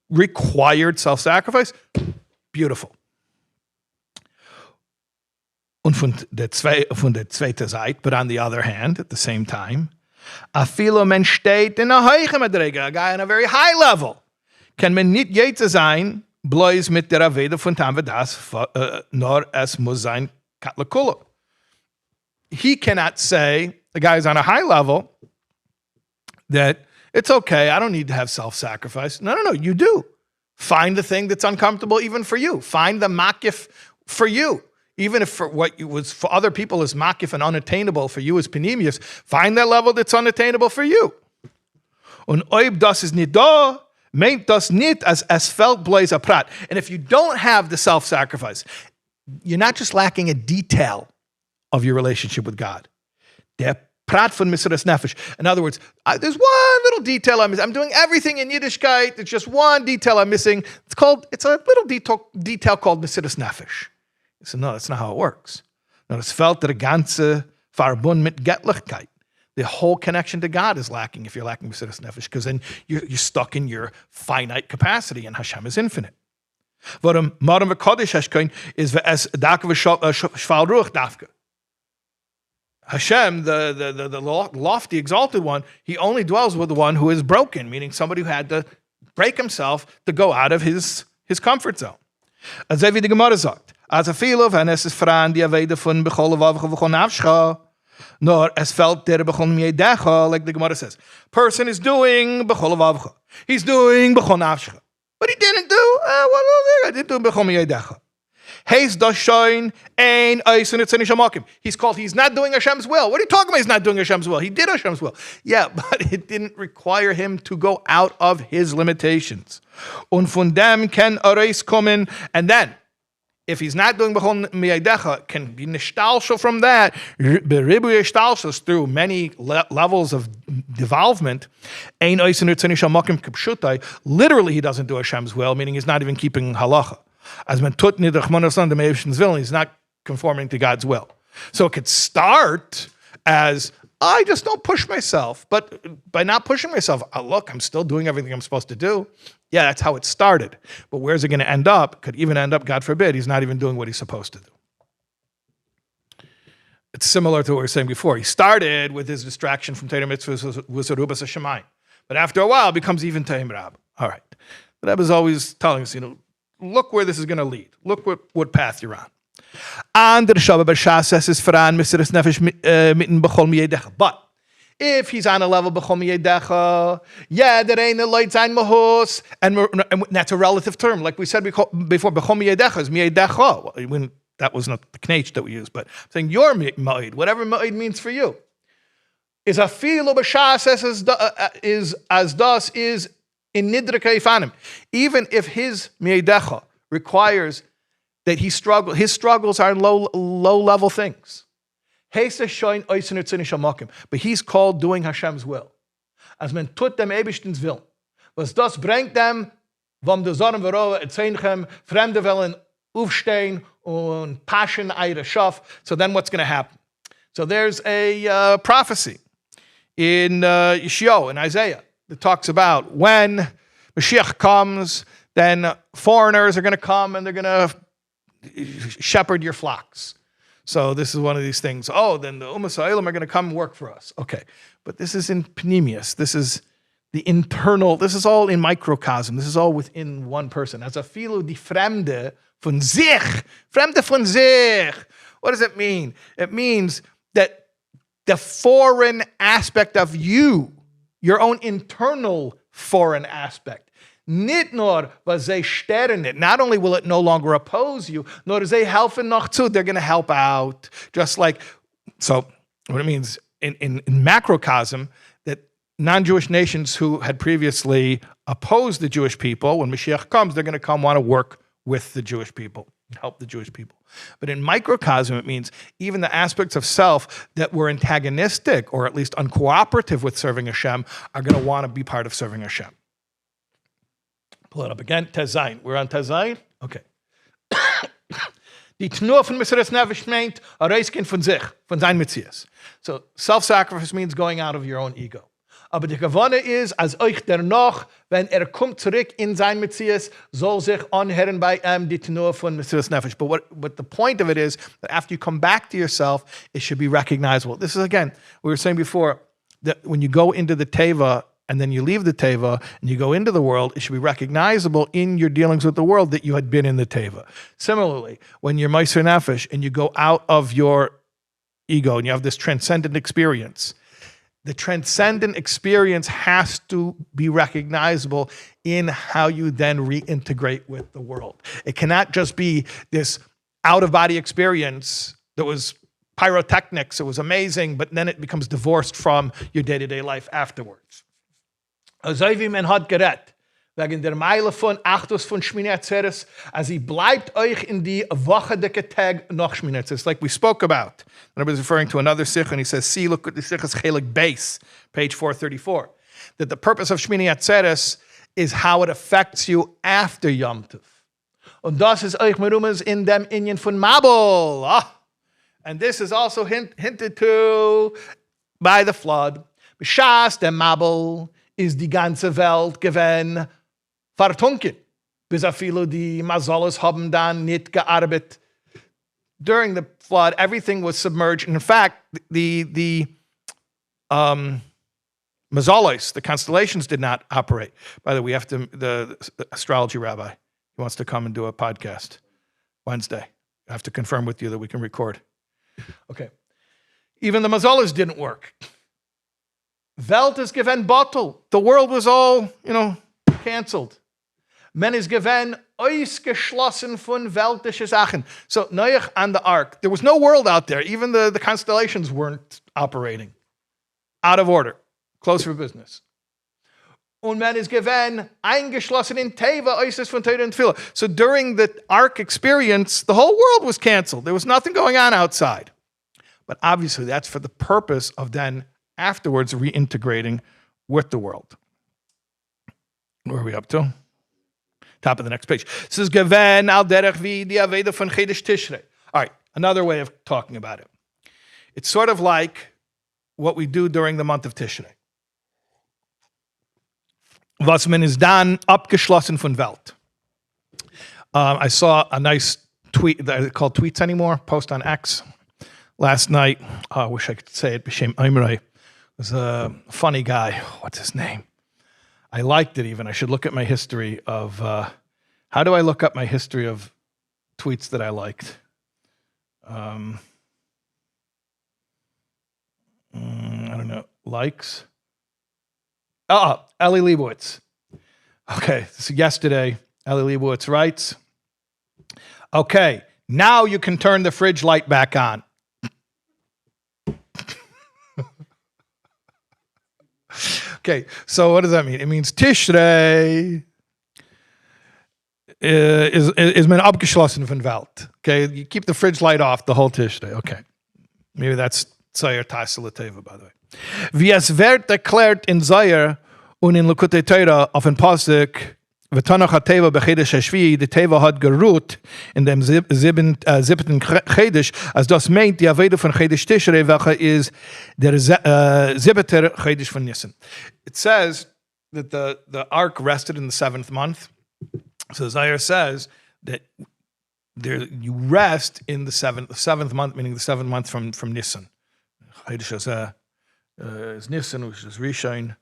required self-sacrifice, beautiful. Und von der zweiten Seite, but on the other hand, at the same time, a filo man steht in a hohe Madrege, a guy on a very high level, kann man nicht jeder sein, bloß mit der Aveda von Tamvadas, nor es muss sein Katlakula. He cannot say, the guy is on a high level, that it's okay, I don't need to have self-sacrifice. No, you do. Find the thing that's uncomfortable even for you. Find the makif for you. Even if for what was for other people is makif and unattainable, for you is panemius, find that level that's unattainable for you. Und oib das is nicht da, meint das nicht as felt blaze a prat. And if you don't have the self-sacrifice, you're not just lacking a detail of your relationship with God. Der Prat von Mesiras Nefesh. In other words, there's one little detail I'm missing. I'm doing everything in Yiddishkeit. There's just one detail I'm missing. It's a little detail called Mesiras Nefesh. So no, that's not how it works. Nur es fällt der ganze Verbund mit Göttlichkeit. The whole connection to God is lacking if you're lacking Mesiras Nefesh, because then you're stuck in your finite capacity, and Hashem is infinite. Warum Maram v'Kodesh Hashkein is v'es Daka v'Shval Ruach Dafka. Hashem, the lofty, exalted one, he only dwells with the one who is broken, meaning somebody who had to break himself to go out of his comfort zone. As wie die Gemara sagt, as a feel and es ist Fran, die Avede von Bechol Vavcha v'Chol Nafscha, nor as felt der Bechol Miedecha, like the Gemara says. Person is doing Bechol Vavcha. He's doing Bechol Nafscha. But he didn't do, I didn't do Bechol Miedecha. He's called, he's not doing Hashem's will. What are you talking about? He's not doing Hashem's will. He did Hashem's will. Yeah, but it didn't require him to go out of his limitations. Und von dem kann kommen, and then, if he's not doing Bechol Miyadecha, can be nishtalshel from that, beribu yishtalshel, through many levels of devolvement. Literally, he doesn't do Hashem's will, meaning he's not even keeping halacha. As men tut nid Rachmana the Meibshin's will, he's not conforming to God's will. So it could start as, I just don't push myself. But by not pushing myself, look, I'm still doing everything I'm supposed to do. Yeah, that's how it started. But where's it going to end up? Could even end up, God forbid, he's not even doing what he's supposed to do. It's similar to what we were saying before. He started with his distraction from Torah mitzvahs with Arubas Hashemayim. But after a while, it becomes even Tehim Rab. All right. But Rebbe is always telling us, look where this is going to lead. Look what path you're on. And the Rebbe Rashab says is Faran Mesiras Nefesh mitten b'chol miyedecha. But if he's on a level b'chol miyedecha, yeah, there ain't a light sign mahos, and that's a relative term. Like we said before, b'chol miyedecha is miyedecha. When that was not the knech that we used, but I'm saying your ma'id, whatever ma'id means for you, is a feel of a is as das is. In nidra kaifanim, even if his meidecha requires that his struggles are low level things. But he's called doing Hashem's will. As men tut dem Eibishten's will. Was das bringt dem vom de Zorn veroa et zeinchem fremde wellen aufstehen und passion eire schaf. So then what's going to happen? So there's a prophecy in Yeshio, in Isaiah, that talks about when Mashiach comes, then foreigners are going to come and they're going to shepherd your flocks. So this is one of these things. Oh, then the Umas Ha'olam are going to come and work for us. Okay, but this is in Pneumius. This is the internal. This is all in microcosm. This is all within one person. As a filo die Fremde von sich. Fremde von sich. What does it mean? It means that the foreign aspect of you, your own internal foreign aspect. Nicht nur, was they steren it. Not only will it no longer oppose you, nor is they helfen noch zu. They're going to help out. Just like, so what it means in macrocosm, that non-Jewish nations who had previously opposed the Jewish people, when Mashiach comes, they're going to come want to work with the Jewish people, help the Jewish people. But in microcosm, it means even the aspects of self that were antagonistic or at least uncooperative with serving Hashem are going to want to be part of serving Hashem. Pull it up again. Tezayin. We're on Tezayin? Okay. Die Tnuah von Mesiras Nefesh meint a Reiskin von sich, von sein Metzias. So self-sacrifice means going out of your own ego. Aber die Gewonne ist, als euch der noch, wenn kommt zurück in sein Metzias, soll sich anhören bei die Tnuah von Mesiras Nefesh. But what the point of it is, that after you come back to yourself, it should be recognizable. This is, again, we were saying before, that when you go into the Teiva, and then you leave the Teiva, and you go into the world, it should be recognizable in your dealings with the world that you had been in the Teiva. Similarly, when you're Meiser Nefesh, and you go out of your ego, and you have this transcendent experience, the transcendent experience has to be recognizable in how you then reintegrate with the world. It cannot just be this out-of-body experience that was pyrotechnics, it was amazing, but then it becomes divorced from your day-to-day life afterwards. Also wie man hat gerät, wegen der Meile von Achtus von Shmini Atzeres, as he bleibt euch in die Woche dicke Tag noch Shmini Atzeres, like we spoke about. And I was referring to another Sikh, and he says, see, look at the Sichos Chelik base, page 434, that the purpose of Shmini Atzeres is how it affects you after Yom Tov. Und das ist euch merumes in dem Inyan von Mabel. And this is also hinted to by the flood. B'shas der Mabel is die ganze Welt gewesen vertunken. Bis afilu die Mazolos haben dann nicht gearbeitet. During the flood, everything was submerged. And in fact, the Mazolos, the constellations, did not operate. By the way, we have to, the astrology rabbi, he wants to come and do a podcast Wednesday. I have to confirm with you that we can record. Okay. Even the Mazolos didn't work. Welt is given bittul. The world was all, canceled. Men is given ausgeschlossen von weltliche Sachen. So Noach and the ark, there was no world out there. Even the constellations weren't operating. Out of order. Closed for business. Und men is given eingeschlossen in Teiva, Isis von Torah and Tefillin. So during the ark experience, the whole world was canceled. There was nothing going on outside. But obviously that's for the purpose of then afterwards reintegrating with the world. Where are we up to? Top of the next page. This is Geven al derech vi di aveda von Chedesh Tishrei. All right, another way of talking about it. It's sort of like what we do during the month of Tishrei. Was man is dann abgeschlossen von Welt. I saw a nice tweet that I call tweets anymore, post on X last night. I wish I could say it, B'Shem Imrei. It was a funny guy. What's his name? I liked it even. I should look at my history of, how do I look up my history of tweets that I liked? I don't know. Likes? Eli Leibowitz. Okay, this is yesterday. Eli Leibowitz writes, okay, now you can turn the fridge light back on. Okay, so what does that mean? It means Tishrei is man abgeschlossen von Welt. Okay, you keep the fridge light off the whole Tishrei. Okay, maybe that's Zayar Taisel Teiva, by the way. Wie es wird erklärt in Zayar und in Likkutei Torah auf ein Pasuk, V'tanach ha-Teiva b'chedesh ha-Shvi, die Teiva hat geruht in dem siebten Chedesh, als das meint die Aveda von Chedesh Tishrei, welcher ist der siebter Chedesh von Nisan. It says that the ark rested in the 7th month. So Zayar says that you rest in the seventh month, meaning the 7th month from Nisan. Chedesh is Nisan, which is Rishon,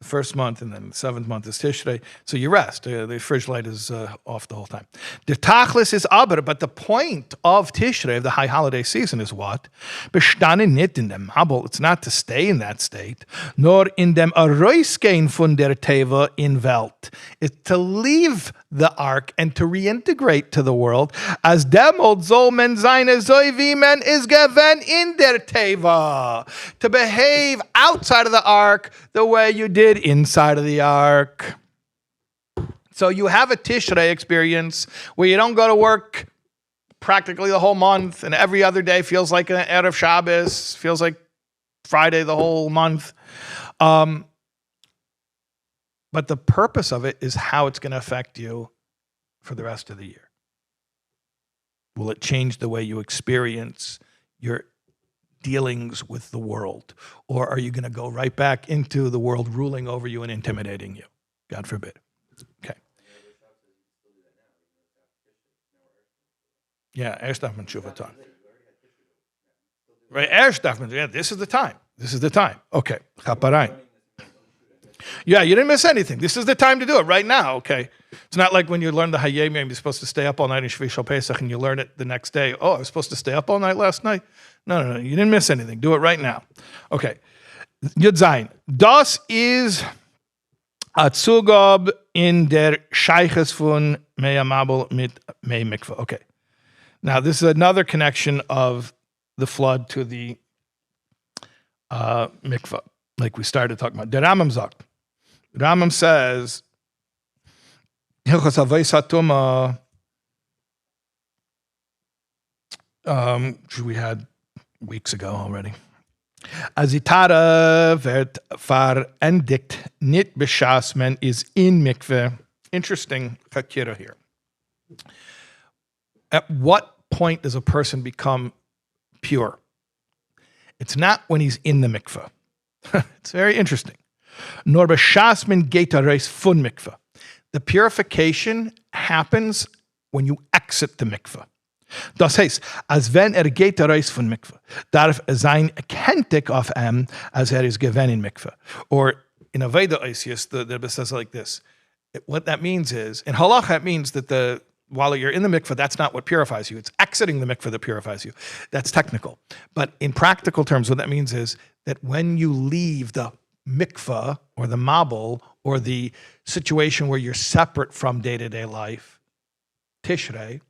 the 1st month, and then the 7th month is Tishrei. So you rest. The fridge light is off the whole time. The tachlis is aber, but the point of Tishrei, of the high holiday season, is what? Bestanden nicht in dem Mabel. It's not to stay in that state, nor in dem Aroisgehen von der Teiva in Welt. It's to leave the ark and to reintegrate to the world, as demot soll men seine so wie men is gewen in der Teiva. To behave outside of the ark the way you did inside of the ark. So you have a Tishrei experience where you don't go to work practically the whole month, and every other day feels like an Erev Shabbos, feels like Friday the whole month. But the purpose of it is how it's going to affect you for the rest of the year. Will it change the way you experience your dealings with the world? Or are you going to go right back into the world ruling over you and intimidating you? God forbid. Okay. Yeah, erst darf man Teshuvah tun. Right, erst darf man, yeah, this is the time. This is the time. Okay, chaparein. Yeah, you didn't miss anything. This is the time to do it right now, okay? It's not like when you learn the Hayom Yom, you're supposed to stay up all night in Shvi Shal Pesach and you learn it the next day. Oh, I was supposed to stay up all night last night? No, you didn't miss anything. Do it right now. Okay. Yud Zayin. Das is a Zugab in der Sheiches von Mei Mabel mit Mei Mikvah. Okay. Now, this is another connection of the flood to the Mikvah, like we started talking about. Der Rambam sagt. Rambam says, Hilchos Avos HaTumah, which we had weeks ago already. Azitara wird verendigt, nicht b'shas men is in mikveh. Interesting chakira here. At what point does a person become pure. It's not when he's in the mikvah. It's very interesting. Nor b'shas min geht reis fun mikvah. The purification happens when you exit the mikvah. Das heißt, als wenn geht raus von mikvah, darf sein kenntlich auf als is given in mikvah. Or in Aveda Isius, the Rebbe says like this. What that means is, in halacha, it means that while you're in the mikvah, that's not what purifies you. It's exiting the mikvah that purifies you. That's technical. But in practical terms, what that means is that when you leave the mikvah or the mabul or the situation where you're separate from day-to-day life, tishrei,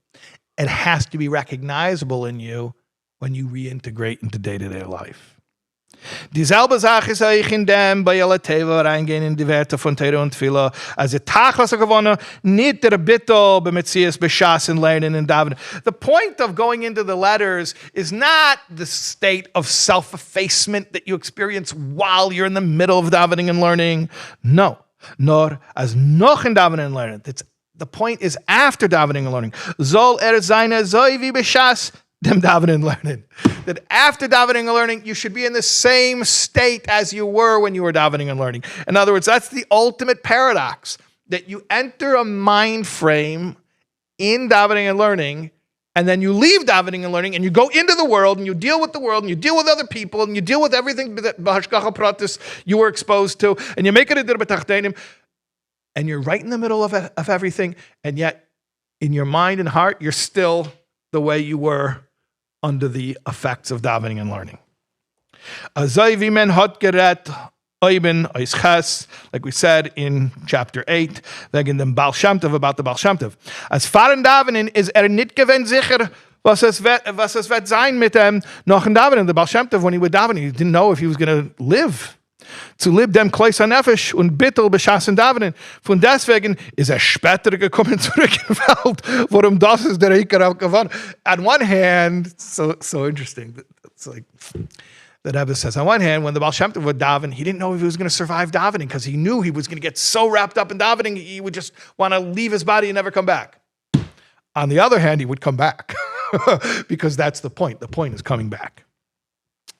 it has to be recognizable in you when you reintegrate into day-to-day life. Dieselbe Sache ist euch in dem, bei aller Teiva reingehen in die Werte von Torah und Tefillin, als der Tag, was gewonnen, nicht der bittul, bemetzias, beshas, and lernen and davening. The point of going into the letters is not the state of self-effacement that you experience while you're in the middle of davening and learning. No, nor as noch in davening and learning. The point is after davening and learning. Zol seine zoi wie beshas, dem davening and learning. That after davening and learning, you should be in the same state as you were when you were davening and learning. In other words, that's the ultimate paradox, that you enter a mind frame in davening and learning, and then you leave davening and learning, and you go into the world, and you deal with the world, and you deal with other people, and you deal with everything that b'hashgacha pratis you were exposed to, and you make it a dir b'tachtenim, and you're right in the middle of everything, and yet in your mind and heart, you're still the way you were under the effects of davening and learning. Like we said in chapter 8, wegen dem Baal Shem Tov, about the Baal Shem Tov. As fahren davening is nicht gewinn sicher, was es wird sein mit dem noch in davening. The Baal Shem Tov, when he would daven, he didn't know if he was going to live. Zu lieb dem Kleus an Nefesh und bittul beschassen davening. Von deswegen ist später gekommen zurück in die Welt. Warum das ist der Iker auch gewonnen. On one hand, so interesting. It's like the Rebbe says, on one hand, when the Baal Shem Tov would daven, he didn't know if he was going to survive davening because he knew he was going to get so wrapped up in davening, he would just want to leave his body and never come back. On the other hand, he would come back because that's the point. The point is coming back.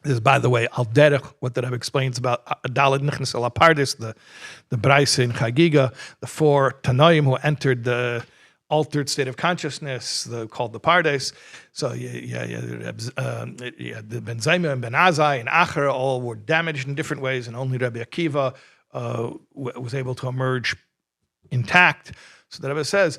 This is, by the way, al derech, what the Rebbe explains about Daled Nichnas al Apardis, the Braise in Chagiga, the four Tanoim who entered the altered state of consciousness, called the Pardes. So the Ben Zayma and Ben Azai and Acher all were damaged in different ways, and only Rabbi Akiva was able to emerge intact. So the Rebbe says,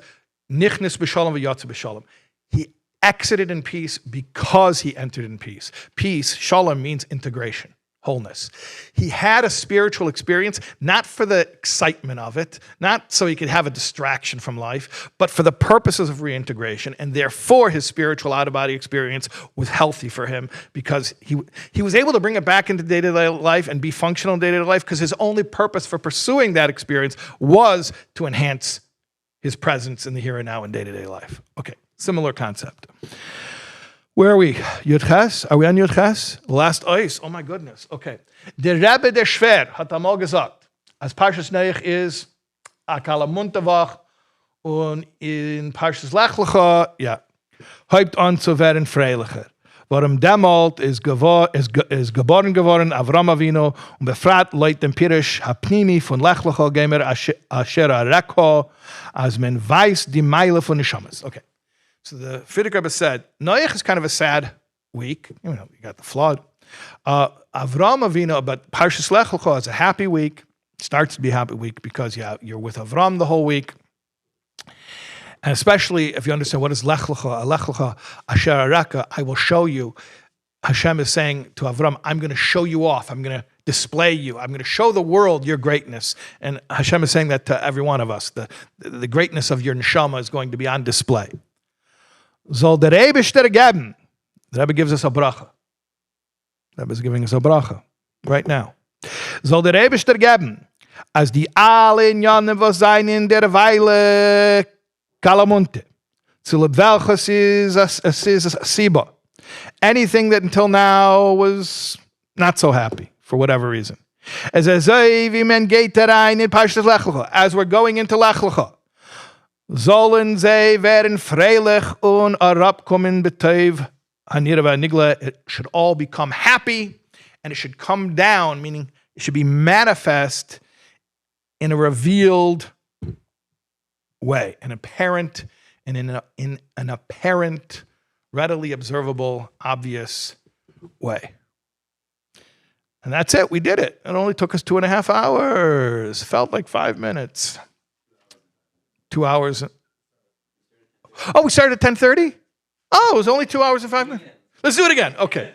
Nichnas b'shalom v'yotze b'shalom. He exited in peace because he entered in peace. Peace, shalom, means integration, wholeness. He had a spiritual experience, not for the excitement of it, not so he could have a distraction from life, but for the purposes of reintegration, and therefore his spiritual out-of-body experience was healthy for him because he was able to bring it back into day-to-day life and be functional in day-to-day life because his only purpose for pursuing that experience was to enhance his presence in the here and now in day-to-day life. Okay. Similar concept. Where are we? Yud Ches? Are we on Yud Ches? Last ice. Oh my goodness. Okay. Der Rebbe der Schwer hat einmal gesagt, als Parshas Noach ist Akala Muntavach und in Parshas Lechlecha, ja, häupt an zu werden freilicher. Warum demalt ist geboren geworden Avram Avinu und befragt leut dem Pirish Hapnimi von Lechlecha Gemer Asher Arekho als men weiß die Meile von Neshamas. Okay. So the Frierdiker Rebbe said, Noach is kind of a sad week. You got the flood. Avram Avinu, but Parshas Lech Lecha is a happy week. Starts to be a happy week because you're with Avram the whole week. And especially if you understand what is Lech Lecha, Asher Areka, I will show you. Hashem is saying to Avram, I'm going to show you off. I'm going to display you. I'm going to show the world your greatness. And Hashem is saying that to every one of us. The greatness of your neshama is going to be on display. Soll der Eibishter geben. The Rebbe gives us a bracha. The Rebbe is giving us a bracha right now. Soll der Eibishter geben, als die alle Inyanen, was sein in der Weile Kalamunte, zu welches is a Siba. Anything that until now was not so happy, for whatever reason. As we're going into Lech Lecha, sollen sie werden freilich und herabkommen beteuv Hanira Nigla, it should all become happy, and it should come down, meaning it should be manifest in a revealed way, an apparent and in an apparent, readily observable, obvious way. And that's it. We did it. It only took us 2.5 hours. Felt like 5 minutes. 2 hours. Oh, we started at 10:30? Oh, it was only 2 hours and 5 minutes. Let's do it again. Okay.